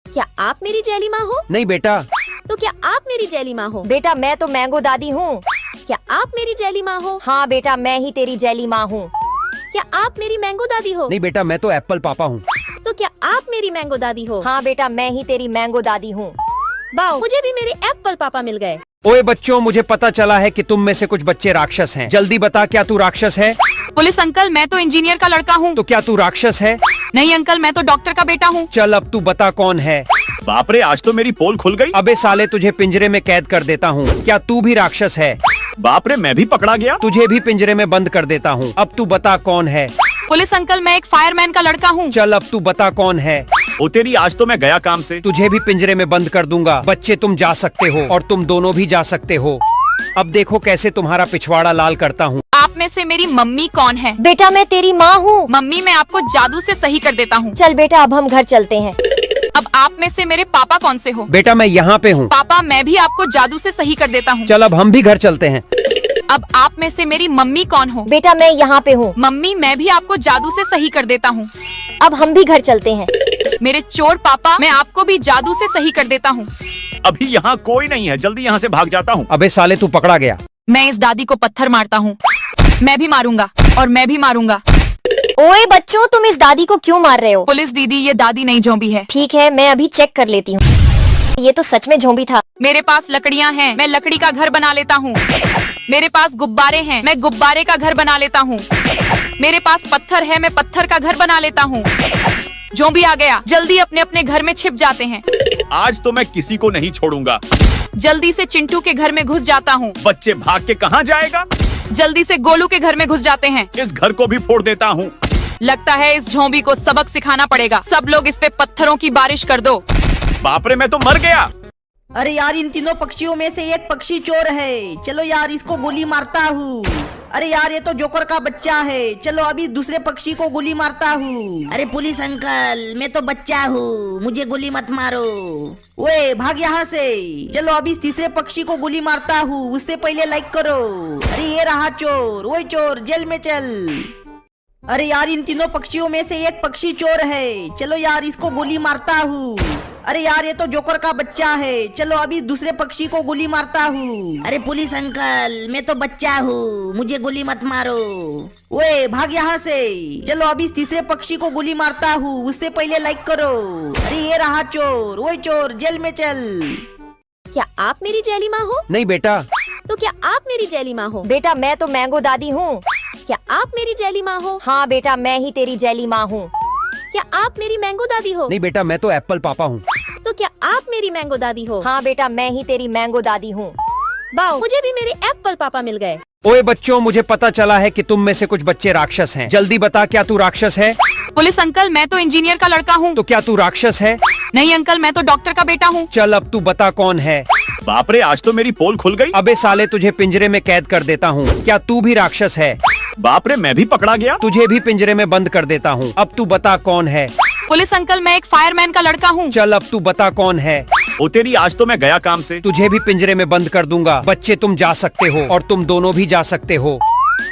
क्या आप मेरी जैली माँ हो? नहीं बेटा। तो क्या आप मेरी जैली माँ हो? बेटा, मैं तो मैंगो दादी हूँ। क्या आप मेरी जैली माँ हो? हाँ बेटा, मैं ही तेरी जैली माँ हूँ। क्या आप मेरी मैंगो दादी हो? नहीं बेटा, मैं तो एप्पल पापा हूँ। तो क्या आप मेरी मैंगो दादी हो? हाँ बेटा, मैं ही तेरी मैंगो दादी हूँ। वाओ, मुझे भी मेरे एप्पल पापा मिल गए। ओए बच्चों, मुझे पता चला है कि तुम में से कुछ बच्चे राक्षस हैं। जल्दी बता, क्या तू राक्षस है? पुलिस अंकल, मैं तो इंजीनियर का लड़का हूँ। तो क्या तू राक्षस है? नहीं अंकल, मैं तो डॉक्टर का बेटा हूँ। चल अब तू बता कौन है। बाप रे, आज तो मेरी पोल खुल गई। अबे साले, तुझे पिंजरे में कैद कर देता हूँ। क्या तू भी राक्षस है? बाप रे, मैं भी पकड़ा गया। तुझे भी पिंजरे में बंद कर देता हूँ। अब तू बता कौन है। पुलिस अंकल, मैं एक फायरमैन का लड़का हूँ। चल अब तू बता कौन है। ओ तेरी, आज तो मैं गया काम से। तुझे भी पिंजरे में बंद कर दूंगा। बच्चे, तुम जा सकते हो और तुम दोनों भी जा सकते हो। अब देखो कैसे तुम्हारा पिछवाड़ा लाल करता हूँ। आप में से मेरी मम्मी कौन है? बेटा, मैं तेरी माँ हूँ। मम्मी, मैं आपको जादू से सही कर देता हूँ। चल बेटा, अब हम घर चलते हैं। अब आप में से मेरे पापा कौन से हो? बेटा, मैं यहाँ पे हूँ। पापा, मैं भी आपको जादू से सही कर देता हूँ। चल अब हम भी घर चलते हैं। अब आप में से मेरी मम्मी कौन हो? बेटा मैं यहाँ पे हूँ। मम्मी मैं भी आपको जादू से सही कर देता हूँ। अब हम भी घर चलते हैं। मेरे चोर पापा मैं आपको भी जादू से सही कर देता हूँ। अभी यहाँ कोई नहीं है, जल्दी यहाँ से भाग जाता हूँ। अबे साले तू पकड़ा गया। मैं इस दादी को पत्थर मारता हूँ। मैं भी मारूंगा और मैं भी मारूंगा। ओए बच्चों, तुम इस दादी को क्यों मार रहे हो? पुलिस दीदी ये दादी नहीं जोंबी है। ठीक है, मैं अभी चेक कर लेती हूँ। ये तो सच में झोंबी था। मेरे पास लकड़ियाँ हैं, मैं लकड़ी का घर बना लेता हूँ। मेरे पास गुब्बारे हैं, मैं गुब्बारे का घर बना लेता हूँ। मेरे पास पत्थर है, मैं पत्थर का घर बना लेता हूँ। जोंबी आ गया, जल्दी अपने अपने घर में छिप जाते हैं। आज तो मैं किसी को नहीं छोड़ूंगा। जल्दी से चिंटू के घर में घुस जाता हूँ। बच्चे भाग के कहाँ जाएगा? जल्दी से गोलू के घर में घुस जाते हैं। इस घर को भी फोड़ देता हूँ। लगता है इस झोंबी को सबक सिखाना पड़ेगा। सब लोग इस पे पत्थरों की बारिश कर दो। बाप रे, मैं तो मर गया। अरे यार, इन तीनों पक्षियों में से एक पक्षी चोर है। चलो यार, इसको गोली मारता हूँ। अरे यार, ये तो जोकर का बच्चा है। चलो अभी दूसरे पक्षी को गोली मारता हूँ। अरे पुलिस अंकल, मैं तो बच्चा हूँ, मुझे गोली मत मारो। ओए भाग यहाँ से। चलो अभी तीसरे पक्षी को गोली मारता हूँ, उससे पहले लाइक करो। अरे ये रहा चोर, वही चोर, जेल में चल। अरे यार, इन तीनों पक्षियों में से एक पक्षी चोर है। चलो यार, इसको गोली मारता हूँ। अरे यार, ये तो जोकर का बच्चा है। चलो अभी दूसरे पक्षी को गोली मारता हूँ। अरे पुलिस अंकल, मैं तो बच्चा हूँ, मुझे गोली मत मारो। ओए भाग यहाँ से। चलो अभी तीसरे पक्षी को गोली मारता हूँ, उससे पहले लाइक करो। अरे ये रहा चोर, वही चोर, जेल में चल। क्या आप मेरी जैली माँ हो? नहीं बेटा। तो क्या आप मेरी जैली माँ हो? बेटा मैं तो मैंगो दादी हूँ। क्या आप मेरी जैली माँ हो? हाँ बेटा, मैं ही तेरी जैली माँ हूँ। क्या आप मेरी मैंगो दादी हो? नहीं बेटा, मैं तो एप्पल पापा हूँ। तो क्या आप मेरी मैंगो दादी हो? हाँ बेटा, मैं ही तेरी मैंगो दादी हूँ। वाओ, मुझे भी मेरे एप्पल पापा मिल गए। ओए बच्चों, मुझे पता चला है कि तुम में से कुछ बच्चे राक्षस हैं। जल्दी बता, क्या तू राक्षस है? पुलिस अंकल मैं तो इंजीनियर का लड़का हूँ। तो क्या तू राक्षस है? नहीं अंकल, मैं तो डॉक्टर का बेटा हूँ। चल अब तू बता कौन है। बाप रे, आज तो मेरी पोल खुल गई। अबे साले, तुझे पिंजरे में कैद कर देता हूँ। क्या तू भी राक्षस है? बाप रे, मैं भी पकड़ा गया। तुझे भी पिंजरे में बंद कर देता हूँ। अब तू बता कौन है। पुलिस अंकल मैं एक फायरमैन का लड़का हूँ। चल अब तू बता कौन है। ओ तेरी, आज तो मैं गया काम से। तुझे भी पिंजरे में बंद कर दूंगा। बच्चे तुम जा सकते हो और तुम दोनों भी जा सकते हो।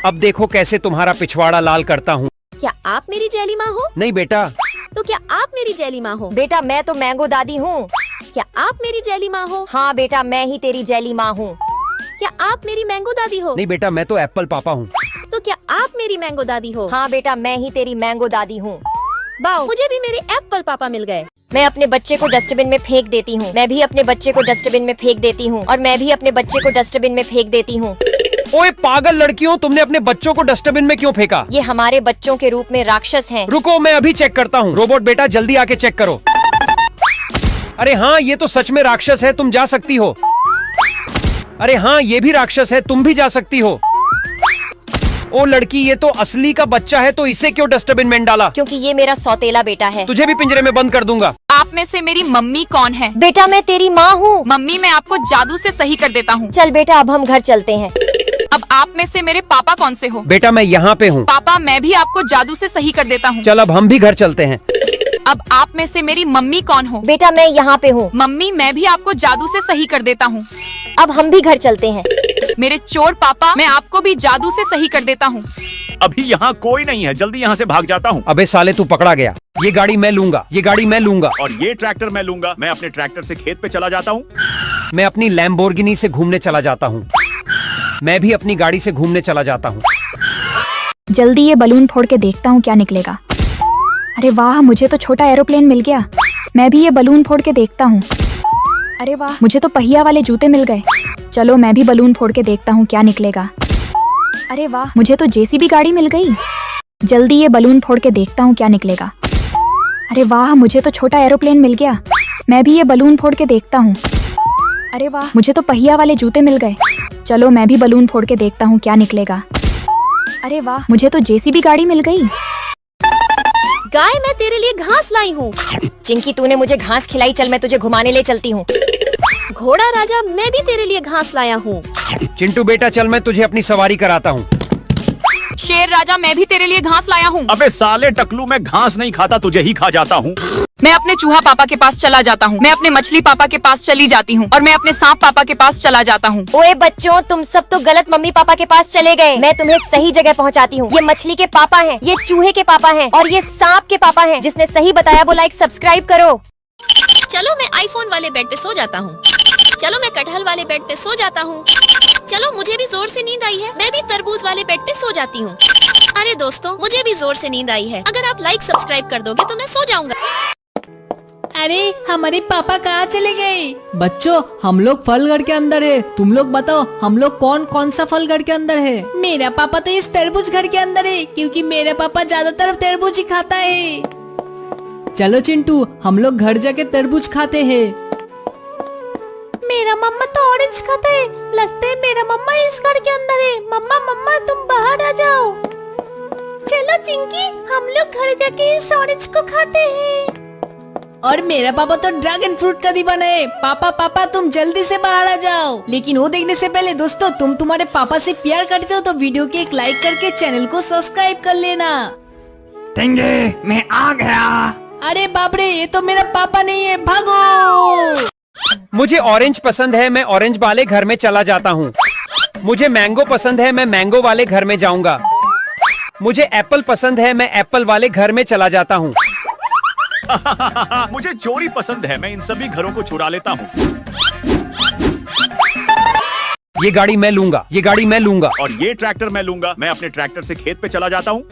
अब देखो कैसे तुम्हारा पिछवाड़ा लाल करता हूँ। क्या आप मेरी जैली माँ हो? नहीं बेटा। तो क्या आप मेरी जैली माँ हो? बेटा मैं तो मैंगो दादी हूँ। क्या आप मेरी जैली माँ हो? हाँ बेटा, मैं ही तेरी जैली माँ हूँ। क्या आप मेरी मैंगो दादी हो? नहीं बेटा, मैं तो एप्पल पापा हूँ। तो क्या आप मेरी मैंगो दादी हो? हाँ बेटा, मैं ही तेरी मैंगो दादी हूँ। वाओ, मुझे भी मेरे एप्पल पापा मिल गए। मैं अपने बच्चे को डस्टबिन में फेंक देती हूँ। मैं भी अपने बच्चे को डस्टबिन में फेंक देती हूँ। और मैं भी अपने बच्चे को डस्टबिन में फेंक देती हूँ। ओए पागल लड़कियों, तुमने अपने बच्चों को डस्टबिन में क्यों फेंका? ये हमारे बच्चों के रूप में राक्षस हैं। रुको, मैं अभी चेक करता हूँ। रोबोट बेटा जल्दी आके चेक करो। अरे हाँ, ये तो सच में राक्षस है, तुम जा सकती हो। अरे हाँ, ये भी राक्षस है, तुम भी जा सकती हो। ओ लड़की, ये तो असली का बच्चा है, तो इसे क्यों डस्टबिन में डाला? क्योंकि ये मेरा सौतेला बेटा है। तुझे भी पिंजरे में बंद कर दूंगा। आप में से मेरी मम्मी कौन है? बेटा मैं तेरी माँ हूँ। मम्मी मैं आपको जादू से सही कर देता हूँ। चल बेटा, अब हम घर चलते हैं। अब आप में से मेरे पापा कौन से हो? बेटा मैं यहाँ पे हूँ। पापा मैं भी आपको जादू से सही कर देता हूँ। चल अब हम भी घर चलते हैं। अब आप में से मेरी मम्मी कौन हो? बेटा मैं यहाँ पे हूँ। मम्मी मैं भी आपको जादू से सही कर देता हूँ। अब हम भी घर चलते हैं। मेरे चोर पापा मैं आपको भी जादू से सही कर देता हूँ। अभी यहाँ कोई नहीं है, जल्दी यहाँ से भाग जाता हूँ। अबे साले तू पकड़ा गया। ये गाड़ी मैं लूंगा, ये गाड़ी मैं लूंगा। और ये ट्रैक्टर मैं लूंगा। मैं अपने ट्रैक्टर से खेत पे चला जाता हूँ। मैं अपनी लैम्बोर्गिनी से घूमने चला जाता हूँ। मैं भी अपनी गाड़ी से घूमने चला जाता हूँ। जल्दी ये बलून फोड़ के देखता हूँ क्या निकलेगा। अरे वाह, मुझे तो छोटा एरोप्लेन मिल गया। मैं भी ये बलून फोड़ के देखता हूँ। अरे वाह, मुझे तो पहिया वाले जूते मिल गए। चलो मैं भी बलून फोड़ के देखता हूँ क्या निकलेगा। अरे वाह, मुझे तो जेसीबी गाड़ी मिल गई। जल्दी ये बलून फोड़ के देखता हूँ क्या निकलेगा। अरे वाह, मुझे तो छोटा एरोप्लेन मिल गया। मैं भी ये बलून फोड़ के देखता हूँ। अरे वाह, मुझे तो पहिया वाले जूते मिल गए। चलो मैं भी बलून फोड़ के देखता हूँ क्या निकलेगा। अरे वाह, मुझे तो जेसीबी गाड़ी मिल गई। गाय मैं तेरे लिए घास लाई हूँ। चिंकी तूने मुझे घास खिलाई, चल मैं तुझे घुमाने ले चलती हूँ। घोड़ा राजा मैं भी तेरे लिए घास लाया हूँ। चिंटू बेटा चल, मैं तुझे अपनी सवारी कराता हूँ। शेर राजा मैं भी तेरे लिए घास लाया हूँ। अबे साले टकलू, मैं घास नहीं खाता, तुझे ही खा जाता हूँ। मैं अपने चूहा पापा के पास चला जाता हूँ, मैं अपने मछली पापा के पास चली जाती हूँ और मैं अपने सांप पापा के पास चला जाता हूँ। ओए बच्चों, तुम सब तो गलत मम्मी पापा के पास चले गए। मैं तुम्हें सही जगह पहुंचाती हूँ। ये मछली के पापा हैं, ये चूहे के पापा हैं और ये सांप के पापा हैं। जिसने सही बताया वो लाइक सब्सक्राइब करो। चलो मैं आईफोन वाले बेड पे सो जाता हूँ। चलो मैं कटहल वाले बेड पे सो जाता हूँ। चलो मुझे भी जोर से नींद आई है, मैं भी तरबूज वाले बेड पे सो जाती हूँ। अरे दोस्तों, मुझे भी जोर से नींद आई है। अगर आप लाइक सब्सक्राइब कर दोगे तो मैं सो जाऊंगा। अरे हमारे पापा कहाँ चले गए? बच्चों, हम लोग फलगढ़ के अंदर है। तुम लोग बताओ हम लोग कौन कौन सा फलगढ़ के अंदर है? मेरा पापा तो इस तरबूज घर के अंदर है, क्योंकि मेरा पापा ज्यादातर तरबूज ही खाता है। चलो चिंटू, हम लोग घर जाके तरबूज खाते हैं। मेरा मम्मा तो ऑरेंज खाता है। लगता है मेरा मम्मा इस घर के अंदर है। मम्मा मम्मा तुम बाहर आ जाओ। चलो चिंकी, हम लोग घर जाके इस ऑरेंज को खाते हैं। और मेरा पापा तो ड्रैगन फ्रूट का दीवाना है। पापा पापा तुम जल्दी से बाहर आ जाओ। लेकिन वो देखने से पहले दोस्तों, तुम तुम्हारे पापा से प्यार करते हो तो वीडियो के एक लाइक करके चैनल को सब्सक्राइब कर लेना। टेंगे, मैं आ गया। अरे बाप रे, ये तो मेरा पापा नहीं है, भागो। मुझे ऑरेंज पसंद है, मैं ऑरेंज वाले घर में चला जाता हूँ। मुझे मैंगो पसंद है, मैं मैंगो वाले घर में जाऊंगा। मुझे एप्पल पसंद है, मैं एप्पल वाले घर में चला जाता हूँ। मुझे चोरी पसंद है, मैं इन सभी घरों को चुरा लेता हूँ। ये गाड़ी मैं लूंगा, ये गाड़ी मैं लूंगा। और ये ट्रैक्टर मैं लूंगा। मैं अपने ट्रैक्टर से खेत पे चला जाता हूँ।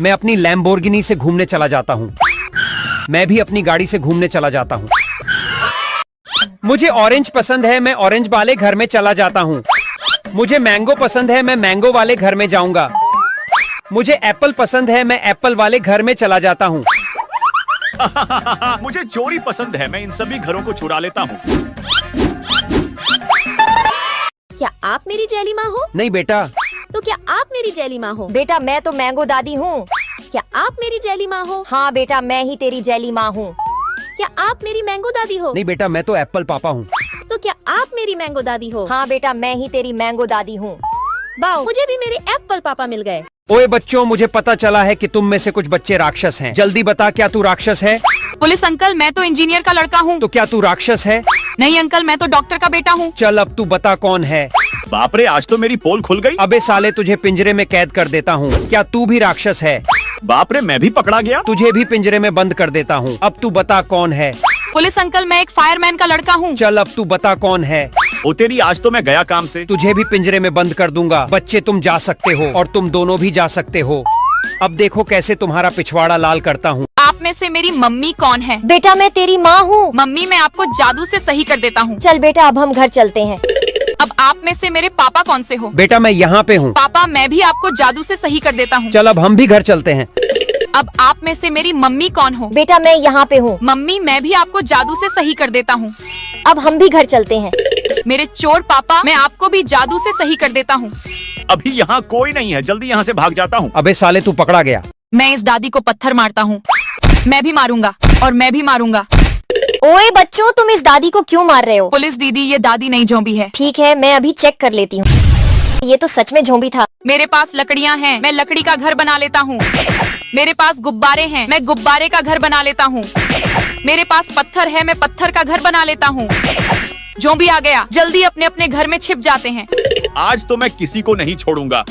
मैं अपनी लैम्बोर्गिनी से घूमने चला जाता हूँ। मैं भी अपनी गाड़ी से घूमने चला जाता हूँ। मुझे ऑरेंज पसंद है, मैं ऑरेंज वाले घर में चला जाता हूँ। मुझे मैंगो पसंद है, मैं मैंगो वाले घर में जाऊंगा। मुझे एप्पल पसंद है, मैं एप्पल वाले घर में चला जाता हूँ। मुझे चोरी पसंद है, मैं इन सभी घरों को चुरा लेता हूँ। क्या आप मेरी जेली माँ हो? नहीं बेटा। तो क्या आप मेरी जेली माँ हो? बेटा मैं तो मैंगो दादी हूँ। क्या आप मेरी जेली माँ हो? हाँ बेटा, मैं ही तेरी जेली माँ हूँ। क्या आप मेरी मैंगो दादी हो? नहीं बेटा, मैं तो एप्पल पापा हूँ। तो क्या आप मेरी मैंगो दादी हो? हाँ बेटा, मैं ही तेरी मैंगो दादी हूँ। वाओ, मुझे भी मेरे एप्पल पापा मिल गए। ओए बच्चों, मुझे पता चला है कि तुम में से कुछ बच्चे राक्षस हैं। जल्दी बता, क्या तू राक्षस है? पुलिस अंकल, मैं तो इंजीनियर का लड़का हूँ। तो क्या तू राक्षस है? नहीं अंकल, मैं तो डॉक्टर का बेटा हूँ। चल अब तू बता कौन है। बाप रे, आज तो मेरी पोल खुल गई। अबे साले, तुझे पिंजरे में कैद कर देता हूँ। क्या तू भी राक्षस है? बाप रे, मैं भी पकड़ा गया। तुझे भी पिंजरे में बंद कर देता हूँ। अब तू बता कौन है। पुलिस अंकल, मैं एक फायरमैन का लड़का हूँ। चल अब तू बता कौन है। ओ तेरी, आज तो मैं गया काम से। तुझे भी पिंजरे में बंद कर दूंगा। बच्चे तुम जा सकते हो और तुम दोनों भी जा सकते हो। अब देखो कैसे तुम्हारा पिछवाड़ा लाल करता हूँ। आप में से मेरी मम्मी कौन है? बेटा मैं तेरी माँ हूँ। मम्मी, मैं आपको जादू से सही कर देता हूँ। चल बेटा, अब हम घर चलते हैं। अब आप में से मेरे पापा कौन से हो? बेटा मैं यहाँ पे हूँ। पापा, मैं भी आपको जादू से सही कर देता हूँ। चल अब हम भी घर चलते हैं। अब आप में से मेरी मम्मी कौन हो? बेटा मैं यहाँ पे हूँ। मम्मी, मैं भी आपको जादू से सही कर देता हूँ। अब हम भी घर चलते हैं। मेरे चोर पापा, मैं आपको भी जादू से सही कर देता हूँ। अभी यहाँ कोई नहीं है, जल्दी यहाँ से भाग जाता हूँ। अबे साले, तू पकड़ा गया। मैं इस दादी को पत्थर मारता हूँ। मैं भी मारूंगा और मैं भी मारूंगा। ओए बच्चों, तुम इस दादी को क्यों मार रहे हो? पुलिस दीदी, ये दादी नहीं झोंबी है। ठीक है, मैं अभी चेक कर लेती हूँ। ये तो सच में झोंबी था। मेरे पास लकड़ियाँ हैं, मैं लकड़ी का घर बना लेता हूँ। मेरे पास गुब्बारे हैं, मैं गुब्बारे का घर बना लेता हूँ। मेरे पास पत्थर है, मैं पत्थर का घर बना लेता हूँ। ज़ॉम्बी आ गया, जल्दी अपने अपने घर में छिप जाते हैं। आज तो मैं किसी को नहीं छोड़ूंगा।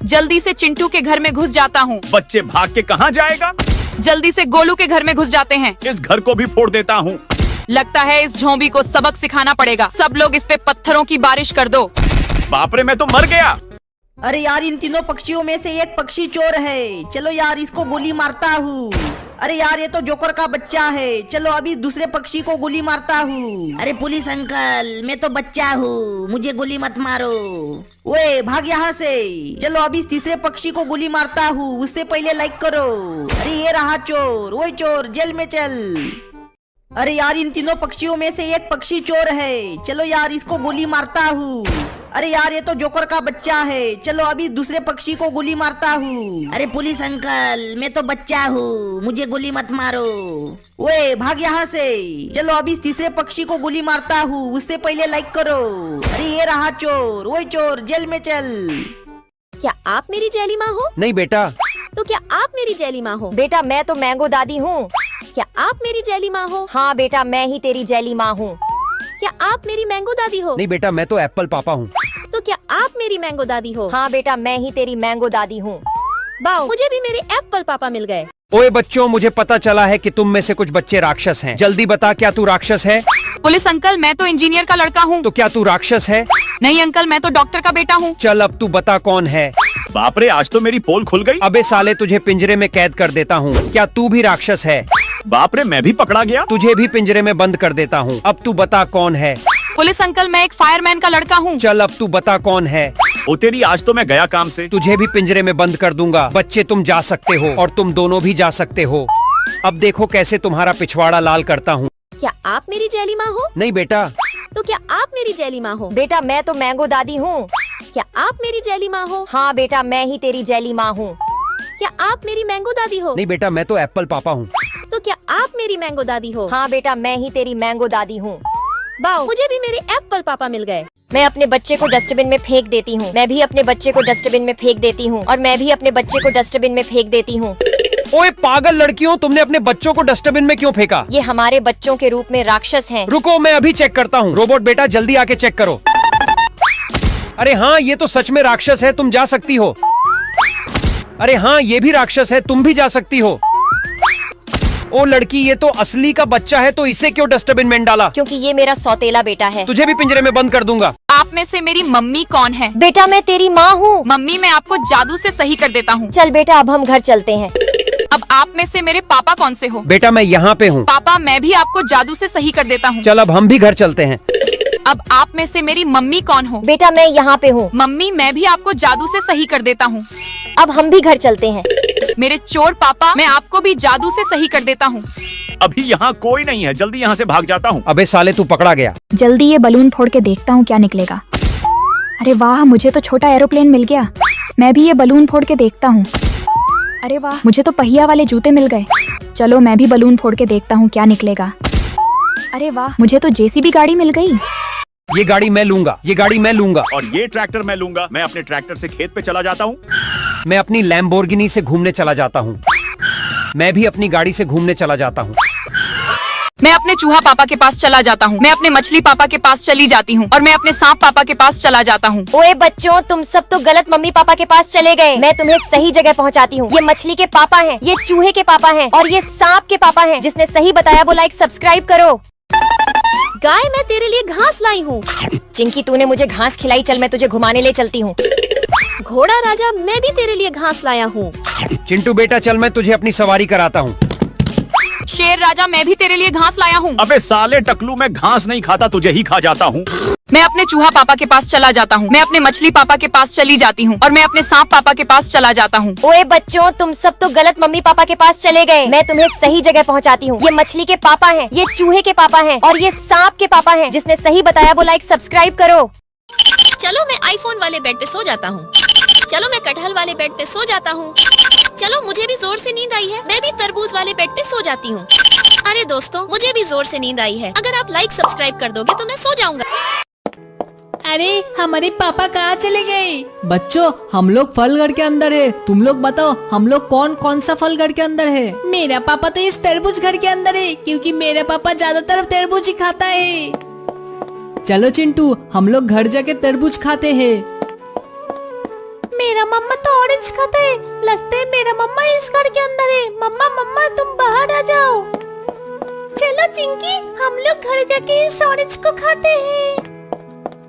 जल्दी से चिंटू के घर में घुस जाता हूँ। बच्चे भाग के कहाँ जाएगा? जल्दी से गोलू के घर में घुस जाते हैं। इस घर को भी फोड़ देता हूँ। लगता है इस झोंबी को सबक सिखाना पड़ेगा। सब लोग इस पे पत्थरों की बारिश कर दो। बाप रे, मैं तो मर गया। अरे यार, इन तीनों पक्षियों में से एक पक्षी चोर है। चलो यार, इसको गोली मारता हूँ। अरे यार, ये तो जोकर का बच्चा है। चलो अभी दूसरे पक्षी को गोली मारता हूँ। अरे पुलिस अंकल, मैं तो बच्चा हूँ, मुझे गोली मत मारो। ओए भाग यहाँ से। चलो अभी तीसरे पक्षी को गोली मारता हूँ। उससे पहले लाइक करो। अरे ये रहा चोर, वही चोर, जेल में चल। अरे यार, इन तीनों पक्षियों में से एक पक्षी चोर है। चलो यार, इसको गोली मारता हूँ। अरे यार, ये तो जोकर का बच्चा है। चलो अभी दूसरे पक्षी को गोली मारता हूँ। अरे पुलिस अंकल, मैं तो बच्चा हूँ, मुझे गोली मत मारो। ओए भाग यहाँ से। चलो अभी तीसरे पक्षी को गोली मारता हूँ। उससे पहले लाइक करो। अरे ये रहा चोर, वही चोर, जेल में चल। क्या आप मेरी जेली माँ हो? नहीं बेटा। तो क्या आप मेरी जेली माँ हो? बेटा मैं तो मैंगो दादी हूँ। क्या आप मेरी जैली माँ हो? हाँ बेटा, मैं ही तेरी जैली माँ हूँ। क्या आप मेरी मैंगो दादी हो? नहीं बेटा, मैं तो एप्पल पापा हूँ। तो क्या आप मेरी मैंगो दादी हो? हाँ बेटा, मैं ही तेरी मैंगो दादी हूँ। वाओ, मुझे भी मेरे एप्पल पापा मिल गए। ओए बच्चों, मुझे पता चला है कि तुम में से कुछ बच्चे राक्षस हैं। जल्दी बता, क्या तू राक्षस है? पुलिस अंकल, मैं तो इंजीनियर का लड़का हूँ। तो क्या तू राक्षस है? नहीं अंकल, मैं तो डॉक्टर का बेटा हूँ। चल अब तू बता कौन है। बाप रे, आज तो मेरी पोल खुल गई। अबे साले, तुझे पिंजरे में कैद कर देता हूँ। क्या तू भी राक्षस है? बाप रे, मैं भी पकड़ा गया। तुझे भी पिंजरे में बंद कर देता हूँ। अब तू बता कौन है। पुलिस अंकल, मैं एक फायरमैन का लड़का हूँ। चल अब तू बता कौन है। ओ तेरी, आज तो मैं गया काम से। तुझे भी पिंजरे में बंद कर दूंगा। बच्चे, तुम जा सकते हो और तुम दोनों भी जा सकते हो। अब देखो कैसे तुम्हारा पिछवाड़ा लाल करता हूँ। क्या आप मेरी जैली माँ हो? नहीं बेटा। तो क्या आप मेरी जैली माँ हो? बेटा, मैं तो मैंगो दादी हूँ। क्या आप मेरी जैली माँ हो? हाँ बेटा, मैं ही तेरी जैली माँ हूँ। क्या आप मेरी मैंगो दादी हो? नहीं बेटा, मैं तो एप्पल पापा हूँ। तो क्या आप मेरी मैंगो दादी हो? हाँ बेटा, मैं ही तेरी मैंगो दादी हूँ। वाओ, मुझे भी मेरे एप्पल पापा मिल गए। मैं अपने बच्चे को डस्टबिन में फेंक देती हूँ। मैं भी अपने बच्चे को डस्टबिन में फेंक देती हूँ और मैं भी अपने बच्चे को डस्टबिन में फेंक देती हूँ। ओए पागल लड़कियों, तुमने अपने बच्चों को डस्टबिन में क्यों फेंका? ये हमारे बच्चों के रूप में राक्षस हैं। रुको, मैं अभी चेक करता हूँ। रोबोट बेटा, जल्दी आके चेक करो। अरे हाँ, ये तो सच में राक्षस है, तुम जा सकती हो। अरे हाँ, ये भी राक्षस है, तुम भी जा सकती हो। ओ लड़की, ये तो असली का बच्चा है, तो इसे क्यों डस्टबिन में डाला? क्योंकि ये मेरा सौतेला बेटा है। तुझे भी पिंजरे में बंद कर दूंगा। आप में से मेरी मम्मी कौन है? बेटा, मैं तेरी माँ हूँ। मम्मी, मैं आपको जादू से सही कर देता हूँ। चल बेटा, अब हम घर चलते हैं। अब आप में से मेरे पापा कौन से हो? बेटा, मैं यहाँ पे हूँ। पापा, मैं भी आपको जादू से सही कर देता हूँ। चल अब हम भी घर चलते हैं। अब आप में से मेरी मम्मी कौन हो? बेटा, मैं यहाँ पे हूँ। मम्मी, मैं भी आपको जादू से सही कर देता हूँ। अब हम भी घर चलते हैं। मेरे चोर पापा, मैं आपको भी जादू से सही कर देता हूँ। अभी यहाँ कोई नहीं है, जल्दी यहाँ से भाग जाता हूँ। अबे साले, तू पकड़ा गया। जल्दी ये बलून फोड़ के देखता हूँ क्या निकलेगा। अरे वाह, मुझे तो छोटा एरोप्लेन मिल गया। मैं भी ये बलून फोड़ के देखता हूँ। अरे वाह, मुझे तो पहिया वाले जूते मिल गए। चलो मैं भी बलून फोड़ के देखता हूँ क्या निकलेगा। अरे वाह, मुझे तो जेसीबी गाड़ी मिल गई। ये गाड़ी मैं लूंगा, ये गाड़ी मैं लूंगा। और ये ट्रैक्टर मैं लूंगा। मैं अपने ट्रैक्टर से खेत पे चला जाता हूँ। मैं अपनी लैम्बोर्गिनी से घूमने चला जाता हूँ। मैं भी अपनी गाड़ी से घूमने चला जाता हूँ। मैं अपने चूहा पापा के पास चला जाता हूँ। मैं अपने मछली पापा के पास चली जाती हूँ और मैं अपने सांप पापा के पास चला जाता हूँ। ओए बच्चों, तुम सब तो गलत मम्मी पापा के पास चले गए। मैं तुम्हें सही जगह पहुंचाती हूँ। ये मछली के पापा हैं, ये चूहे के पापा हैं और ये सांप के पापा हैं। जिसने सही बताया वो लाइक सब्सक्राइब करो। गाय, मैं तेरे लिए घास लाई हूँ। चिंकी, तूने मुझे घास खिलाई, चल मैं तुझे घुमाने ले चलती हूँ। घोड़ा राजा, मैं भी तेरे लिए घास लाया हूँ। चिंटू बेटा, चल मैं तुझे अपनी सवारी कराता हूँ। शेर राजा, मैं भी तेरे लिए घास लाया हूँ। अबे साले टकलू, मैं घास नहीं खाता, तुझे ही खा जाता हूँ। मैं अपने चूहा पापा के पास चला जाता हूँ। मैं अपने मछली पापा के पास चली जाती हूँ और मैं अपने सांप पापा के पास चला जाता हूँ। ओए बच्चों, तुम सब तो गलत मम्मी पापा के पास चले गए। मैं तुम्हें सही जगह पहुंचाती हूँ। ये मछली के पापा हैं, ये चूहे के पापा हैं और ये सांप के पापा हैं। जिसने सही बताया वो लाइक सब्सक्राइब करो। चलो मैं आईफोन वाले बेड पे सो जाता हूँ। चलो मैं कटहल वाले बेड पे सो जाता हूँ। चलो मुझे भी जोर से नींद आई है, मैं भी तरबूज वाले बेड पे सो जाती हूँ। अरे दोस्तों, मुझे भी जोर से नींद आई है। अगर आप लाइक सब्सक्राइब कर दोगे तो मैं सो जाऊंगा। अरे हमारे पापा कहाँ चले गए? बच्चों, हम लोग फलगढ़ के अंदर है। तुम लोग बताओ, हम लोग कौन कौन सा फलगढ़ के अंदर है? मेरा पापा तो इस तरबूज घर के अंदर है, क्योंकि मेरा पापा ज्यादातर तरबूज ही खाता है। चलो चिंटू, हम लोग घर जाके तरबूज खाते हैं। मेरा मम्मा तो ऑरेंज खाता है। लगता है मेरा मम्मा इस घर के अंदर है। मम्मा मम्मा, तुम बाहर आ जाओ। चलो चिंकी, हम लोग घर जाके इस ऑरेंज को खाते हैं।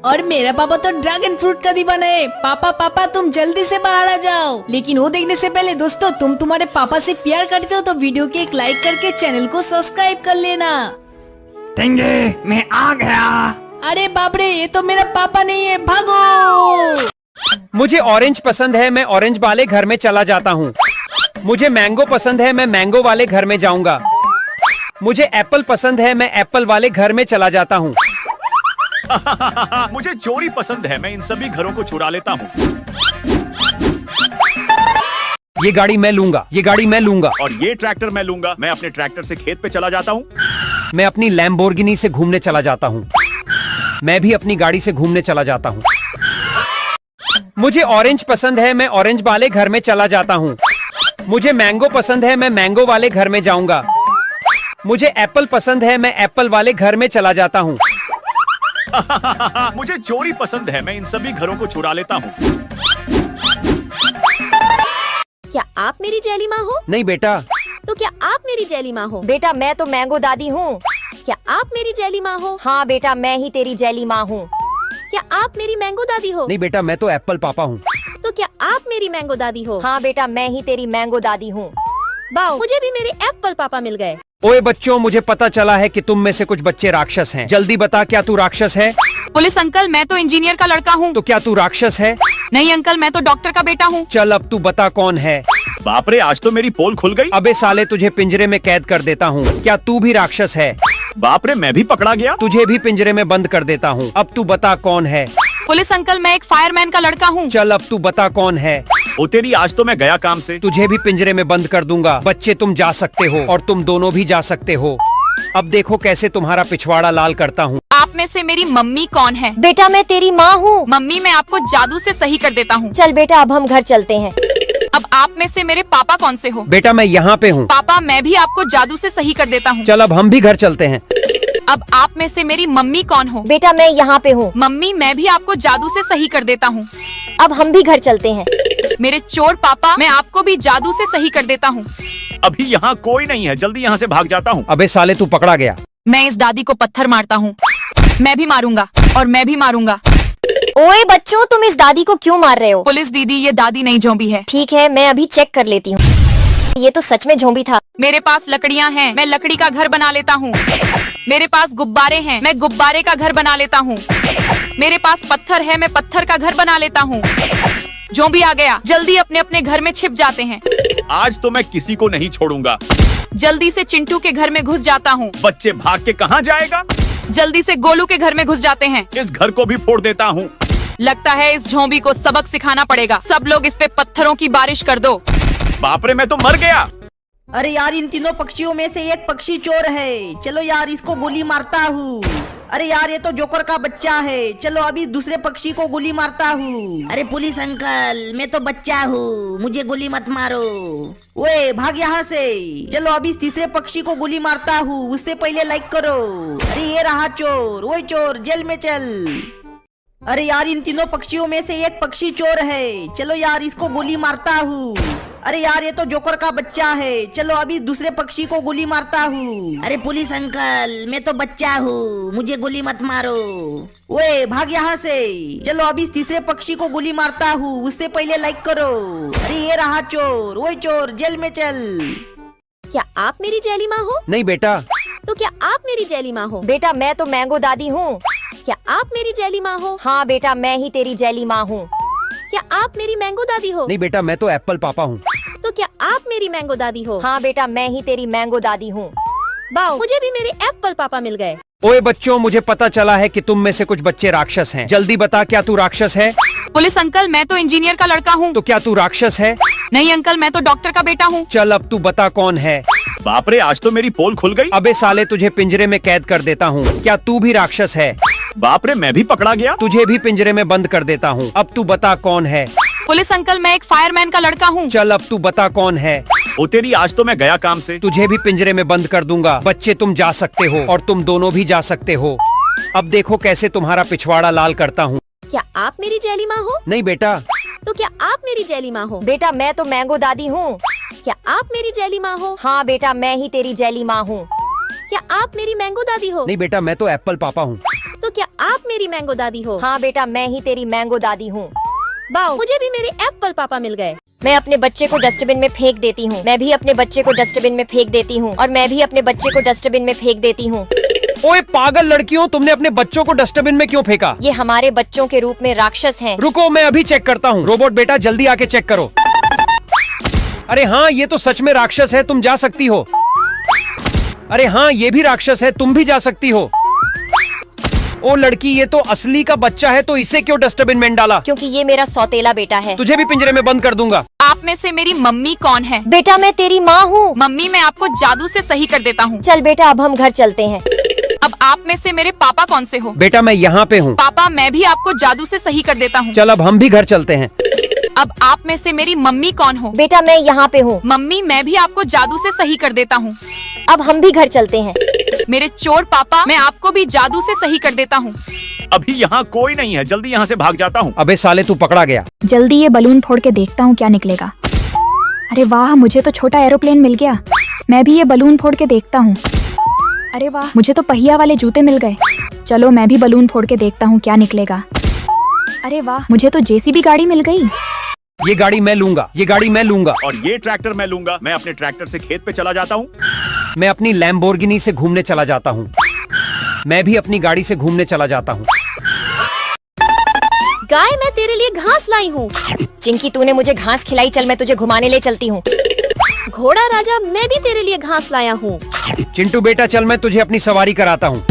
और मेरा पापा तो ड्रैगन फ्रूट का दीवाना है। पापा पापा, तुम जल्दी से बाहर आ जाओ। लेकिन वो देखने से पहले दोस्तों, तुम तुम्हारे पापा से प्यार करते हो तो वीडियो के एक लाइक करके चैनल को सब्सक्राइब कर लेना। मैं आ गया। अरे बाप रे, ये तो मेरा पापा नहीं है, भागो। मुझे ऑरेंज पसंद है, मैं ऑरेंज वाले घर में चला जाता हूँ। मुझे मैंगो पसंद है, मैं मैंगो वाले घर में जाऊंगा। मुझे एप्पल पसंद है, मैं एप्पल वाले घर में चला जाता हूँ। मुझे चोरी पसंद है, मैं इन सभी घरों को चुरा लेता हूँ। ये गाड़ी मैं लूंगा, ये गाड़ी मैं लूंगा। और ये ट्रैक्टर मैं लूंगा। मैं अपने ट्रैक्टर से खेत पे चला जाता हूँ। मैं अपनी लैम्बोर्गिनी से घूमने चला जाता हूँ। मैं भी अपनी गाड़ी से घूमने चला जाता हूँ। मुझे ऑरेंज पसंद है, मैं ऑरेंज वाले घर में चला जाता हूँ। मुझे मैंगो पसंद है, मैं मैंगो वाले घर में जाऊंगा। मुझे एप्पल पसंद है, मैं एप्पल वाले घर में चला जाता हूँ। मुझे चोरी पसंद है, मैं इन सभी घरों को चुरा लेता हूँ। क्या आप मेरी जेली माँ हो? नहीं बेटा। तो क्या आप मेरी जेली माँ हो? बेटा मैं तो मैंगो दादी हूँ। क्या आप मेरी जेली माँ हो? हाँ बेटा मैं ही तेरी जेली माँ हूँ। क्या आप मेरी मैंगो दादी हो? नहीं बेटा, मैं तो एप्पल पापा हूँ। तो क्या आप मेरी मैंगो दादी हो? हाँ बेटा मैं ही तेरी मैंगो दादी हूँ। वाओ, मुझे भी मेरे एप्पल पापा मिल गए। ओए बच्चों, मुझे पता चला है कि तुम में से कुछ बच्चे राक्षस हैं। जल्दी बता, क्या तू राक्षस है? पुलिस अंकल, मैं तो इंजीनियर का लड़का हूँ। तो क्या तू राक्षस है? नहीं अंकल, मैं तो डॉक्टर का बेटा हूँ। चल अब तू बता कौन है। बाप रे, आज तो मेरी पोल खुल गई। अबे साले, तुझे पिंजरे में कैद कर देता हूँ। क्या तू भी राक्षस है? बाप रे, मैं भी पकड़ा गया। तुझे भी पिंजरे में बंद कर देता हूँ। अब तू बता कौन है। पुलिस अंकल, मैं एक फायरमैन का लड़का हूँ। चल अब तू बता कौन है। ओ तेरी, आज तो मैं गया काम से। तुझे भी पिंजरे में बंद कर दूंगा। बच्चे तुम जा सकते हो और तुम दोनों भी जा सकते हो। अब देखो कैसे तुम्हारा पिछवाड़ा लाल करता हूँ। आप में से मेरी मम्मी कौन है? बेटा मैं तेरी माँ हूँ। मम्मी, मैं आपको जादू से सही कर देता हूँ। चल बेटा अब हम घर चलते हैं। अब आप में से मेरे पापा कौन से हो? बेटा मैं यहाँ पे हूँ। पापा, मैं भी आपको जादू से सही कर देता हूँ। चल अब हम भी घर चलते हैं। अब आप में से मेरी मम्मी कौन हो? बेटा मैं यहाँ पे हूँ। मम्मी, मैं भी आपको जादू से सही कर देता हूँ। अब हम भी घर चलते हैं। मेरे चोर पापा, मैं आपको भी जादू से सही कर देता हूँ। अभी यहाँ कोई नहीं है, जल्दी यहाँ से भाग जाता हूँ। अबे साले, तू पकड़ा गया। मैं इस दादी को पत्थर मारता हूँ। मैं भी मारूंगा और मैं भी मारूंगा। ओए बच्चों, तुम इस दादी को क्यों मार रहे हो? पुलिस दीदी, ये दादी नहीं जोंबी है। ठीक है, मैं अभी चेक कर लेती हूँ। ये तो सच में झोंबी था। मेरे पास लकड़ियाँ हैं, मैं लकड़ी का घर बना लेता हूँ। मेरे पास गुब्बारे हैं, मैं गुब्बारे का घर बना लेता हूँ। मेरे पास पत्थर है, मैं पत्थर का घर बना लेता हूँ। जोंबी आ गया, जल्दी अपने अपने घर में छिप जाते हैं। आज तो मैं किसी को नहीं छोड़ूंगा। जल्दी से चिंटू के घर में घुस जाता हूँ। बच्चे भाग के कहाँ जाएगा? जल्दी से गोलू के घर में घुस जाते हैं। इस घर को भी फोड़ देता हूँ। लगता है इस झोंबी को सबक सिखाना पड़ेगा। सब लोग इस पे पत्थरों की बारिश कर दो। बाप रे, मैं तो मर गया। अरे यार, इन तीनों पक्षियों में से एक पक्षी चोर है। चलो यार, इसको गोली मारता हूँ। अरे यार, ये तो जोकर का बच्चा है। चलो अभी दूसरे पक्षी को गोली मारता हूँ। अरे पुलिस अंकल, मैं तो बच्चा हूँ, मुझे गोली मत मारो। ओए भाग यहाँ से। चलो अभी तीसरे पक्षी को गोली मारता हूँ। उससे पहले लाइक करो। अरे ये रहा चोर, वही चोर, जेल में चल। अरे यार, इन तीनों पक्षियों में से एक पक्षी चोर है। चलो यार, इसको गोली मारता हूँ। अरे यार, ये तो जोकर का बच्चा है। चलो अभी दूसरे पक्षी को गोली मारता हूँ। अरे पुलिस अंकल, मैं तो बच्चा हूँ, मुझे गोली मत मारो। ओए भाग यहाँ से। चलो अभी तीसरे पक्षी को गोली मारता हूँ। उससे पहले लाइक करो। अरे ये रहा चोर, वही चोर, जेल में चल। क्या आप मेरी जेली माँ हो? नहीं बेटा। तो क्या आप मेरी जेली माँ हो? बेटा मैं तो मैंगो दादी हूँ। क्या आप मेरी जेली माँ हो? हाँ बेटा मैं ही तेरी जेली माँ हूँ। क्या आप मेरी मैंगो दादी हो? नहीं बेटा, मैं तो एप्पल पापा हूँ। तो क्या आप मेरी मैंगो दादी हो? हाँ बेटा मैं ही तेरी मैंगो दादी हूँ। वाओ, मुझे भी मेरे एप्पल पापा मिल गए। ओए बच्चों, मुझे पता चला है कि तुम में से कुछ बच्चे राक्षस हैं। जल्दी बता, क्या तू राक्षस है? पुलिस अंकल, मैं तो इंजीनियर का लड़का हूँ। तो क्या तू राक्षस है? नहीं अंकल, मैं तो डॉक्टर का बेटा हूँ। चल अब तू बता कौन है। बाप रे, आज तो मेरी पोल खुल गई। अबे साले, तुझे पिंजरे में कैद कर देता हूँ। क्या तू भी राक्षस है? बाप रे, मैं भी पकड़ा गया। तुझे भी पिंजरे में बंद कर देता हूँ। अब तू बता कौन है। पुलिस अंकल, मैं एक फायरमैन का लड़का हूँ। चल अब तू बता कौन है। ओ तेरी, आज तो मैं गया काम से। तुझे भी पिंजरे में बंद कर दूंगा। बच्चे तुम जा सकते हो और तुम दोनों भी जा सकते हो। अब देखो कैसे तुम्हारा पिछवाड़ा लाल करता हूँ। क्या आप मेरी जेली माँ हो? नहीं बेटा। तो क्या आप मेरी जेली माँ हो? बेटा मैं तो मैंगो दादी हूँ। क्या आप मेरी जेली माँ हो? हाँ बेटा मैं ही तेरी जेली माँ हूँ। क्या आप मेरी मैंगो दादी हो? नहीं बेटा, मैं तो एप्पल पापा हूँ। तो क्या आप मेरी मैंगो दादी हो? हाँ बेटा मैं ही तेरी मैंगो दादी हूँ। वाओ, मुझे भी मेरे एप्पल पापा मिल गए। मैं अपने बच्चे को डस्टबिन में फेंक देती हूँ। मैं भी अपने बच्चे को डस्टबिन में फेंक देती हूँ। और मैं भी अपने बच्चे को डस्टबिन में फेंक देती हूँ। ओए पागल लड़कियों, तुमने अपने बच्चों को डस्टबिन में क्यों फेंका? ये हमारे बच्चों के रूप में राक्षस हैं। रुको, मैं अभी चेक करता हूँ। रोबोट बेटा, जल्दी आके चेक करो। अरे हाँ, ये तो सच में राक्षस है, तुम जा सकती हो। अरे हाँ, ये भी राक्षस है, तुम भी जा सकती हो। ओ लड़की, ये तो असली का बच्चा है, तो इसे क्यों डस्टबिन में डाला? क्योंकि ये मेरा सौतेला बेटा है। तुझे भी पिंजरे में बंद कर दूंगा। आप में से मेरी मम्मी कौन है? बेटा मैं तेरी माँ हूँ। मम्मी, मैं आपको जादू से सही कर देता हूँ। चल बेटा अब हम घर चलते हैं। अब आप में से मेरे पापा कौन से हो? बेटा मैं यहाँ पे हूँ। पापा, मैं भी आपको जादू से सही कर देता हूँ। चल अब हम भी घर चलते हैं। अब आप में से मेरी मम्मी कौन हो? बेटा मैं यहाँ पे हूँ। मम्मी, मैं भी आपको जादू से सही कर देता हूँ। अब हम भी घर चलते हैं। मेरे चोर पापा, मैं आपको भी जादू से सही कर देता हूँ। अभी यहाँ कोई नहीं है, जल्दी यहाँ से भाग जाता हूँ। अबे साले तू पकड़ा गया। जल्दी ये बलून फोड़ के देखता हूँ क्या निकलेगा। अरे वाह, मुझे तो छोटा एरोप्लेन मिल गया। मैं भी ये बलून फोड़ के देखता हूँ। अरे वाह, मुझे तो पहिया वाले जूते मिल गए। चलो मैं भी बलून फोड़ के देखता हूँ क्या निकलेगा। अरे वाह, मुझे तो जेसीबी गाड़ी मिल गई। ये गाड़ी मैं लूंगा, ये गाड़ी मैं लूंगा। और ये ट्रैक्टर मैं लूंगा। मैं अपने ट्रैक्टर से खेत पे चला जाता हूँ। मैं अपनी लैम्बोर्गिनी से घूमने चला जाता हूँ। मैं भी अपनी गाड़ी से घूमने चला जाता हूँ। गाय, मैं तेरे लिए घास लाई हूँ। चिंकी, तूने मुझे घास खिलाई, चल मैं तुझे घुमाने ले चलती हूँ। घोड़ा राजा, मैं भी तेरे लिए घास लाया हूँ। चिंटू बेटा चल, मैं तुझे अपनी सवारी कराता हूँ।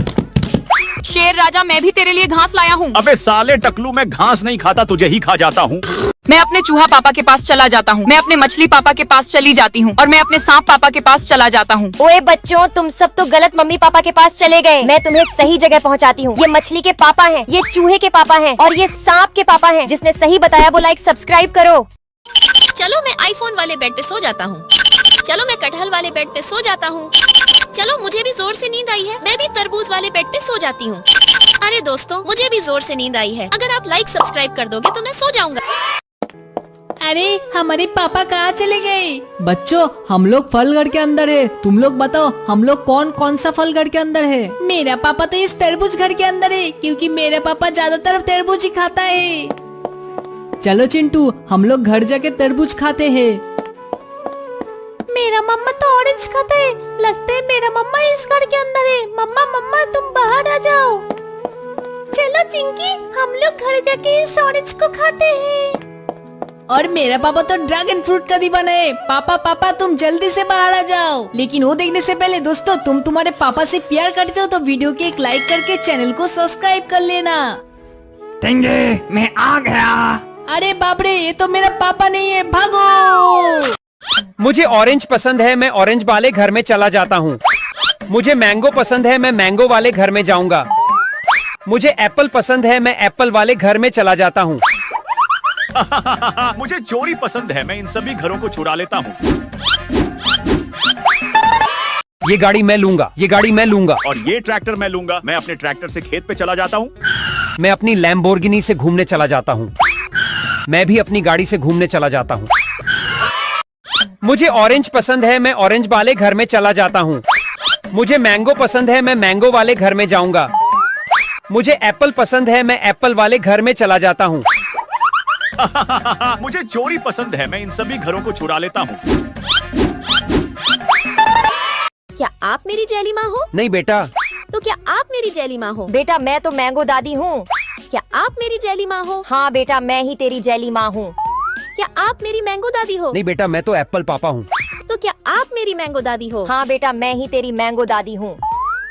शेर राजा, मैं भी तेरे लिए घास लाया हूँ। अबे साले टकलू, मैं घास नहीं खाता, तुझे ही खा जाता हूँ। मैं अपने चूहा पापा के पास चला जाता हूँ। मैं अपने मछली पापा के पास चली जाती हूँ। और मैं अपने सांप पापा के पास चला जाता हूँ। ओए बच्चों, तुम सब तो गलत मम्मी पापा के पास चले गए। मैं तुम्हें सही जगह पहुंचाती हूँ। ये मछली के पापा हैं, ये चूहे के पापा हैं और ये सांप के पापा हैं। जिसने सही बताया वो लाइक सब्सक्राइब करो। चलो मैं आईफोन वाले बेड पे सो जाता हूँ। चलो मैं कटहल वाले बेड पे सो जाता हूँ। चलो मुझे भी जोर से नींद आई है, मैं भी तरबूज वाले बेड पे सो जाती हूँ। अरे दोस्तों, मुझे भी जोर से नींद आई है। अगर आप लाइक सब्सक्राइब कर दोगे तो मैं सो जाऊंगा। अरे हमारे पापा कहाँ चले गए? बच्चों, हम लोग फलगढ़ के अंदर है। तुम लोग बताओ हम लोग कौन कौन सा फलगढ़ के अंदर है? मेरा पापा तो इस तरबूज घर के अंदर है, क्योंकि मेरा पापा ज्यादातर तरबूज ही खाता है। चलो चिंटू, हम लोग घर जाके तरबूज खाते हैं। मेरा मम्मा तो ऑरेंज खाता है। लगता है मेरा मम्मा इस घर के अंदर है। मम्मा मम्मा, तुम बाहर आ जाओ। चलो चिंकी, हम लोग घर जाके इस ऑरेंज को खाते हैं। और मेरा पापा तो ड्रैगन फ्रूट का दीवाना है। पापा पापा, तुम जल्दी से बाहर आ जाओ। लेकिन वो देखने से पहले दोस्तों, तुम तुम्हारे पापा से प्यार करते हो तो वीडियो के एक लाइक करके चैनल को सब्सक्राइब कर लेना। मैं आ गया। अरे बाप रे, ये तो मेरा पापा नहीं है, भागो। मुझे ऑरेंज पसंद है, मैं ऑरेंज वाले घर में चला जाता हूँ। मुझे मैंगो पसंद है, मैं मैंगो वाले घर में जाऊंगा। मुझे एप्पल पसंद है, मैं एप्पल वाले घर में चला जाता हूँ। मुझे चोरी पसंद है, मैं इन सभी घरों को चुरा लेता हूँ। ये गाड़ी मैं लूंगा, ये गाड़ी मैं लूंगा। और ये ट्रैक्टर मैं लूंगा। मैं अपने ट्रैक्टर से खेत पे चला जाता हूँ। मैं अपनी लैम्बोर्गिनी से घूमने चला जाता हूँ। मैं भी अपनी गाड़ी से घूमने चला जाता हूँ। मुझे ऑरेंज पसंद है, मैं ऑरेंज वाले घर में चला जाता हूँ। मुझे मैंगो पसंद है, मैं मैंगो वाले घर में जाऊंगा। मुझे एप्पल पसंद है, मैं एप्पल वाले घर में चला जाता हूँ। मुझे चोरी पसंद है, मैं इन सभी घरों को चुरा लेता हूँ। क्या आप मेरी जैली माँ हो? नहीं बेटा। तो क्या आप मेरी जैली माँ हो? बेटा, मैं तो मैंगो दादी हूँ। क्या आप मेरी जैली माँ हो? हाँ बेटा, मैं ही तेरी जैली माँ हूँ। क्या आप मेरी मैंगो दादी हो? नहीं बेटा, मैं तो एप्पल पापा हूँ। तो क्या आप मेरी मैंगो दादी हो? हाँ बेटा, मैं ही तेरी मैंगो दादी हूँ।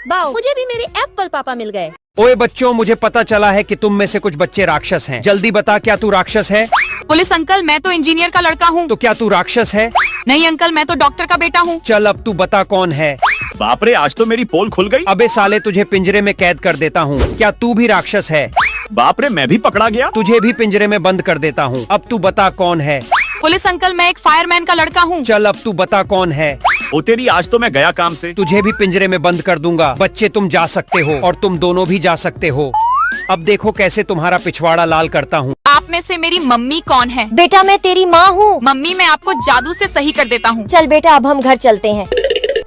वाओ, मुझे भी मेरे एप्पल पापा मिल गए। ओए बच्चों, मुझे पता चला है कि तुम में से कुछ बच्चे राक्षस हैं। जल्दी बता, क्या तू राक्षस है? पुलिस अंकल, मैं तो इंजीनियर का लड़का हूँ। तो क्या तू राक्षस है? नहीं अंकल, मैं तो डॉक्टर का बेटा हूँ। चल अब तू बता कौन है। बाप रे, आज तो मेरी पोल खुल गई। अबे साले, तुझे पिंजरे में कैद कर देता हूँ। क्या तू भी राक्षस है? बाप रे, मैं भी पकड़ा गया। तुझे भी पिंजरे में बंद कर देता हूँ। अब तू बता कौन है। पुलिस अंकल, मैं एक फायरमैन का लड़का हूँ। चल अब तू बता कौन है। ओ तेरी, आज तो मैं गया काम से। तुझे भी पिंजरे में बंद कर दूंगा। बच्चे तुम जा सकते हो और तुम दोनों भी जा सकते हो। अब देखो कैसे तुम्हारा पिछवाड़ा लाल करता हूँ। आप में से मेरी मम्मी कौन है? बेटा, मैं तेरी माँ हूँ। मम्मी, मैं आपको जादू से सही कर देता हूँ। चल बेटा, अब हम घर चलते हैं।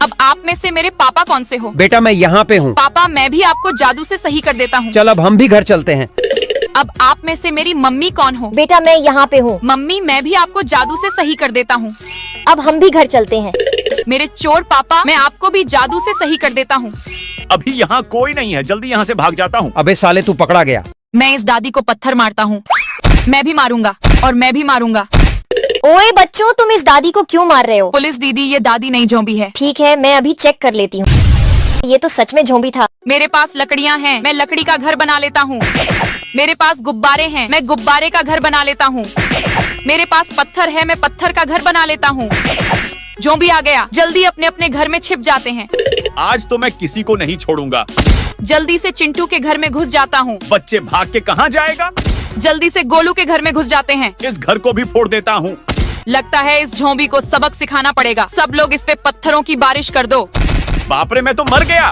अब आप में से मेरे पापा कौन से हो? बेटा, मैं यहाँ पे हूँ। पापा, मैं भी आपको जादू से सही कर देता हूँ। चल अब हम भी घर चलते हैं। अब आप में से मेरी मम्मी कौन हो? बेटा, मैं यहाँ पे हूँ। मम्मी, मैं भी आपको जादू से सही कर देता हूँ। अब हम भी घर चलते हैं। मेरे चोर पापा, मैं आपको भी जादू से सही कर देता हूँ। अभी यहाँ कोई नहीं है, जल्दी यहाँ से भाग जाता हूँ। अबे साले, तू पकड़ा गया। मैं इस दादी को पत्थर मारता हूँ। मैं भी मारूंगा और मैं भी मारूंगा। ओए बच्चों, तुम इस दादी को क्यों मार रहे हो? पुलिस दीदी, ये दादी नहीं जोंबी है। ठीक है, मैं अभी चेक कर लेती हूँ। ये तो सच में झोंबी था। मेरे पास लकड़ियाँ हैं, मैं लकड़ी का घर बना लेता हूँ। मेरे पास गुब्बारे हैं, मैं गुब्बारे का घर बना लेता हूँ। मेरे पास पत्थर है, मैं पत्थर का घर बना लेता हूँ। जोंबी आ गया, जल्दी अपने अपने घर में छिप जाते हैं। आज तो मैं किसी को नहीं छोड़ूंगा। जल्दी से चिंटू के घर में घुस जाता हूँ। बच्चे भाग के कहाँ जाएगा? जल्दी से गोलू के घर में घुस जाते हैं। इस घर को भी फोड़ देता हूँ। लगता है इस झोंबी को सबक सिखाना पड़ेगा। सब लोग इस पे पत्थरों की बारिश कर दो। बाप रे, मैं तो मर गया।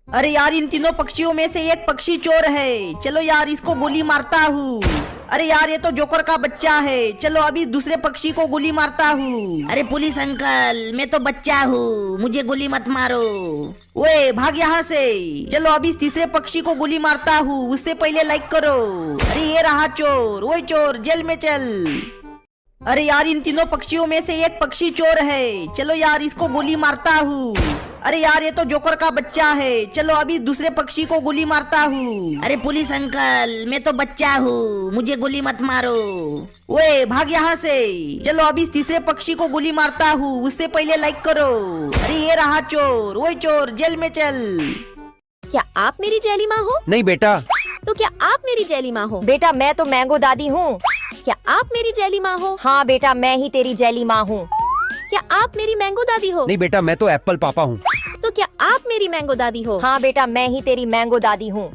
अरे यार, इन तीनों पक्षियों में से एक पक्षी चोर है। चलो यार, इसको गोली मारता हूँ। अरे यार, ये तो जोकर का बच्चा है। चलो अभी दूसरे पक्षी को गोली मारता हूँ। अरे पुलिस अंकल, मैं तो बच्चा हूँ, मुझे गोली मत मारो। ओए भाग यहाँ से। चलो अभी तीसरे पक्षी को गोली मारता हूँ, उससे पहले लाइक करो। अरे ये रहा चोर, वही चोर, जेल में चल। अरे यार, इन तीनों पक्षियों में से एक पक्षी चोर है। चलो यार, इसको गोली मारता हूँ। अरे यार, ये तो जोकर का बच्चा है। चलो अभी दूसरे पक्षी को गोली मारता हूँ। अरे पुलिस अंकल, मैं तो बच्चा हूँ, मुझे गोली मत मारो। ओए भाग यहाँ से। चलो अभी तीसरे पक्षी को गोली मारता हूँ, उससे पहले लाइक करो। अरे ये रहा चोर, वही चोर, जेल में चल। क्या आप मेरी जैली माँ हो? नहीं बेटा। तो क्या आप मेरी जैली माँ हो? बेटा मैं तो मैंगो दादी हूँ। क्या आप मेरी जैली माँ हो? हाँ बेटा, मैं ही तेरी जैली माँ हूँ। क्या आप मेरी मैंगो दादी हो? नहीं बेटा, मैं तो एप्पल पापा हूँ। तो क्या आप मेरी मैंगो दादी हो? हाँ बेटा, मैं ही तेरी मैंगो दादी हूँ।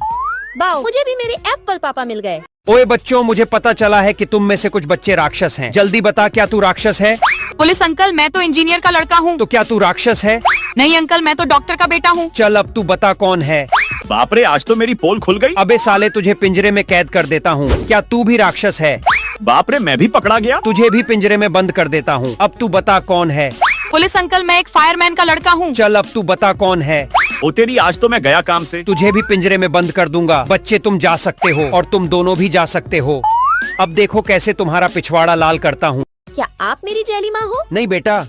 वाओ, मुझे भी मेरे एप्पल पापा मिल गए। ओए बच्चों, मुझे पता चला है कि तुम में से कुछ बच्चे राक्षस हैं। जल्दी बता, क्या तू राक्षस है? पुलिस अंकल, मैं तो इंजीनियर का लड़का हूँ। तो क्या तू राक्षस है? नहीं अंकल, मैं तो डॉक्टर का बेटा हूँ। चल अब तू बता कौन है। बाप रे, आज तो मेरी पोल खुल गई। अबे साले, तुझे पिंजरे में कैद कर देता हूँ। क्या तू भी राक्षस है? बाप रे, मैं भी पकड़ा गया। तुझे भी पिंजरे में बंद कर देता हूँ। अब तू बता कौन है। पुलिस अंकल, मैं एक फायरमैन का लड़का हूँ। चल अब तू बता कौन है। ओ तेरी, आज तो मैं गया काम से। तुझे भी पिंजरे में बंद कर दूंगा। बच्चे तुम जा सकते हो और तुम दोनों भी जा सकते हो। अब देखो कैसे तुम्हारा पिछवाड़ा लाल करता हूँ। क्या आप मेरी जैली माँ हो? नहीं बेटा।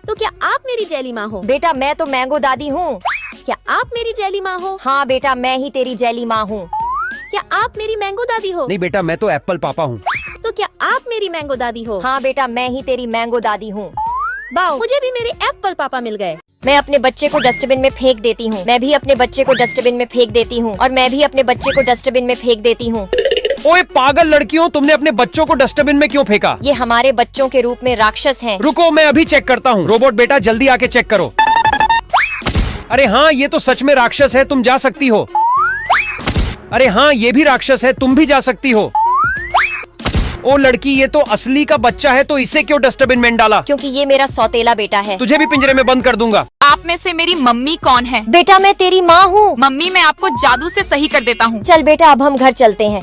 तो क्या आप मेरी जैली माँ हो? बेटा मैं तो मैंगो दादी हूँ। क्या आप मेरी जैली माँ हो? हाँ बेटा, मैं ही तेरी जैली माँ हूँ। क्या आप मेरी मैंगो दादी हो? नहीं बेटा, मैं तो एप्पल पापा हूँ। तो क्या आप मेरी मैंगो दादी हो? हाँ बेटा, मैं ही तेरी मैंगो दादी हूँ। वाओ, मुझे भी मेरे एप्पल पापा मिल गए। मैं अपने बच्चे को डस्टबिन में फेंक देती हूँ। मैं भी अपने बच्चे को डस्टबिन में फेंक देती हूँ। और मैं भी अपने बच्चे को डस्टबिन में फेंक देती हूँ। ओए पागल लड़कियों, तुमने अपने बच्चों को डस्टबिन में क्यों फेंका? ये हमारे बच्चों के रूप में राक्षस हैं। रुको, मैं अभी चेक करता हूँ। रोबोट बेटा, जल्दी आके चेक करो। अरे हाँ, ये तो सच में राक्षस है, तुम जा सकती हो। अरे हाँ, ये भी राक्षस है, तुम भी जा सकती हो। ओ लड़की, ये तो असली का बच्चा है, तो इसे क्यों डस्टबिन में डाला? क्योंकि ये मेरा सौतेला बेटा है। तुझे भी पिंजरे में बंद कर दूंगा। आप में से मेरी मम्मी कौन है? बेटा मैं तेरी माँ हूँ। मम्मी, मैं आपको जादू से सही कर देता हूँ। चल बेटा, अब हम घर चलते हैं।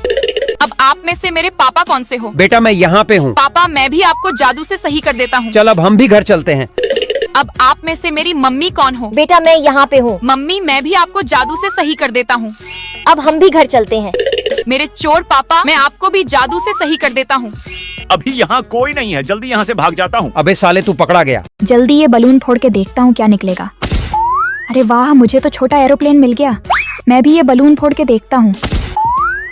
अब आप में से मेरे पापा कौन से हो? बेटा मैं यहाँ पे हूँ। पापा, मैं भी आपको जादू से सही कर देता हूँ। चल अब हम भी घर चलते हैं। अब आप में से मेरी मम्मी कौन हो? बेटा मैं यहाँ पे हूँ। मम्मी, मैं भी आपको जादू से सही कर देता हूँ। अब हम भी घर चलते हैं। मेरे चोर पापा, मैं आपको भी जादू से सही कर देता हूँ। अभी यहाँ कोई नहीं है, जल्दी यहाँ से भाग जाता हूँ। अबे साले, तू पकड़ा गया। जल्दी ये बलून फोड़ के देखता हूँ क्या निकलेगा। अरे वाह, मुझे तो छोटा एरोप्लेन मिल गया। मैं भी ये बलून फोड़ के देखता हूँ।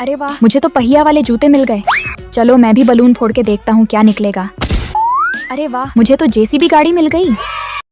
अरे वाह, मुझे तो पहिया वाले जूते मिल गए। चलो मैं भी बलून फोड़ के देखता हूँ क्या निकलेगा। अरे वाह, मुझे तो जेसीबी गाड़ी मिल गई।